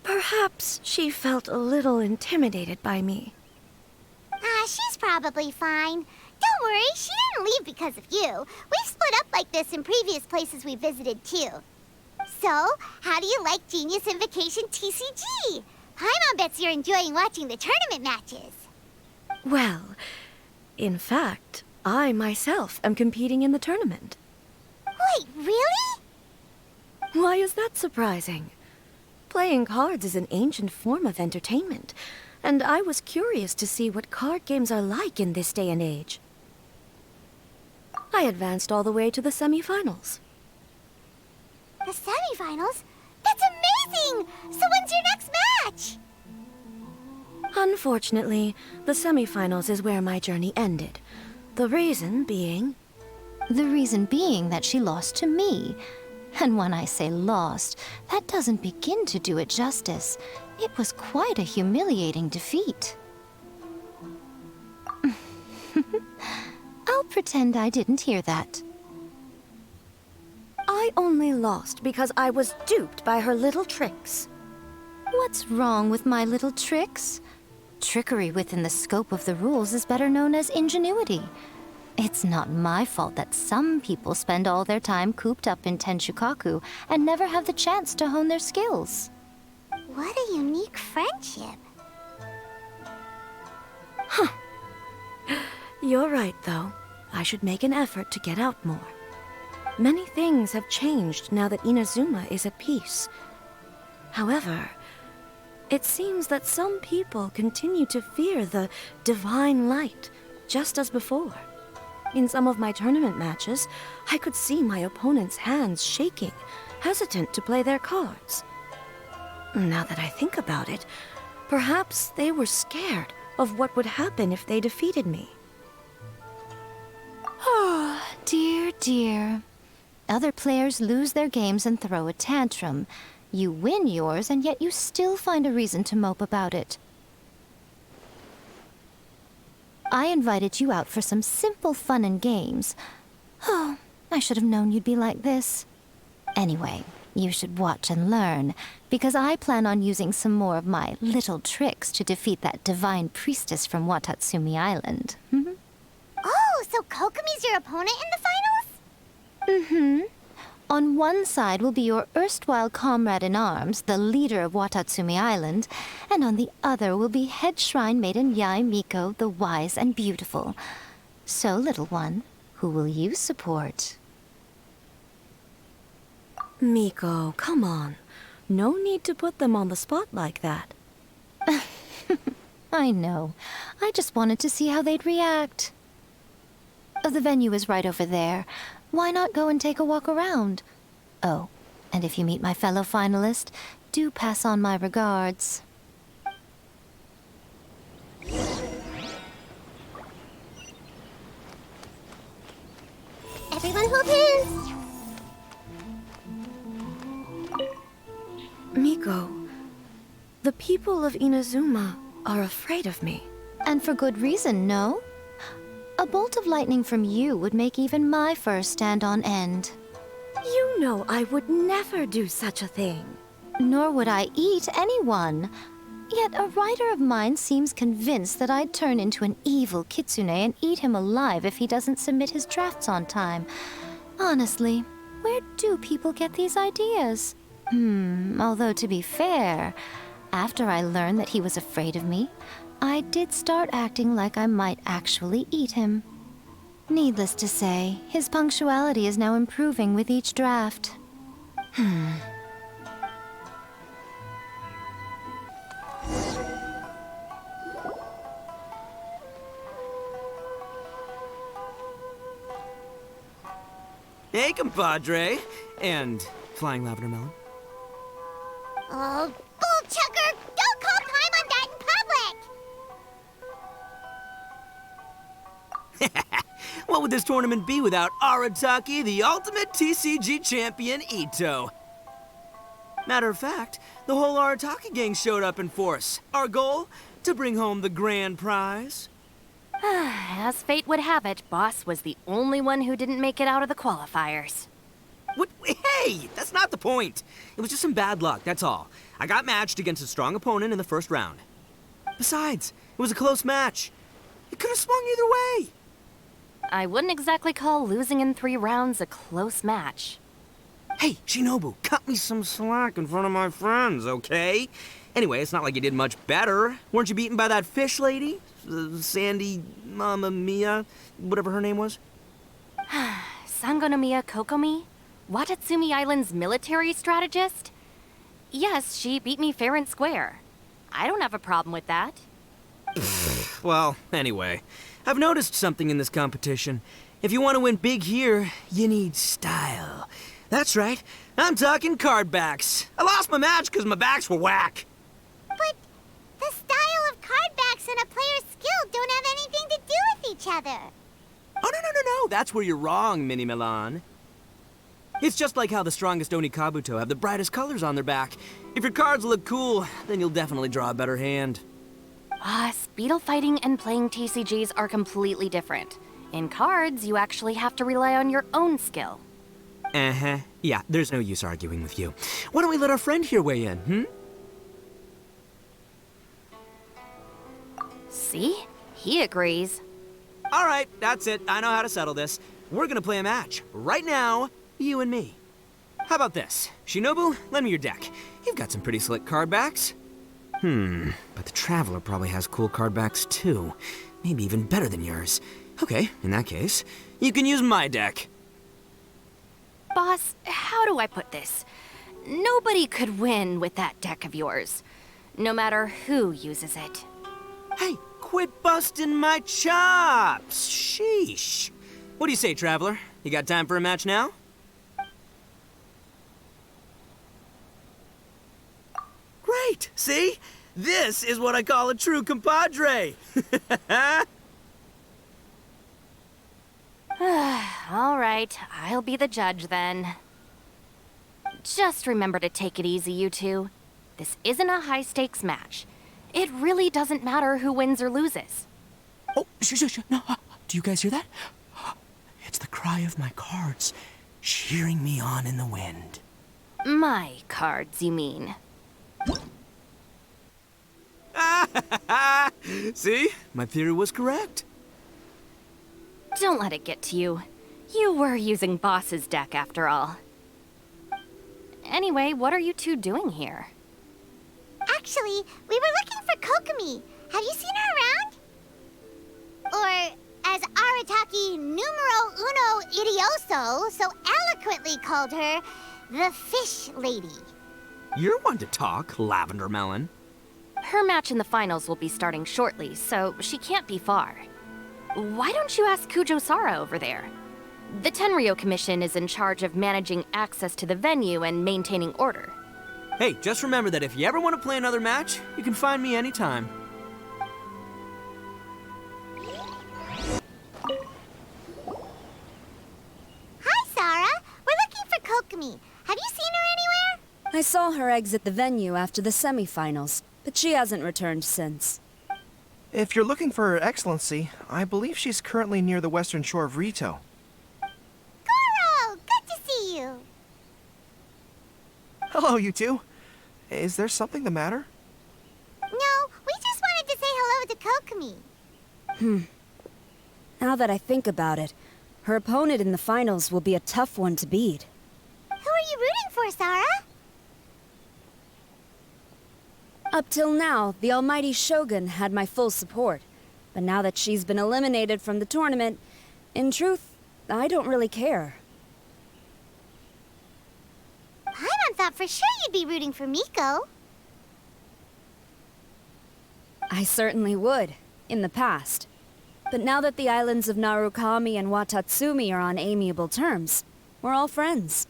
Perhaps she felt a little intimidated by me. She's probably fine. Don't worry, she didn't leave because of you. We've split up like this in previous places we visited, too. So, how do you like Genius Invocation TCG? Paimon bets you're enjoying watching the tournament matches. Well, in fact, I myself am competing in the tournament. Wait, really? Why is that surprising? Playing cards is an ancient form of entertainment, and I was curious to see what card games are like in this day and age. I advanced all the way to the semifinals. The semifinals? That's amazing! So when's your next match? Unfortunately, the semifinals is where my journey ended. The reason being... The reason being that she lost to me. And when I say lost, that doesn't begin to do it justice. It was quite a humiliating defeat. I'll pretend I didn't hear that. I I only lost because I was duped by her little tricks. What's wrong with my little tricks? Trickery within the scope of the rules is better known as ingenuity. It's not my fault that some people spend all their time cooped up in Tenshukaku and never have the chance to hone their skills. What a unique friendship. You're right, though. I should make an effort to get out more. Many things have changed now that Inazuma is at peace. However, it seems that some people continue to fear the divine light, just as before. In some of my tournament matches, I could see my opponent's hands shaking, hesitant to play their cards. Now that I think about it, perhaps they were scared of what would happen if they defeated me. Oh, dear, dear. Other players lose their games and throw a tantrum. You win yours, and yet you still find a reason to mope about it. I invited you out for some simple fun and games. Oh, I should have known you'd be like this. Anyway, you should watch and learn, because I plan on using some more of my little tricks to defeat that divine priestess from Watatsumi Island. Oh, so Kokomi's your opponent in the finals? On one side will be your erstwhile comrade-in-arms, the leader of Watatsumi Island, and on the other will be head shrine maiden Yae Miko, the wise and beautiful. So, little one, who will you support? Miko, come on. No need to put them on the spot like that. I know. I just wanted to see how they'd react. The venue is right over there. Why not go and take a walk around? Oh, and if you meet my fellow finalist, do pass on my regards. Everyone hold hands. Miko, the people of Inazuma are afraid of me. And for good reason, no? A bolt of lightning from you would make even my fur stand on end. You know I would never do such a thing. Nor would I eat anyone. Yet a writer of mine seems convinced that I'd turn into an evil kitsune and eat him alive if he doesn't submit his drafts on time. Honestly, where do people get these ideas? Although to be fair, after I learned that he was afraid of me, I did start acting like I might actually eat him. Needless to say, his punctuality is now improving with each draft. Hey, compadre. And Flying Lavender Melon. Oh, bull chucker! Don't call time on that in public! What would this tournament be without Arataki, the ultimate TCG champion, Ito? Matter of fact, the whole Arataki gang showed up in force. Our goal? To bring home the grand prize. As fate would have it, Boss was the only one who didn't make it out of the qualifiers. What? Hey, that's not the point. It was just some bad luck, that's all. I got matched against a strong opponent in the first round. Besides, it was a close match. It could have swung either way. I wouldn't exactly call losing in 3 rounds a close match. Hey, Shinobu, cut me some slack in front of my friends, okay? Anyway, it's not like you did much better. Weren't you beaten by that fish lady? Sandy Mamma Mia, whatever her name was? Sangonomiya Kokomi? Watatsumi Island's military strategist? Yes, she beat me fair and square. I don't have a problem with that. Well, anyway, I've noticed something in this competition. If you want to win big here, you need style. That's right, I'm talking card backs. I lost my match because my backs were whack. But the style of card backs and a player's skill don't have anything to do with each other. Oh, no, that's where you're wrong, Mini Milan. It's just like how the strongest Oni Kabuto have the brightest colors on their back. If your cards look cool, then you'll definitely draw a better hand. Speedle fighting and playing TCGs are completely different. In cards, you actually have to rely on your own skill. Uh-huh. Yeah, there's no use arguing with you. Why don't we let our friend here weigh in, hmm? See? He agrees. All right, that's it. I know how to settle this. We're gonna play a match. Right now, you and me. How about this? Shinobu, lend me your deck. You've got some pretty slick card backs. But the Traveler probably has cool card backs too. Maybe even better than yours. Okay, in that case, you can use my deck. Boss, how do I put this? Nobody could win with that deck of yours, no matter who uses it. Hey, quit busting my chops! Sheesh. What do you say, Traveler? You got time for a match now? Great! See? This is what I call a true compadre! All right, I'll be the judge then. Just remember to take it easy, you two. This isn't a high-stakes match. It really doesn't matter who wins or loses. Oh, shh, no. Do you guys hear that? It's the cry of my cards, cheering me on in the wind. My cards, you mean? See? My theory was correct. Don't let it get to you. You were using Boss's deck after all. Anyway, what are you two doing here? Actually, we were looking for Kokomi. Have you seen her around? Or, as Arataki numero uno idioso so eloquently called her, the Fish Lady. You're one to talk, Lavender Melon. Her match in the finals will be starting shortly, so she can't be far. Why don't you ask Kujo-Sara over there? The Tenryo Commission is in charge of managing access to the venue and maintaining order. Hey, just remember that if you ever want to play another match, you can find me anytime. Hi, Sarah. We're looking for Kokomi. Have you seen her anywhere? I saw her exit the venue after the semifinals, but she hasn't returned since. If you're looking for Her Excellency, I believe she's currently near the western shore of Rito. Goro! Good to see you. Hello, you two. Is there something the matter? No, we just wanted to say hello to Kokomi. Now that I think about it, her opponent in the finals will be a tough one to beat. Who are you rooting for, Sarah? Up till now, the almighty Shogun had my full support. But now that she's been eliminated from the tournament, in truth, I don't really care. Paimon thought for sure you'd be rooting for Miko. I certainly would, in the past. But now that the islands of Narukami and Watatsumi are on amiable terms, we're all friends.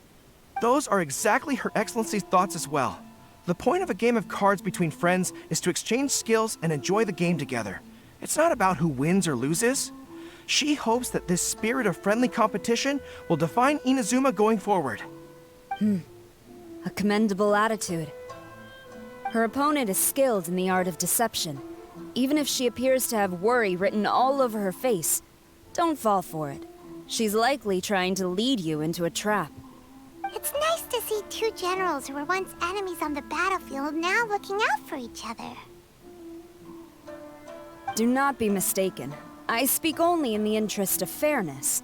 Those are exactly Her Excellency's thoughts as well. The point of a game of cards between friends is to exchange skills and enjoy the game together. It's not about who wins or loses. She hopes that this spirit of friendly competition will define Inazuma going forward. A commendable attitude. Her opponent is skilled in the art of deception. Even if she appears to have worry written all over her face, don't fall for it. She's likely trying to lead you into a trap. It's nice to see two generals who were once enemies on the battlefield now looking out for each other. Do not be mistaken. I speak only in the interest of fairness.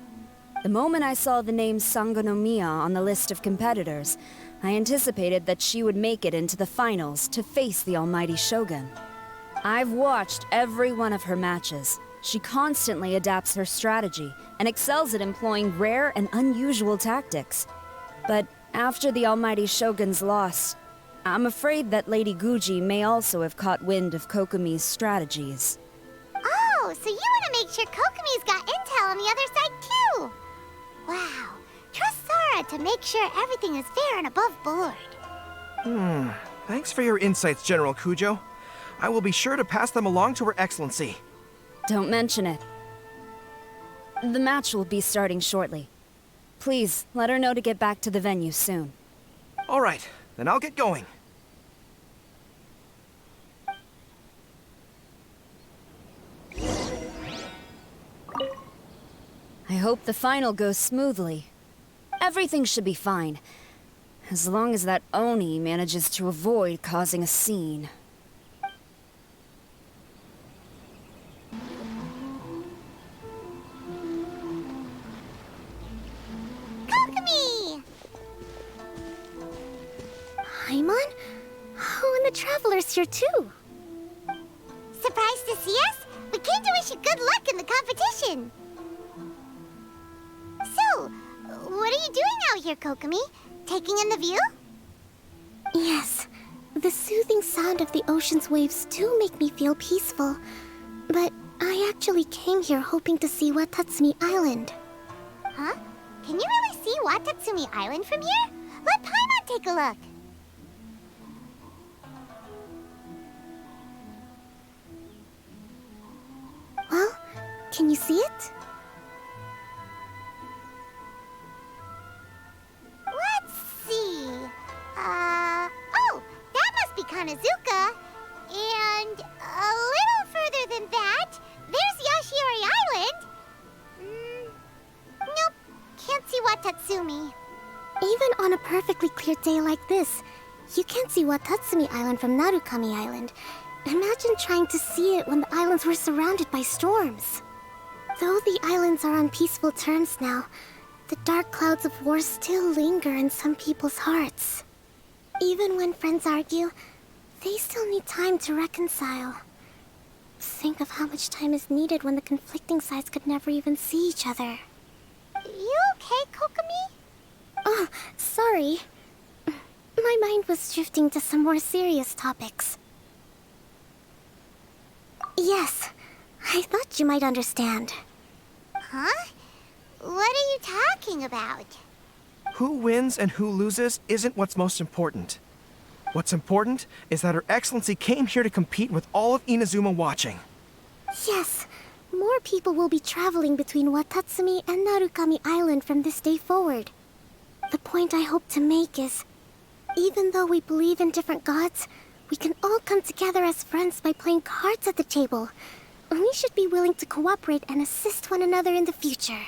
The moment I saw the name Sangonomiya on the list of competitors, I anticipated that she would make it into the finals to face the almighty Shogun. I've watched every one of her matches. She constantly adapts her strategy and excels at employing rare and unusual tactics. But after the almighty Shogun's loss, I'm afraid that Lady Guji may also have caught wind of Kokomi's strategies. Oh, so you want to make sure Kokomi's got intel on the other side too? Wow. Trust Sora to make sure everything is fair and above board. Thanks for your insights, General Kujo. I will be sure to pass them along to Her Excellency. Don't mention it. The match will be starting shortly. Please, let her know to get back to the venue soon. All right, then I'll get going. I hope the final goes smoothly. Everything should be fine. As long as that Oni manages to avoid causing a scene. Kokomi! Paimon? Oh, and the Traveler's here too. Surprised to see us? We came to wish you good luck in the competition. So, what are you doing out here, Kokomi? Taking in the view? Yes. The soothing sound of the ocean's waves do make me feel peaceful. But I actually came here hoping to see Watatsumi Island. Huh? Can you really see Watatsumi Island from here? Let Paimon take a look. Well, can you see it? Let's see. Oh, that must be Kanazuka. And a little further than that, there's Yashiori Island. Nope, can't see Watatsumi. Even on a perfectly clear day like this, you can't see Watatsumi Island from Narukami Island. Imagine trying to see it when the islands were surrounded by storms. Though the islands are on peaceful terms now, the dark clouds of war still linger in some people's hearts. Even when friends argue, they still need time to reconcile. Think of how much time is needed when the conflicting sides could never even see each other. You okay, Kokomi? Oh, sorry. My mind was drifting to some more serious topics. Yes, I thought you might understand. Huh? What are you talking about? Who wins and who loses isn't what's most important. What's important is that Her Excellency came here to compete with all of Inazuma watching. Yes, more people will be traveling between Watatsumi and Narukami Island from this day forward. The point I hope to make is, even though we believe in different gods, we can all come together as friends by playing cards at the table. We should be willing to cooperate and assist one another in the future.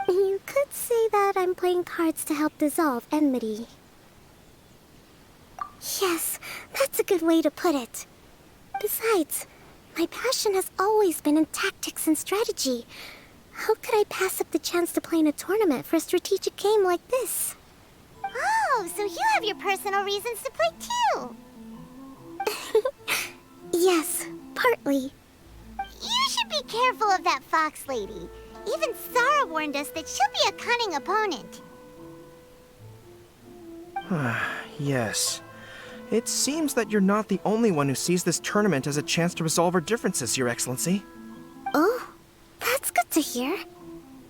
You could say that I'm playing cards to help dissolve enmity. Yes, that's a good way to put it. Besides, my passion has always been in tactics and strategy. How could I pass up the chance to play in a tournament for a strategic game like this? Oh, so you have your personal reasons to play too. Yes, partly. You should be careful of that fox lady. Even Sarah warned us that she'll be a cunning opponent. Yes. It seems that you're not the only one who sees this tournament as a chance to resolve our differences, Your Excellency. Oh, that's good to hear.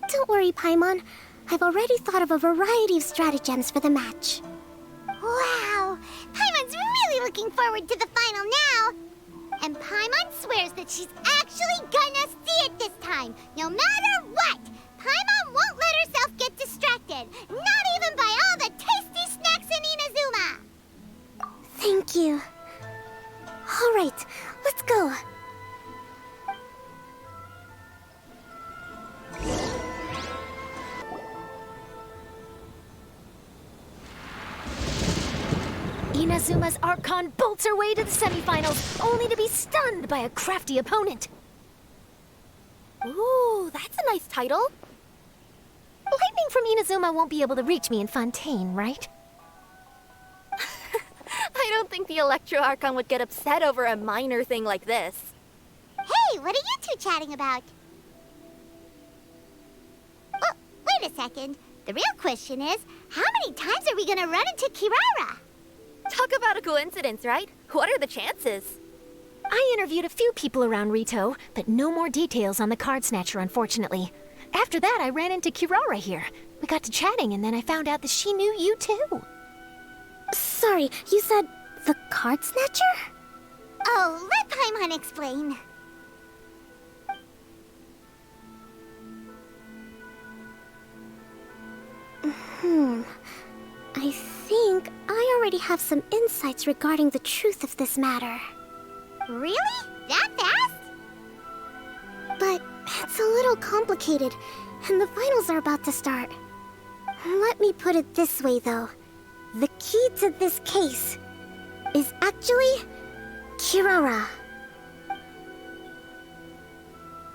Don't worry, Paimon. I've already thought of a variety of stratagems for the match. Wow! Paimon's really looking forward to the final now! And Paimon swears that she's actually gonna see it this time, no matter what! Paimon won't let herself get distracted, not even by all the tasty snacks in Inazuma! Thank you. All right, let's go. Inazuma's Archon bolts her way to the semifinals, only to be stunned by a crafty opponent. Ooh, that's a nice title. Lightning from Inazuma won't be able to reach me in Fontaine, right? I don't think the Electro Archon would get upset over a minor thing like this. Hey, what are you two chatting about? Oh, wait a second. The real question is, how many times are we gonna run into Kirara? Talk about a coincidence, right? What are the chances? I interviewed a few people around Rito, but no more details on the Card Snatcher, unfortunately. After that, I ran into Kirara here. We got to chatting, and then I found out that she knew you too. Sorry, you said the Card Snatcher? Oh, let Paimon explain. I think I already have some insights regarding the truth of this matter. Really? That fast? But it's a little complicated, and the finals are about to start. Let me put it this way, though. The key to this case is actually Kirara.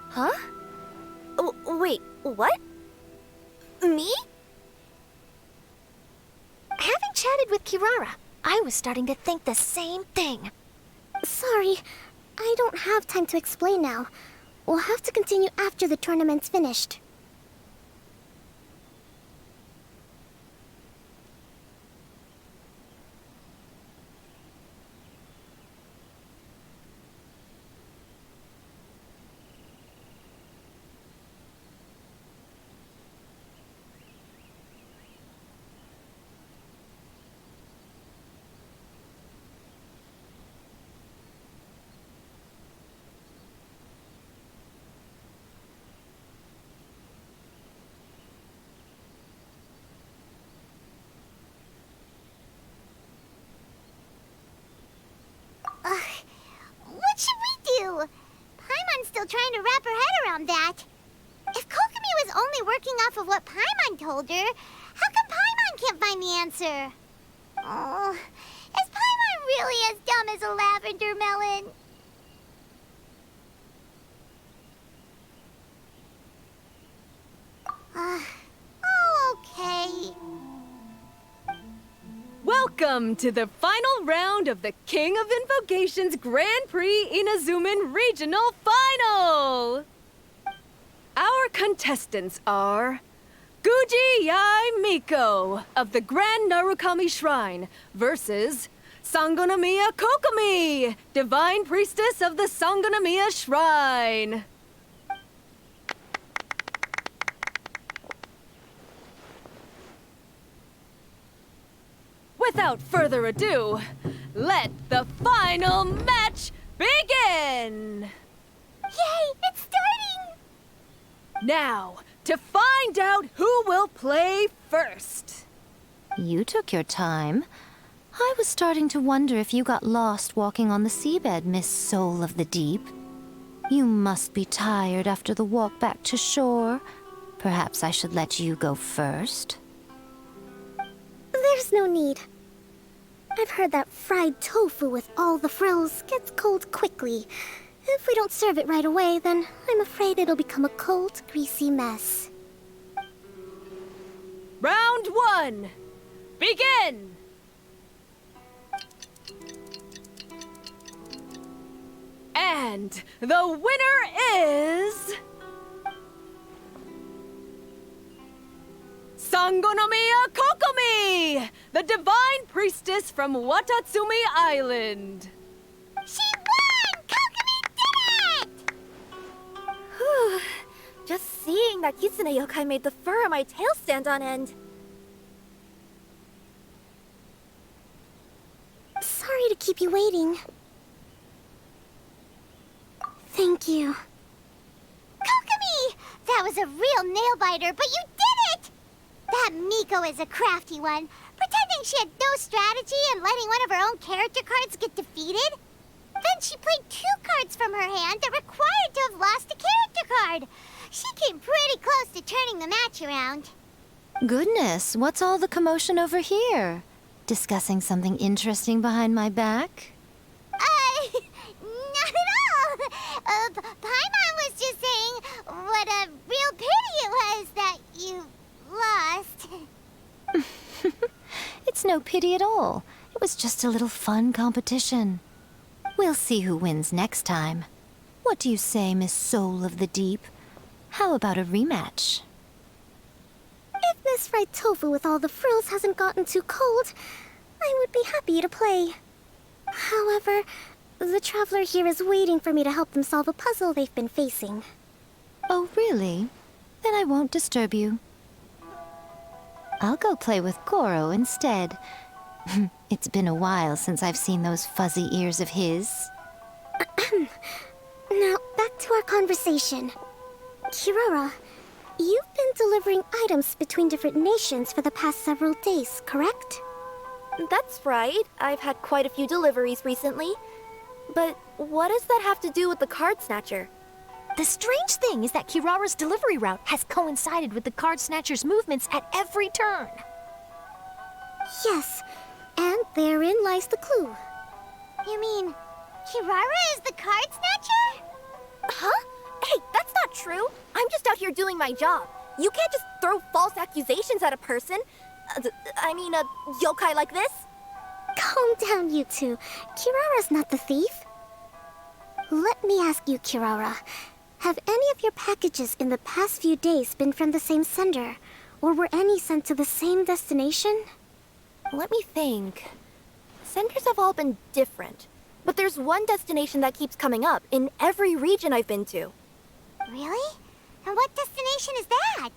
Huh? Wait, what? Me? Having chatted with Kirara, I was starting to think the same thing. Sorry, I don't have time to explain now. We'll have to continue after the tournament's finished. What should we do? Paimon's still trying to wrap her head around that. If Kokomi was only working off of what Paimon told her, how come Paimon can't find the answer? Oh, is Paimon really as dumb as a lavender melon? Oh, okay. Welcome to the final round of the King of Invocations Grand Prix Inazuman Regional Final! Our contestants are Guji Yai Miko of the Grand Narukami Shrine versus Sangonomiya Kokomi, Divine Priestess of the Sangonomiya Shrine. Without further ado, let the final match begin! Yay, it's starting! Now, to find out who will play first. You took your time. I was starting to wonder if you got lost walking on the seabed, Miss Soul of the Deep. You must be tired after the walk back to shore. Perhaps I should let you go first. There's no need. I've heard that fried tofu with all the frills gets cold quickly. If we don't serve it right away, then I'm afraid it'll become a cold, greasy mess. Round 1, begin! And the winner is... Sangonomiya Kokomi, the Divine Priestess from Watatsumi Island. She won! Kokomi did it! Whew. Just seeing that Kitsune yokai made the fur on my tail stand on end. Sorry to keep you waiting. Thank you. Kokomi! That was a real nail-biter, but you did it! That Miko is a crafty one, pretending she had no strategy and letting one of her own character cards get defeated. Then she played 2 cards from her hand that required to have lost a character card. She came pretty close to turning the match around. Goodness, what's all the commotion over here? Discussing something interesting behind my back? Not at all. Paimon was just saying what a real pity it was that you lost. It's no pity at all. It was just a little fun competition. We'll see who wins next time. What do you say, Miss Soul of the Deep? How about a rematch? If this fried tofu with all the frills hasn't gotten too cold, I would be happy to play. However, the traveler here is waiting for me to help them solve a puzzle they've been facing. Oh, really? Then I won't disturb you. I'll go play with Goro instead. It's been a while since I've seen those fuzzy ears of his. Now, back to our conversation. Kirara, you've been delivering items between different nations for the past several days, correct? That's right. I've had quite a few deliveries recently. But what does that have to do with the card snatcher? The strange thing is that Kirara's delivery route has coincided with the card snatcher's movements at every turn. Yes, and therein lies the clue. You mean, Kirara is the card snatcher? Huh? Hey, that's not true. I'm just out here doing my job. You can't just throw false accusations at a person. I mean, a yokai like this. Calm down, you two. Kirara's not the thief. Let me ask you, Kirara. Have any of your packages in the past few days been from the same sender? Or were any sent to the same destination? Let me think. Senders have all been different. But there's one destination that keeps coming up in every region I've been to. Really? And what destination is that?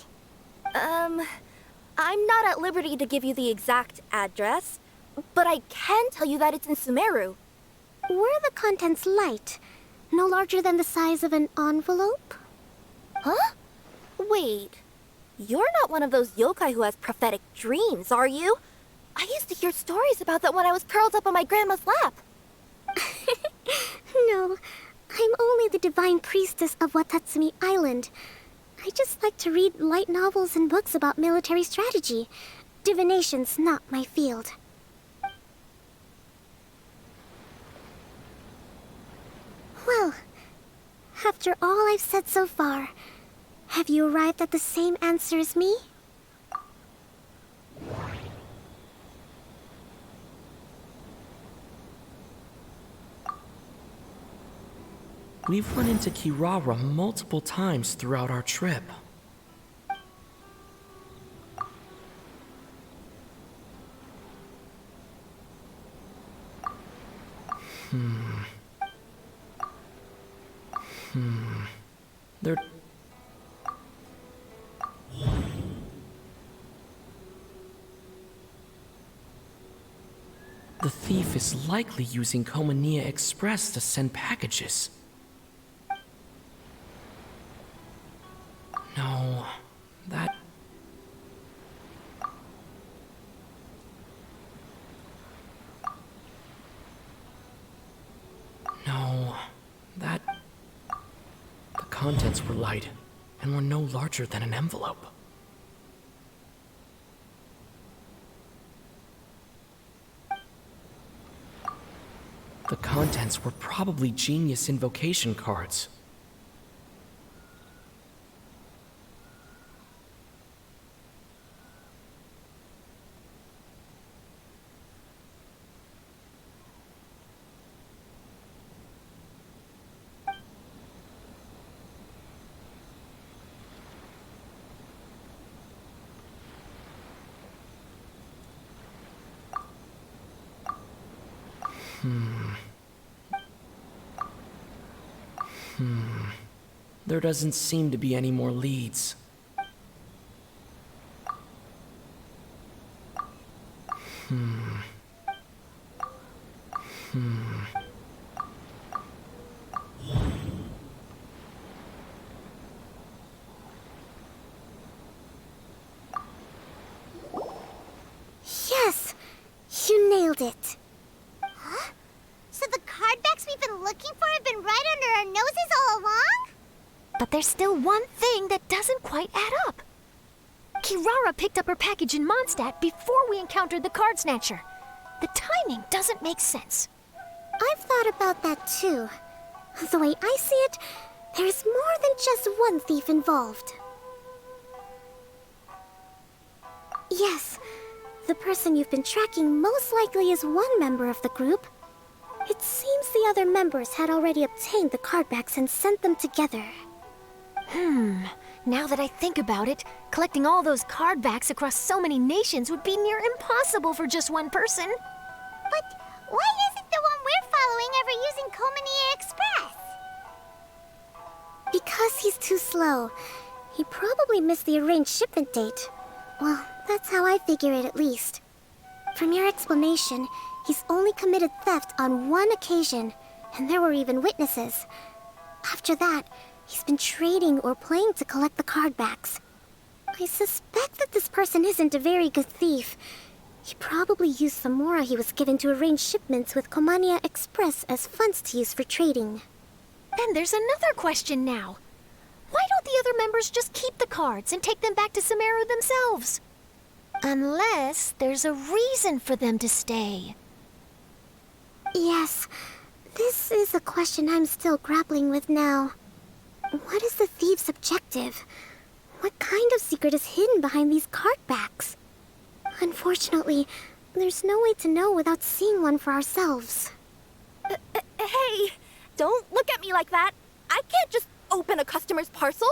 I'm not at liberty to give you the exact address, but I can tell you that it's in Sumeru. Were the contents light? No larger than the size of an envelope? Huh? Wait. You're not one of those yokai who has prophetic dreams, are you? I used to hear stories about that when I was curled up on my grandma's lap. No, I'm only the divine priestess of Watatsumi Island. I just like to read light novels and books about military strategy. Divination's not my field. Well, after all I've said so far, have you arrived at the same answer as me? We've run into Kirara multiple times throughout our trip. They're... The thief is likely using Komania Express to send packages. No, that... No, that... The contents were light, and were no larger than an envelope. The contents were probably genius invocation cards. There doesn't seem to be any more leads. Yes! You nailed it. Huh? So the cardbacks we've been looking for have been right under our noses all along? But there's still one thing that doesn't quite add up. Kirara picked up her package in Mondstadt before we encountered the card snatcher. The timing doesn't make sense. I've thought about that too. The way I see it, there's more than just one thief involved. Yes, the person you've been tracking most likely is one member of the group. It seems the other members had already obtained the cardbacks and sent them together. Now that I think about it, collecting all those cardbacks across so many nations would be near impossible for just one person. But why isn't the one we're following ever using Komania Express? Because he's too slow. He probably missed the arranged shipment date. Well, that's how I figure it at least. From your explanation, he's only committed theft on one occasion, and there were even witnesses. After that, he's been trading or playing to collect the cardbacks. I suspect that this person isn't a very good thief. He probably used the mora he was given to arrange shipments with Komania Express as funds to use for trading. Then there's another question now. Why don't the other members just keep the cards and take them back to Sumeru themselves? Unless there's a reason for them to stay. Yes, this is a question I'm still grappling with now. What is the thieves' objective? What kind of secret is hidden behind these card backs? Unfortunately, there's no way to know without seeing one for ourselves. Hey, don't look at me like that. I can't just open a customer's parcel.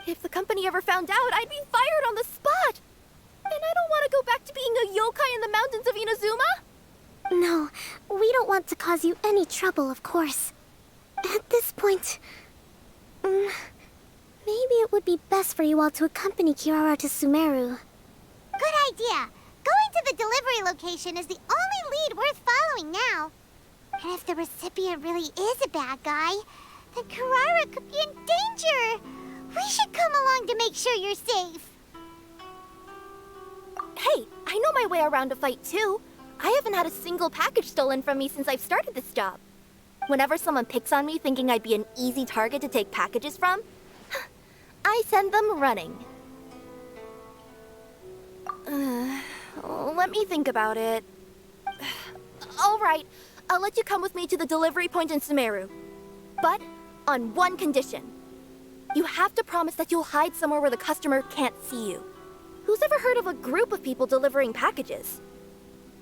If the company ever found out, I'd be fired on the spot. And I don't want to go back to being a yokai in the mountains of Inazuma. No, we don't want to cause you any trouble, of course. At this point, maybe it would be best for you all to accompany Kirara to Sumeru. Good idea. Going to the delivery location is the only lead worth following now. And if the recipient really is a bad guy, then Kirara could be in danger. We should come along to make sure you're safe. Hey, I know my way around a fight too. I haven't had a single package stolen from me since I've started this job. Whenever someone picks on me thinking I'd be an easy target to take packages from, I send them running. Let me think about it. All right, I'll let you come with me to the delivery point in Sumeru. But on one condition. You have to promise that you'll hide somewhere where the customer can't see you. Who's ever heard of a group of people delivering packages?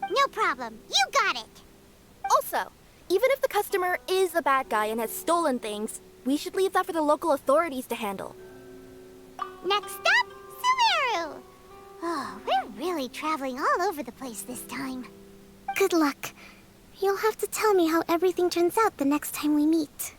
No problem. You got it. Also, even if the customer is a bad guy and has stolen things, we should leave that for the local authorities to handle. Next up, Sumeru! Oh, we're really traveling all over the place this time. Good luck. You'll have to tell me how everything turns out the next time we meet.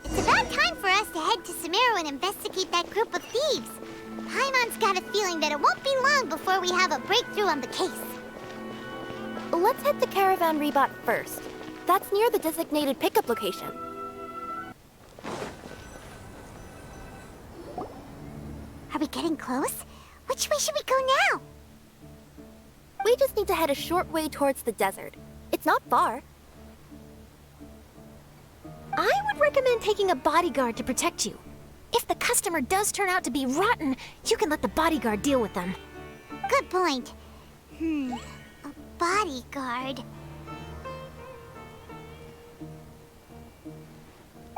It's about time for us to head to Sumeru and investigate that group of thieves. Paimon's got a feeling that it won't be long before we have a breakthrough on the case. Let's head to Caravan Rebot first. That's near the designated pickup location. Are we getting close? Which way should we go now? We just need to head a short way towards the desert. It's not far. I would recommend taking a bodyguard to protect you. If the customer does turn out to be rotten, you can let the bodyguard deal with them. Good point. A bodyguard.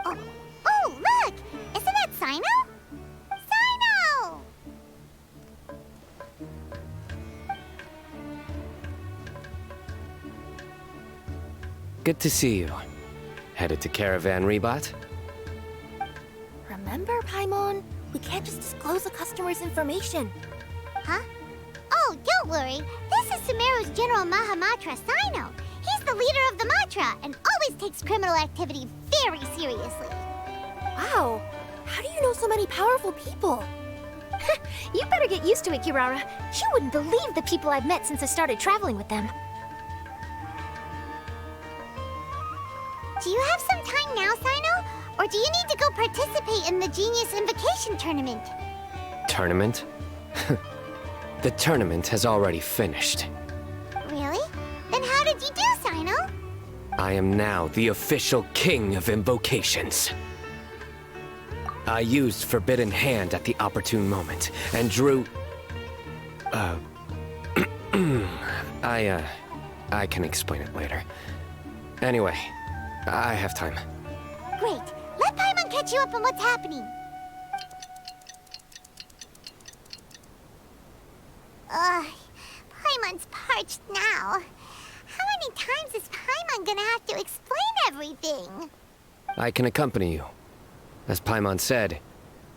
Oh, look! Isn't that Sino? Sino! Good to see you. Headed to Caravan Rebot? Remember, Paimon? We can't just disclose a customer's information. Huh? Oh, don't worry. This is Sumeru's General Mahamatra, Sino. He's the leader of the Matra and always takes criminal activity very seriously. Wow. How do you know so many powerful people? You better get used to it, Kirara. You wouldn't believe the people I've met since I started traveling with them. Do you have some time now, Sino? Or do you need to go participate in the Genius Invocation Tournament? Tournament? The tournament has already finished. Really? Then how did you do, Sino? I am now the official king of invocations. I used Forbidden Hand at the opportune moment, and drew... I can explain it later. Anyway, I have time. Great. Let Paimon catch you up on what's happening. Paimon's parched now. How many times is Paimon gonna have to explain everything? I can accompany you. As Paimon said,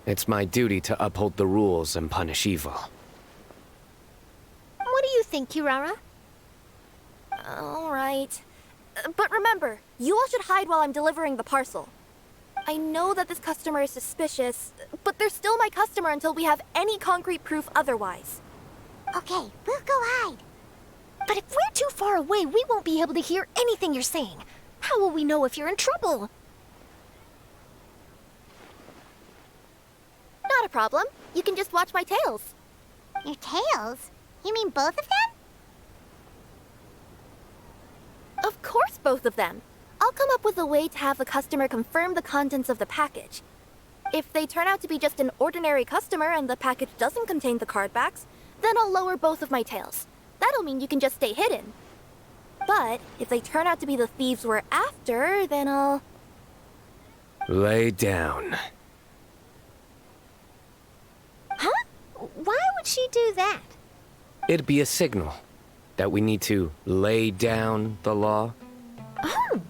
it's my duty to uphold the rules and punish evil. What do you think, Kirara? All right. But remember, you all should hide while I'm delivering the parcel. I know that this customer is suspicious, but they're still my customer until we have any concrete proof otherwise. Okay, we'll go hide. But if we're too far away, we won't be able to hear anything you're saying. How will we know if you're in trouble? Not a problem. You can just watch my tails. Your tails? You mean both of them? both of them. I'll come up with a way to have the customer confirm the contents of the package. If they turn out to be just an ordinary customer and the package doesn't contain the card backs, then I'll lower both of my tails. That'll mean you can just stay hidden. But if they turn out to be the thieves we're after, then I'll... Lay down. Huh? Why would she do that? It'd be a signal that we need to lay down the law. Oh.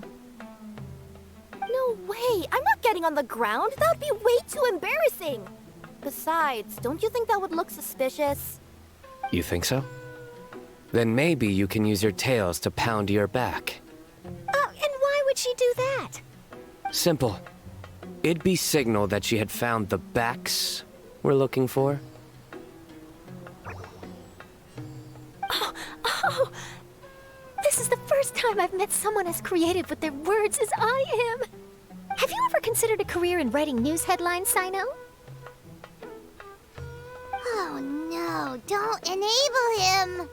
No way! I'm not getting on the ground! That would be way too embarrassing! Besides, don't you think that would look suspicious? You think so? Then maybe you can use your tails to pound your back. Oh, and why would she do that? Simple. It'd be signal that she had found the backs we're looking for. Oh, this is the first time I've met someone as creative with their words as I am. Have you ever considered a career in writing news headlines, Sino? Oh no, don't enable him!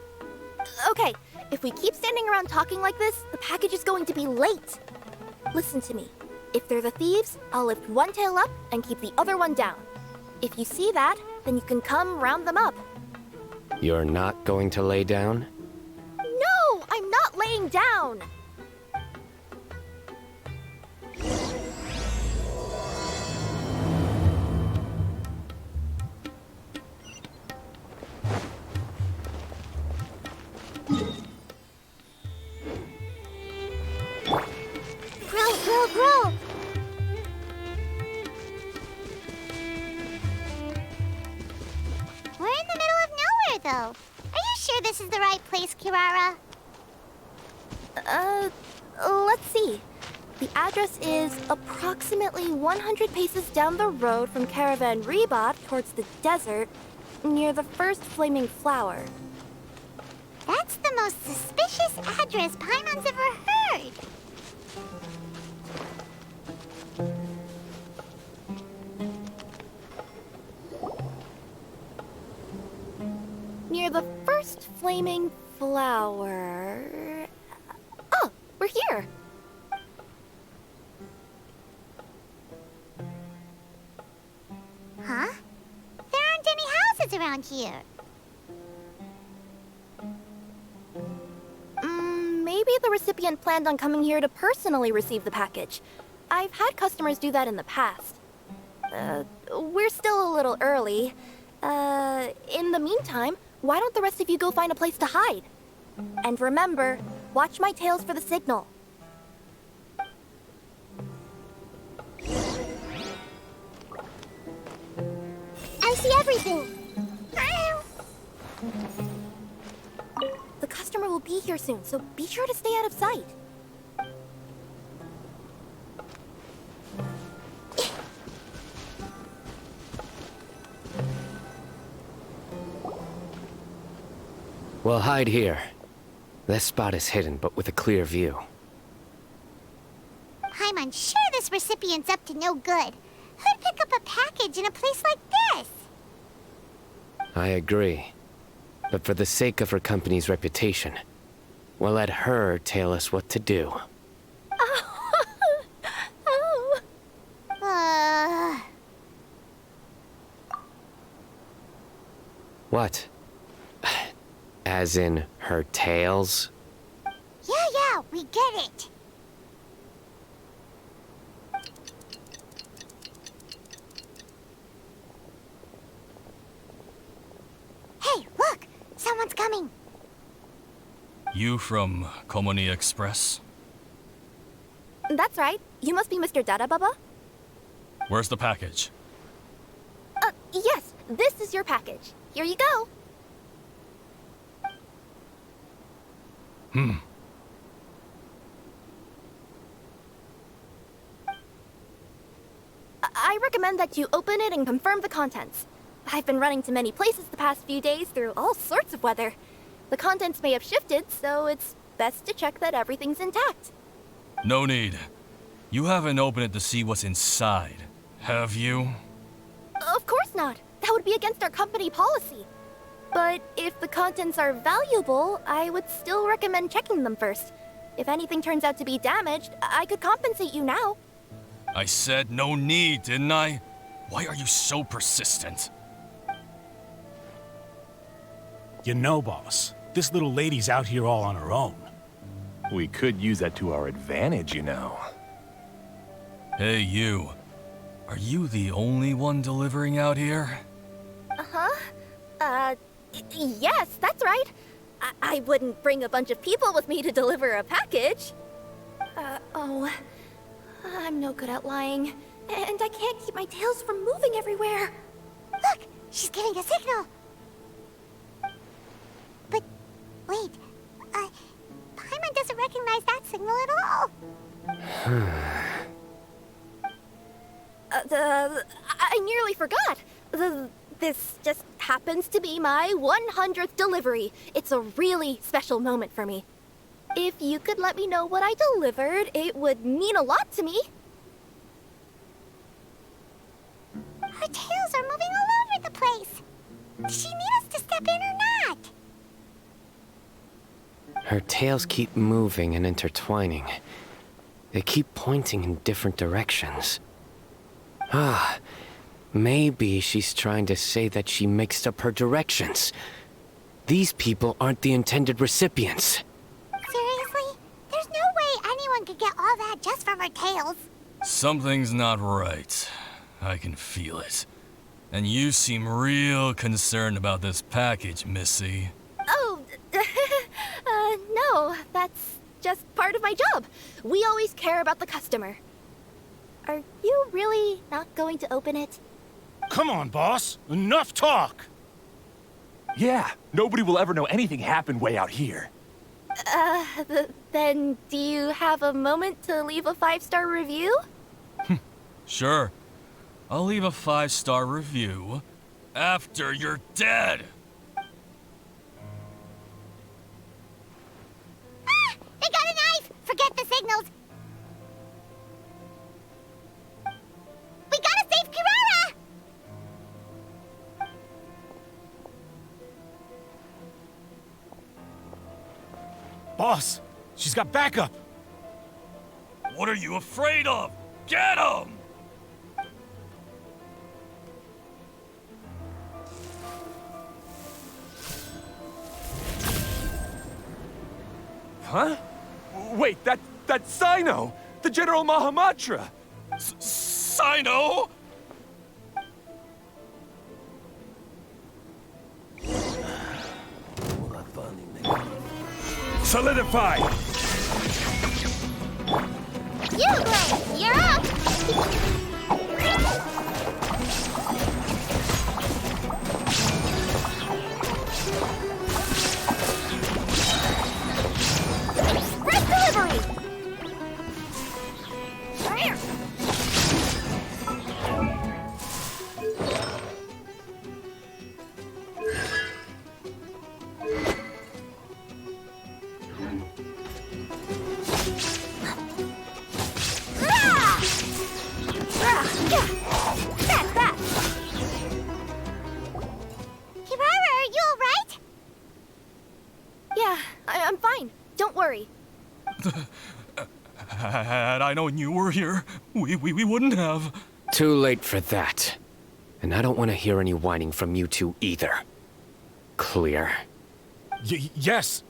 Okay, if we keep standing around talking like this, the package is going to be late. Listen to me. If they're the thieves, I'll lift one tail up and keep the other one down. If you see that, then you can come round them up. You're not going to lay down? No, I'm not laying down! Grow! We're in the middle of nowhere, though. Are you sure this is the right place, Kirara? Let's see. The address is approximately 100 paces down the road from Caravan Reebot towards the desert, near the first flaming flower. That's the most suspicious address Paimon's ever heard. Near the first flaming flower... Oh, we're here! Huh? There aren't any houses around here. Maybe the recipient planned on coming here to personally receive the package. I've had customers do that in the past. We're still a little early. In the meantime, why don't the rest of you go find a place to hide? And remember, watch my tails for the signal. I see everything. The customer will be here soon, so be sure to stay out of sight. We'll hide here. This spot is hidden, but with a clear view. Paimon, sure this recipient's up to no good. Who'd pick up a package in a place like this? I agree. But for the sake of her company's reputation, we'll let her tell us what to do. What? As in her tails? Yeah, we get it. Hey, look! Someone's coming. You from Komoni Express? That's right. You must be Mr. Dada Baba? Where's the package? Yes. This is your package. Here you go. I recommend that you open it and confirm the contents. I've been running to many places the past few days through all sorts of weather. The contents may have shifted, so it's best to check that everything's intact. No need. You haven't opened it to see what's inside, have you? Of course not. That would be against our company policy. But if the contents are valuable, I would still recommend checking them first. If anything turns out to be damaged, I could compensate you now. I said no need, didn't I? Why are you so persistent? You know, boss, this little lady's out here all on her own. We could use that to our advantage, you know. Hey, you. Are you the only one delivering out here? Yes, that's right. I wouldn't bring a bunch of people with me to deliver a package. I'm no good at lying. And I can't keep my tails from moving everywhere. Look, she's giving a signal. But, wait, Paimon doesn't recognize that signal at all. I nearly forgot. This just happens to be my 100th delivery. It's a really special moment for me. If you could let me know what I delivered, it would mean a lot to me. Her tails are moving all over the place. Does she need us to step in or not? Her tails keep moving and intertwining. They keep pointing in different directions. Maybe she's trying to say that she mixed up her directions. These people aren't the intended recipients. Seriously? There's no way anyone could get all that just from her tails. Something's not right. I can feel it. And you seem real concerned about this package, Missy. Oh, no, that's just part of my job. We always care about the customer. Are you really not going to open it? Come on, boss. Enough talk. Yeah, nobody will ever know anything happened way out here. Then do you have a moment to leave a 5-star review? Sure. I'll leave a 5-star review after you're dead. They got a knife! Forget the signals. We gotta save Kirara! Boss, she's got backup. What are you afraid of? Get him! Huh? Wait, that's Sino! The General Mahamatra! Sino? Solidify! You, you're up! Express delivery! Come here! Kirara, are you alright? Yeah, I'm fine. Don't worry. Had I known you were here, we wouldn't have. Too late for that. And I don't want to hear any whining from you two either. Clear? Yes.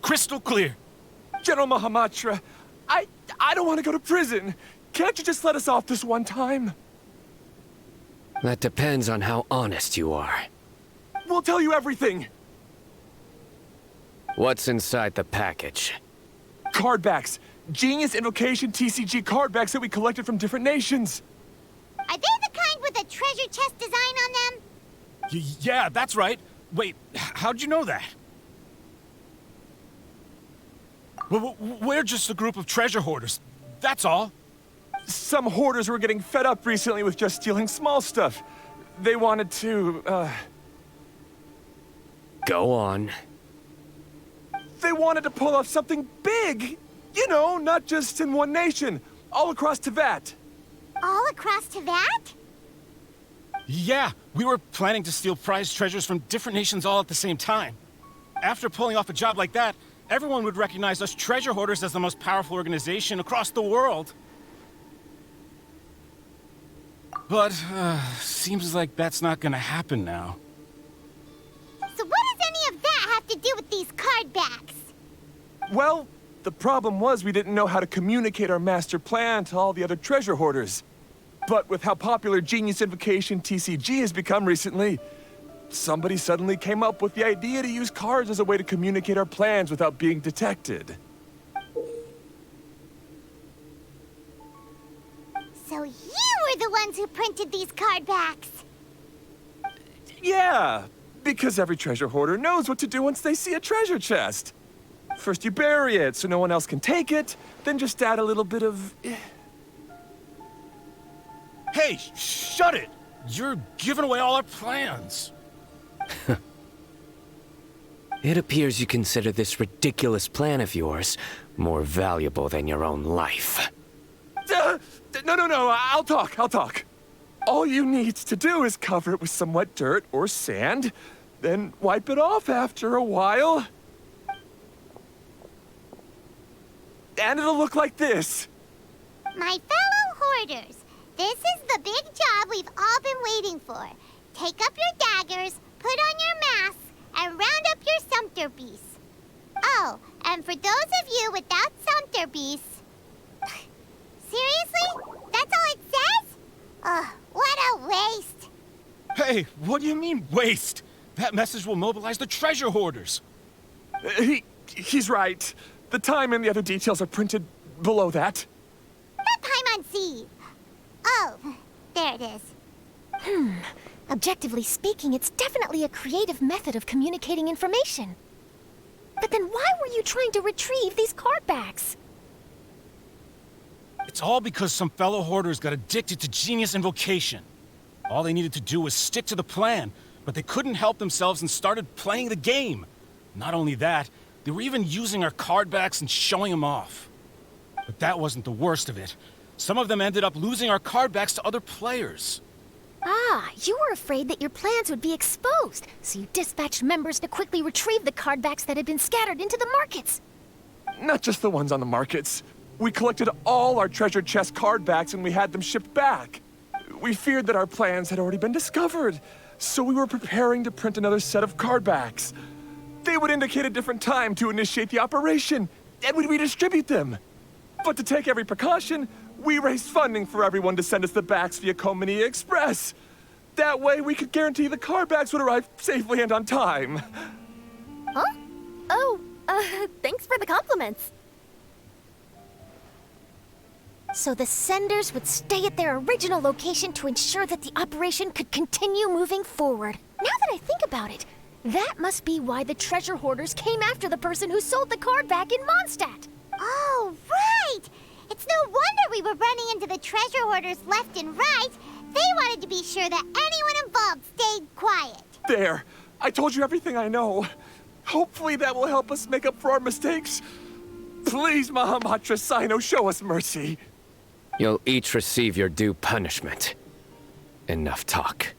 Crystal clear. General Mahamatra, I don't want to go to prison. Can't you just let us off this one time? That depends on how honest you are. We'll tell you everything. What's inside the package? Card backs. Genius Invocation TCG card backs that we collected from different nations. Are they the kind with a treasure chest design on them? Yeah, that's right. Wait, how'd you know that? We're just a group of treasure hoarders. That's all. Some hoarders were getting fed up recently with just stealing small stuff. They wanted to, Go on. They wanted to pull off something big. You know, not just in one nation. All across Teyvat. All across Teyvat? Yeah, we were planning to steal prized treasures from different nations all at the same time. After pulling off a job like that, everyone would recognize us treasure hoarders as the most powerful organization across the world. But, seems like that's not gonna happen now. So what does any of that have to do with these card backs? Well, the problem was we didn't know how to communicate our master plan to all the other treasure hoarders. But with how popular Genius Invocation TCG has become recently, somebody suddenly came up with the idea to use cards as a way to communicate our plans without being detected. So you were the ones who printed these card backs. Yeah, because every treasure hoarder knows what to do once they see a treasure chest. First you bury it so no one else can take it, then just add a little bit of... Hey, shut it! You're giving away all our plans. It appears you consider this ridiculous plan of yours more valuable than your own life. No, I'll talk. All you need to do is cover it with some wet dirt or sand, then wipe it off after a while. And it'll look like this. My fellow hoarders, this is the big job we've all been waiting for. Take up your daggers, put on your masks, and round up your sumpter beasts. Oh, and for those of you without sumpter beasts... Seriously? That's all it says? Ugh, what a waste. Hey, what do you mean, waste? That message will mobilize the treasure hoarders. He's right. The time and the other details are printed below that. That Paimon-si. Oh, there it is. Objectively speaking, it's definitely a creative method of communicating information. But then why were you trying to retrieve these card backs? It's all because some fellow hoarders got addicted to Genius Invocation. All they needed to do was stick to the plan, but they couldn't help themselves and started playing the game. Not only that, they were even using our card backs and showing them off. But that wasn't the worst of it. Some of them ended up losing our card backs to other players. Ah, you were afraid that your plans would be exposed, so you dispatched members to quickly retrieve the card backs that had been scattered into the markets. Not just the ones on the markets. We collected all our treasure chest card backs and we had them shipped back. We feared that our plans had already been discovered, so we were preparing to print another set of card backs. They would indicate a different time to initiate the operation, and we'd redistribute them. But to take every precaution, we raised funding for everyone to send us the backs via Komini Express. That way we could guarantee the card backs would arrive safely and on time. Huh? Oh, thanks for the compliments. So the senders would stay at their original location to ensure that the operation could continue moving forward. Now that I think about it, that must be why the treasure hoarders came after the person who sold the card back in Mondstadt. Oh, right! It's no wonder we were running into the treasure hoarders left and right. They wanted to be sure that anyone involved stayed quiet. There. I told you everything I know. Hopefully that will help us make up for our mistakes. Please, Mahamatra Sino, show us mercy. You'll each receive your due punishment. Enough talk.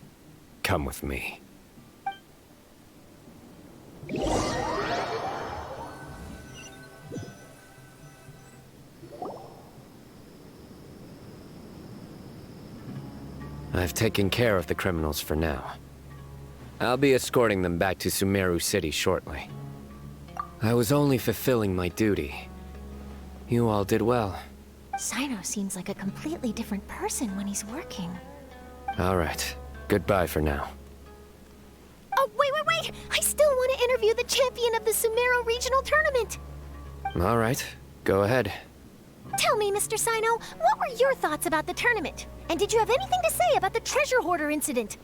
Come with me. I've taken care of the criminals for now. I'll be escorting them back to Sumeru City shortly. I was only fulfilling my duty. You all did well. Sino seems like a completely different person when he's working. All right. Goodbye for now. Oh, wait! I still want to interview the champion of the Sumeru Regional Tournament! All right. Go ahead. Tell me, Mr. Sino, what were your thoughts about the tournament? And did you have anything to say about the treasure hoarder incident?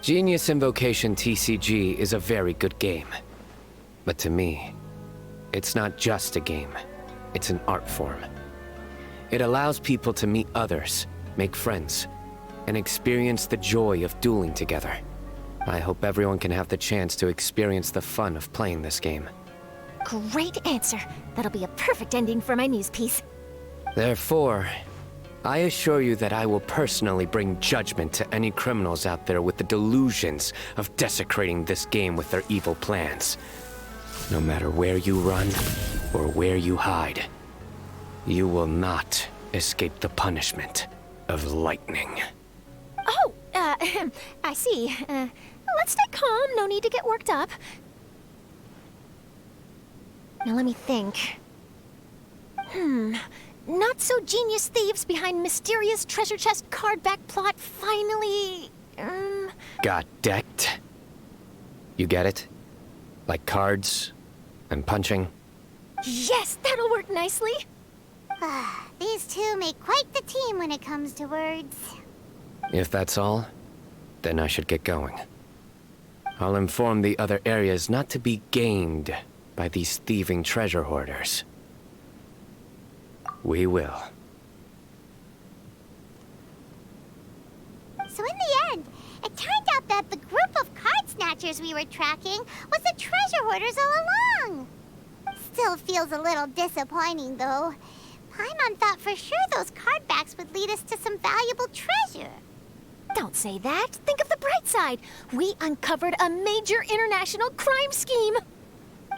Genius Invocation TCG is a very good game. But to me, it's not just a game. It's an art form. It allows people to meet others, make friends, and experience the joy of dueling together. I hope everyone can have the chance to experience the fun of playing this game. Great answer. That'll be a perfect ending for my news piece. Therefore, I assure you that I will personally bring judgment to any criminals out there with the delusions of desecrating this game with their evil plans. No matter where you run or where you hide, you will not escape the punishment of lightning. Oh, I see. Let's stay calm. No need to get worked up. Now let me think. Not so genius thieves behind mysterious treasure chest card back plot finally... Got decked? You get it? Like cards and punching? Yes, that'll work nicely. These two make quite the team when it comes to words. If that's all, then I should get going. I'll inform the other areas not to be gamed by these thieving treasure hoarders. We will. So in the end, it turned out that the group of card snatchers we were tracking was the treasure hoarders all along. Still feels a little disappointing, though. Paimon thought for sure those card backs would lead us to some valuable treasure. Don't say that. Think of the bright side. We uncovered a major international crime scheme.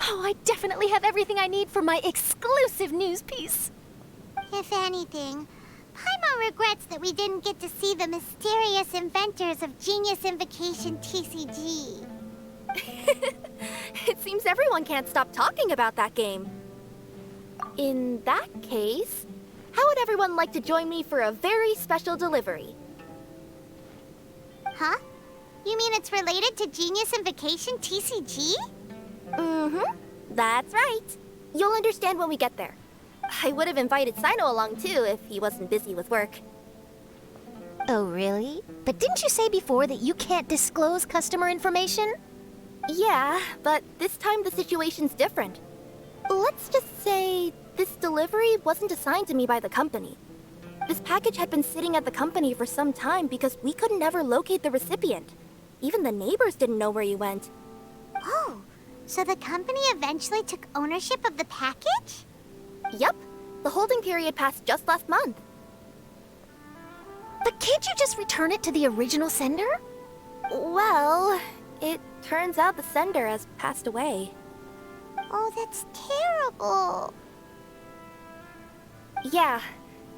Oh, I definitely have everything I need for my exclusive news piece. If anything, Paimon regrets that we didn't get to see the mysterious inventors of Genius Invocation TCG. It seems everyone can't stop talking about that game. In that case, how would everyone like to join me for a very special delivery? Huh? You mean it's related to Genius Invocation TCG? Mm-hmm. That's right. You'll understand when we get there. I would have invited Sino along too if he wasn't busy with work. Oh, really? But didn't you say before that you can't disclose customer information? Yeah, but this time the situation's different. Let's just say this delivery wasn't assigned to me by the company. This package had been sitting at the company for some time because we could never locate the recipient. Even the neighbors didn't know where he went. Oh, so the company eventually took ownership of the package? Yup. The holding period passed just last month. But can't you just return it to the original sender? Well, it turns out the sender has passed away. Oh, that's terrible. Yeah,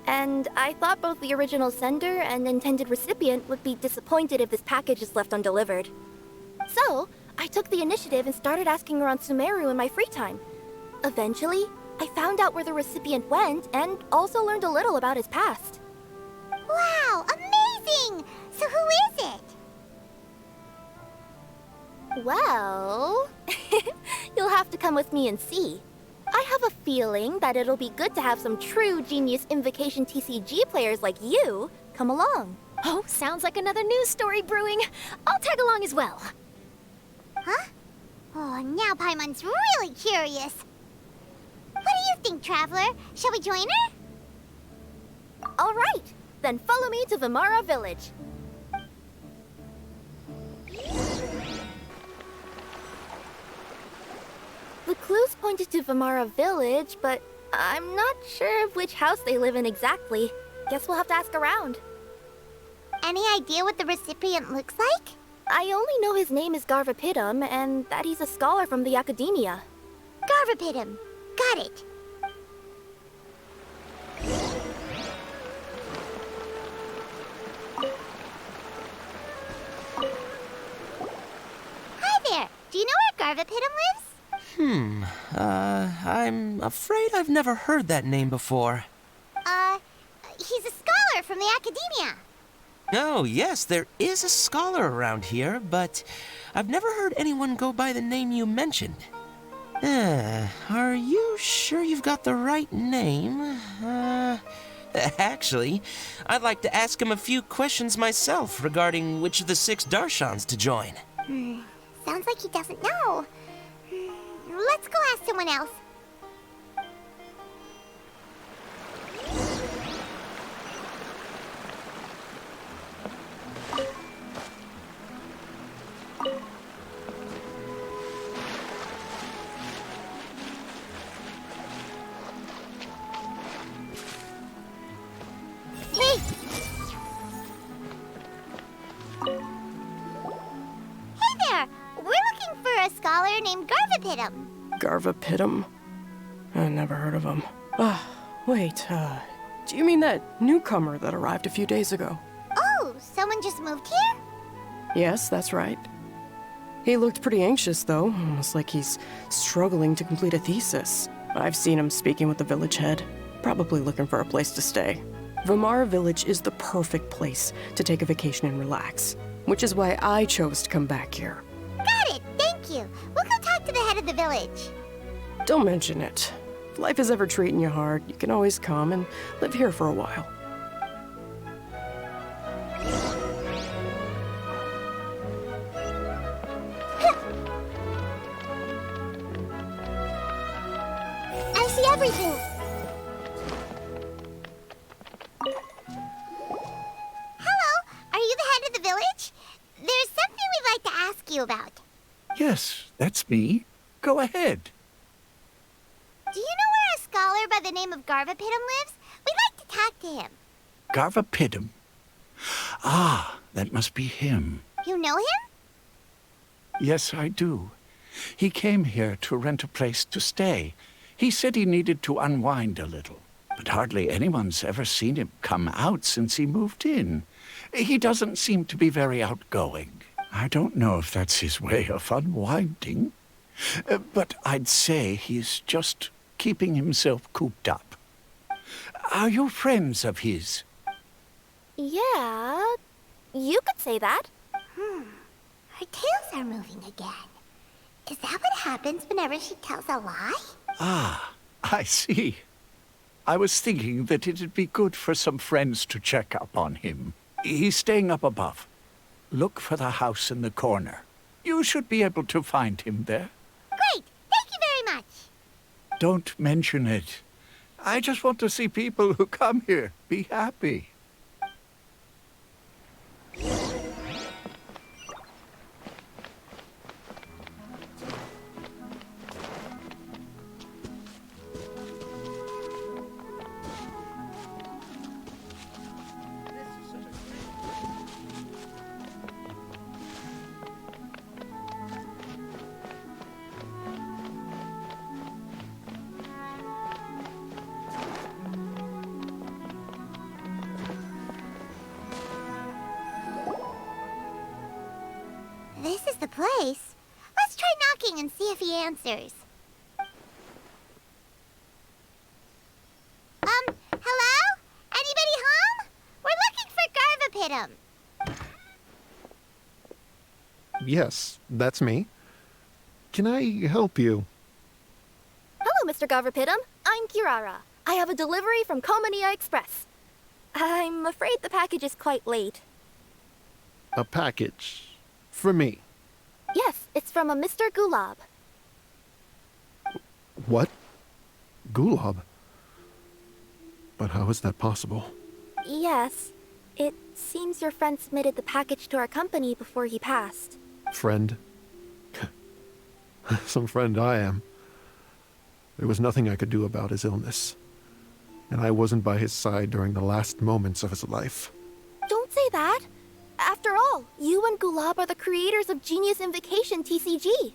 and I thought both the original sender and intended recipient would be disappointed if this package is left undelivered. So, I took the initiative and started asking around Sumeru in my free time. Eventually, I found out where the recipient went and also learned a little about his past. Wow, amazing! So who is it? Well, you'll have to come with me and see. I have a feeling that it'll be good to have some true Genius Invocation TCG players like you come along. Oh, sounds like another news story brewing. I'll tag along as well. Huh? Oh, now Paimon's really curious. What do you think, Traveler? Shall we join her? All right, then follow me to Vimara Village. The clues pointed to Vimara Village, but I'm not sure of which house they live in exactly. Guess we'll have to ask around. Any idea what the recipient looks like? I only know his name is Garvapidum and that he's a scholar from the Academia. Garvapidum. Got it. Hi there. Do you know where Garvapidum lives? I'm afraid I've never heard that name before. He's a scholar from the Academia. Oh, yes, there is a scholar around here, but I've never heard anyone go by the name you mentioned. Are you sure you've got the right name? Actually, I'd like to ask him a few questions myself regarding which of the 6 Darshans to join. Sounds like he doesn't know. Let's go ask someone else. Hey scholar named Garvapitum. Garvapitum? I never heard of him. Wait, do you mean that newcomer that arrived a few days ago? Oh, someone just moved here? Yes, that's right. He looked pretty anxious, though, almost like he's struggling to complete a thesis. I've seen him speaking with the village head, probably looking for a place to stay. Vamara Village is the perfect place to take a vacation and relax, which is why I chose to come back here. Got it, thank you. We'll go talk to the head of the village. Don't mention it. If life is ever treating you hard, you can always come and live here for a while. I see everything. Hello, are you the head of the village? There's something we'd like to ask you about. Yes, that's me. Go ahead. Do you know where a scholar by the name of Garvapitum lives? We'd like to talk to him. Garvapitum. Ah, that must be him. You know him? Yes, I do. He came here to rent a place to stay. He said he needed to unwind a little, but hardly anyone's ever seen him come out since he moved in. He doesn't seem to be very outgoing. I don't know if that's his way of unwinding, but I'd say he's just keeping himself cooped up. Are you friends of his? Yeah, you could say that. Her tails are moving again. Is that what happens whenever she tells a lie? Ah, I see. I was thinking that it'd be good for some friends to check up on him. He's staying up above. Look for the house in the corner. You should be able to find him there. Great! Thank you very much! Don't mention it. I just want to see people who come here be happy. This is the place. Let's try knocking and see if he answers. Hello? Anybody home? We're looking for Garvapitum. Yes, that's me. Can I help you? Hello, Mr. Garvapitum. I'm Kirara. I have a delivery from Komania Express. I'm afraid the package is quite late. A package. For me. Yes, it's from a Mr. Gulab. What? Gulab? But how is that possible? Yes. It seems your friend submitted the package to our company before he passed. Friend? Some friend I am. There was nothing I could do about his illness. And I wasn't by his side during the last moments of his life. Don't say that. After all, you and Gulab are the creators of Genius Invocation TCG.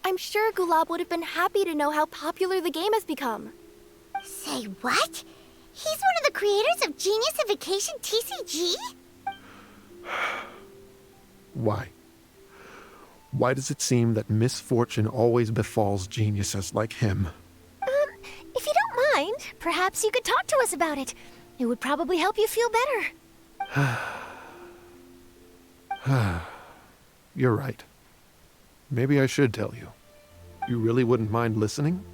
I'm sure Gulab would have been happy to know how popular the game has become. Say what? He's one of the creators of Genius Invocation TCG? Why? Why does it seem that misfortune always befalls geniuses like him? If you don't mind, perhaps you could talk to us about it. It would probably help you feel better. You're right. Maybe I should tell you. You really wouldn't mind listening?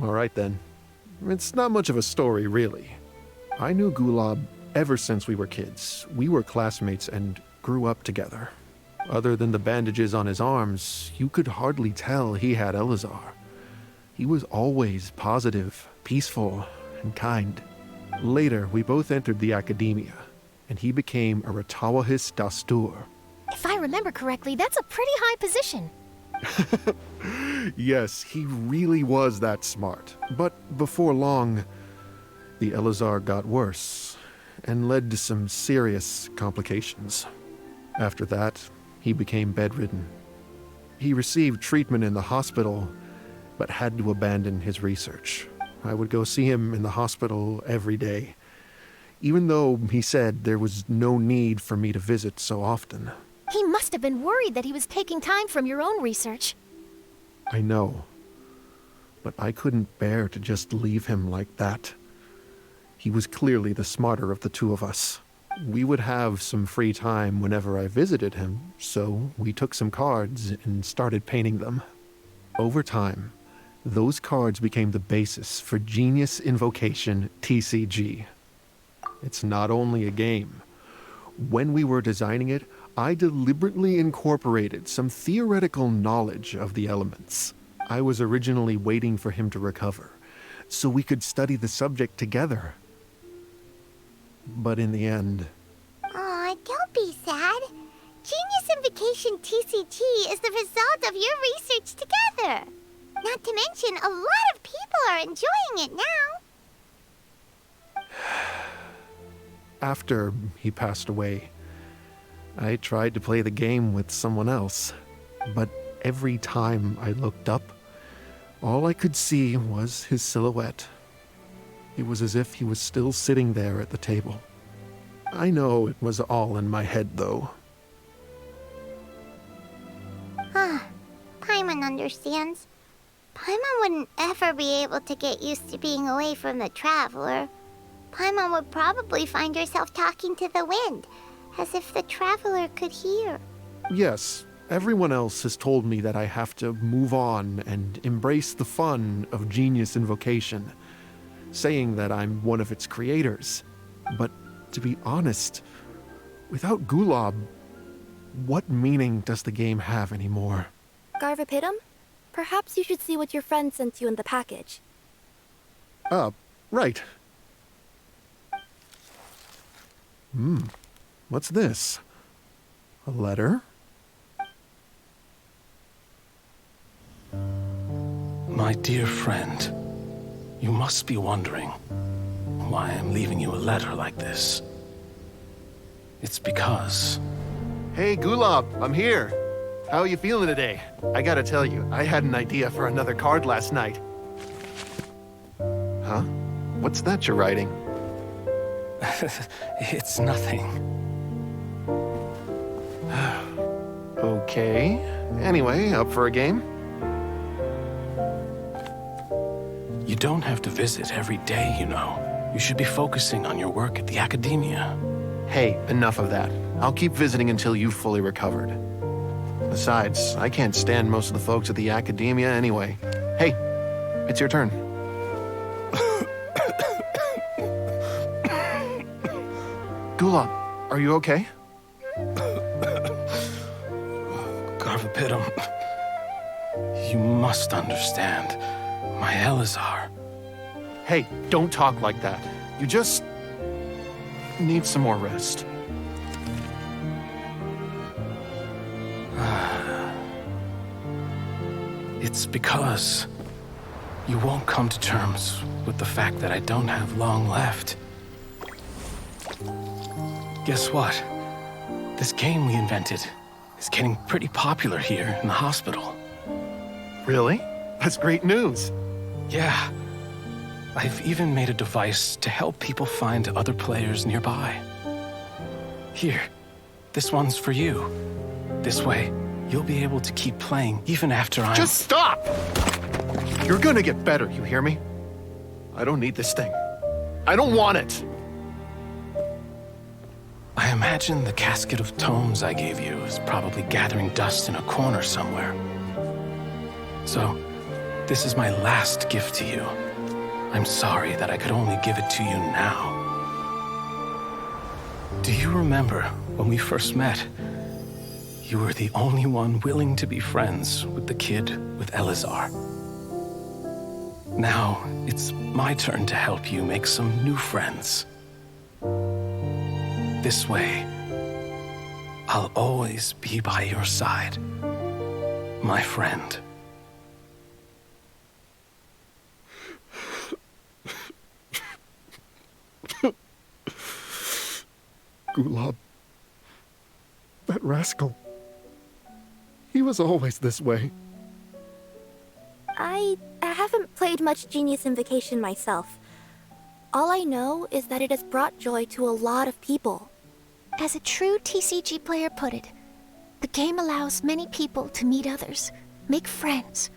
All right then. It's not much of a story, really. I knew Gulab ever since we were kids. We were classmates and grew up together. Other than the bandages on his arms, you could hardly tell he had Elazar. He was always positive, peaceful, and kind. Later, we both entered the academia, and he became a Ratawahis Dastur. If I remember correctly, that's a pretty high position. Yes, he really was that smart. But before long, the Elazar got worse and led to some serious complications. After that, he became bedridden. He received treatment in the hospital, but had to abandon his research. I would go see him in the hospital every day, even though he said there was no need for me to visit so often. He must have been worried that he was taking time from your own research. I know, but I couldn't bear to just leave him like that. He was clearly the smarter of the two of us. We would have some free time whenever I visited him, so we took some cards and started painting them. Over time, those cards became the basis for Genius Invocation TCG. It's not only a game. When we were designing it, I deliberately incorporated some theoretical knowledge of the elements. I was originally waiting for him to recover, so we could study the subject together. But in the end... Aw, don't be sad. Genius Invocation TCG is the result of your research together. Not to mention, a lot of people are enjoying it now. After he passed away, I tried to play the game with someone else, but every time I looked up, all I could see was his silhouette. It was as if he was still sitting there at the table. I know it was all in my head, though. Paimon understands. Paimon wouldn't ever be able to get used to being away from the Traveler. Paimon would probably find herself talking to the wind, as if the Traveler could hear. Yes, everyone else has told me that I have to move on and embrace the fun of Genius Invocation, saying that I'm one of its creators. But to be honest, without Gulob, what meaning does the game have anymore? Garvapidum? Perhaps you should see what your friend sent you in the package. Right. What's this? A letter? My dear friend, you must be wondering why I'm leaving you a letter like this. It's because... Hey, Gulob, I'm here. How are you feeling today? I gotta tell you, I had an idea for another card last night. Huh? What's that you're writing? It's nothing. Okay. Anyway, up for a game? You don't have to visit every day, you know. You should be focusing on your work at the Academia. Hey, enough of that. I'll keep visiting until you've fully recovered. Besides, I can't stand most of the folks at the Academia anyway. Hey, it's your turn. Gulob, are you okay? Garvapidum, you must understand. My Elazar. Hey, don't talk like that. You just need some more rest. It's because you won't come to terms with the fact that I don't have long left. Guess what? This game we invented is getting pretty popular here in the hospital. Really? That's great news. Yeah. I've even made a device to help people find other players nearby. Here, this one's for you. This way, you'll be able to keep playing even after I'm... Just stop! You're gonna get better, you hear me? I don't need this thing. I don't want it! I imagine the casket of tomes I gave you is probably gathering dust in a corner somewhere. So, this is my last gift to you. I'm sorry that I could only give it to you now. Do you remember when we first met? You were the only one willing to be friends with the kid with Elazar. Now, it's my turn to help you make some new friends. This way, I'll always be by your side, my friend. Gulob. That rascal. He was always this way. I haven't played much Genius Invocation myself. All I know is that it has brought joy to a lot of people. As a true TCG player put it, the game allows many people to meet others, make friends,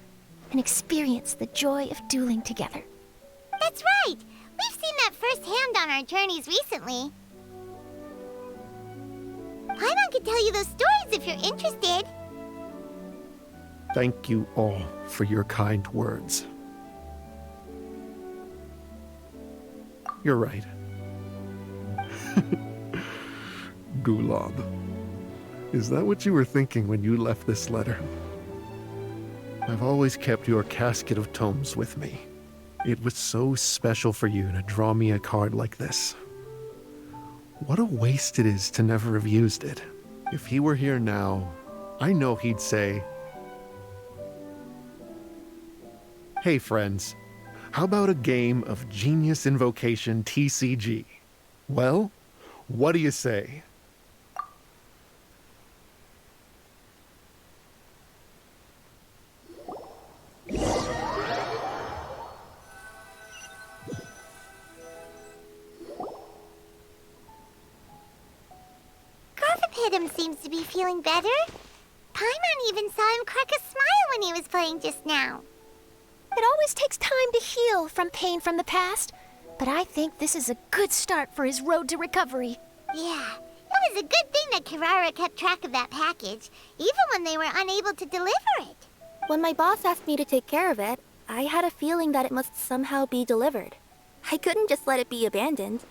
and experience the joy of dueling together. That's right! We've seen that firsthand on our journeys recently. Paimon could tell you those stories if you're interested. Thank you all for your kind words. You're right. Gulob. Is that what you were thinking when you left this letter? I've always kept your casket of tomes with me. It was so special for you to draw me a card like this. What a waste it is to never have used it. If he were here now, I know he'd say, "Hey friends, how about a game of Genius Invocation TCG? Well, what do you say?" Garfapidum seems to be feeling better. Paimon even saw him crack a smile when he was playing just now. It always takes time to heal from pain from the past, but I think this is a good start for his road to recovery. Yeah, it was a good thing that Kirara kept track of that package, even when they were unable to deliver it. When my boss asked me to take care of it, I had a feeling that it must somehow be delivered. I couldn't just let it be abandoned.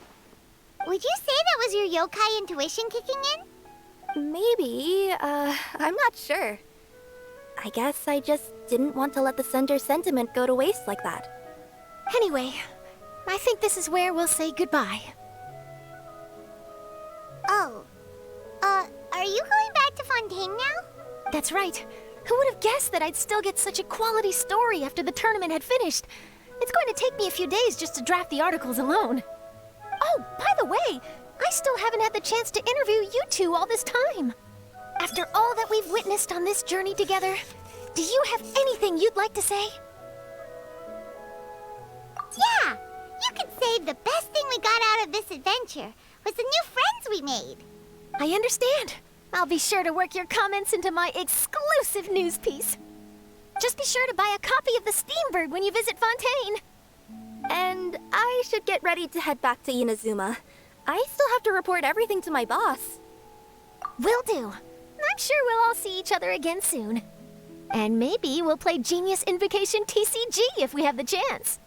Would you say that was your yokai intuition kicking in? Maybe, I'm not sure. I guess I just didn't want to let the Sender's sentiment go to waste like that. Anyway, I think this is where we'll say goodbye. Oh, are you going back to Fontaine now? That's right. Who would have guessed that I'd still get such a quality story after the tournament had finished? It's going to take me a few days just to draft the articles alone. Oh, by the way, I still haven't had the chance to interview you two all this time. After all that we've witnessed on this journey together, do you have anything you'd like to say? Yeah! You could say the best thing we got out of this adventure was the new friends we made. I understand. I'll be sure to work your comments into my exclusive news piece. Just be sure to buy a copy of the Steambird when you visit Fontaine. And I should get ready to head back to Inazuma. I still have to report everything to my boss. Will do. I'm sure we'll all see each other again soon. And maybe we'll play Genius Invocation TCG if we have the chance.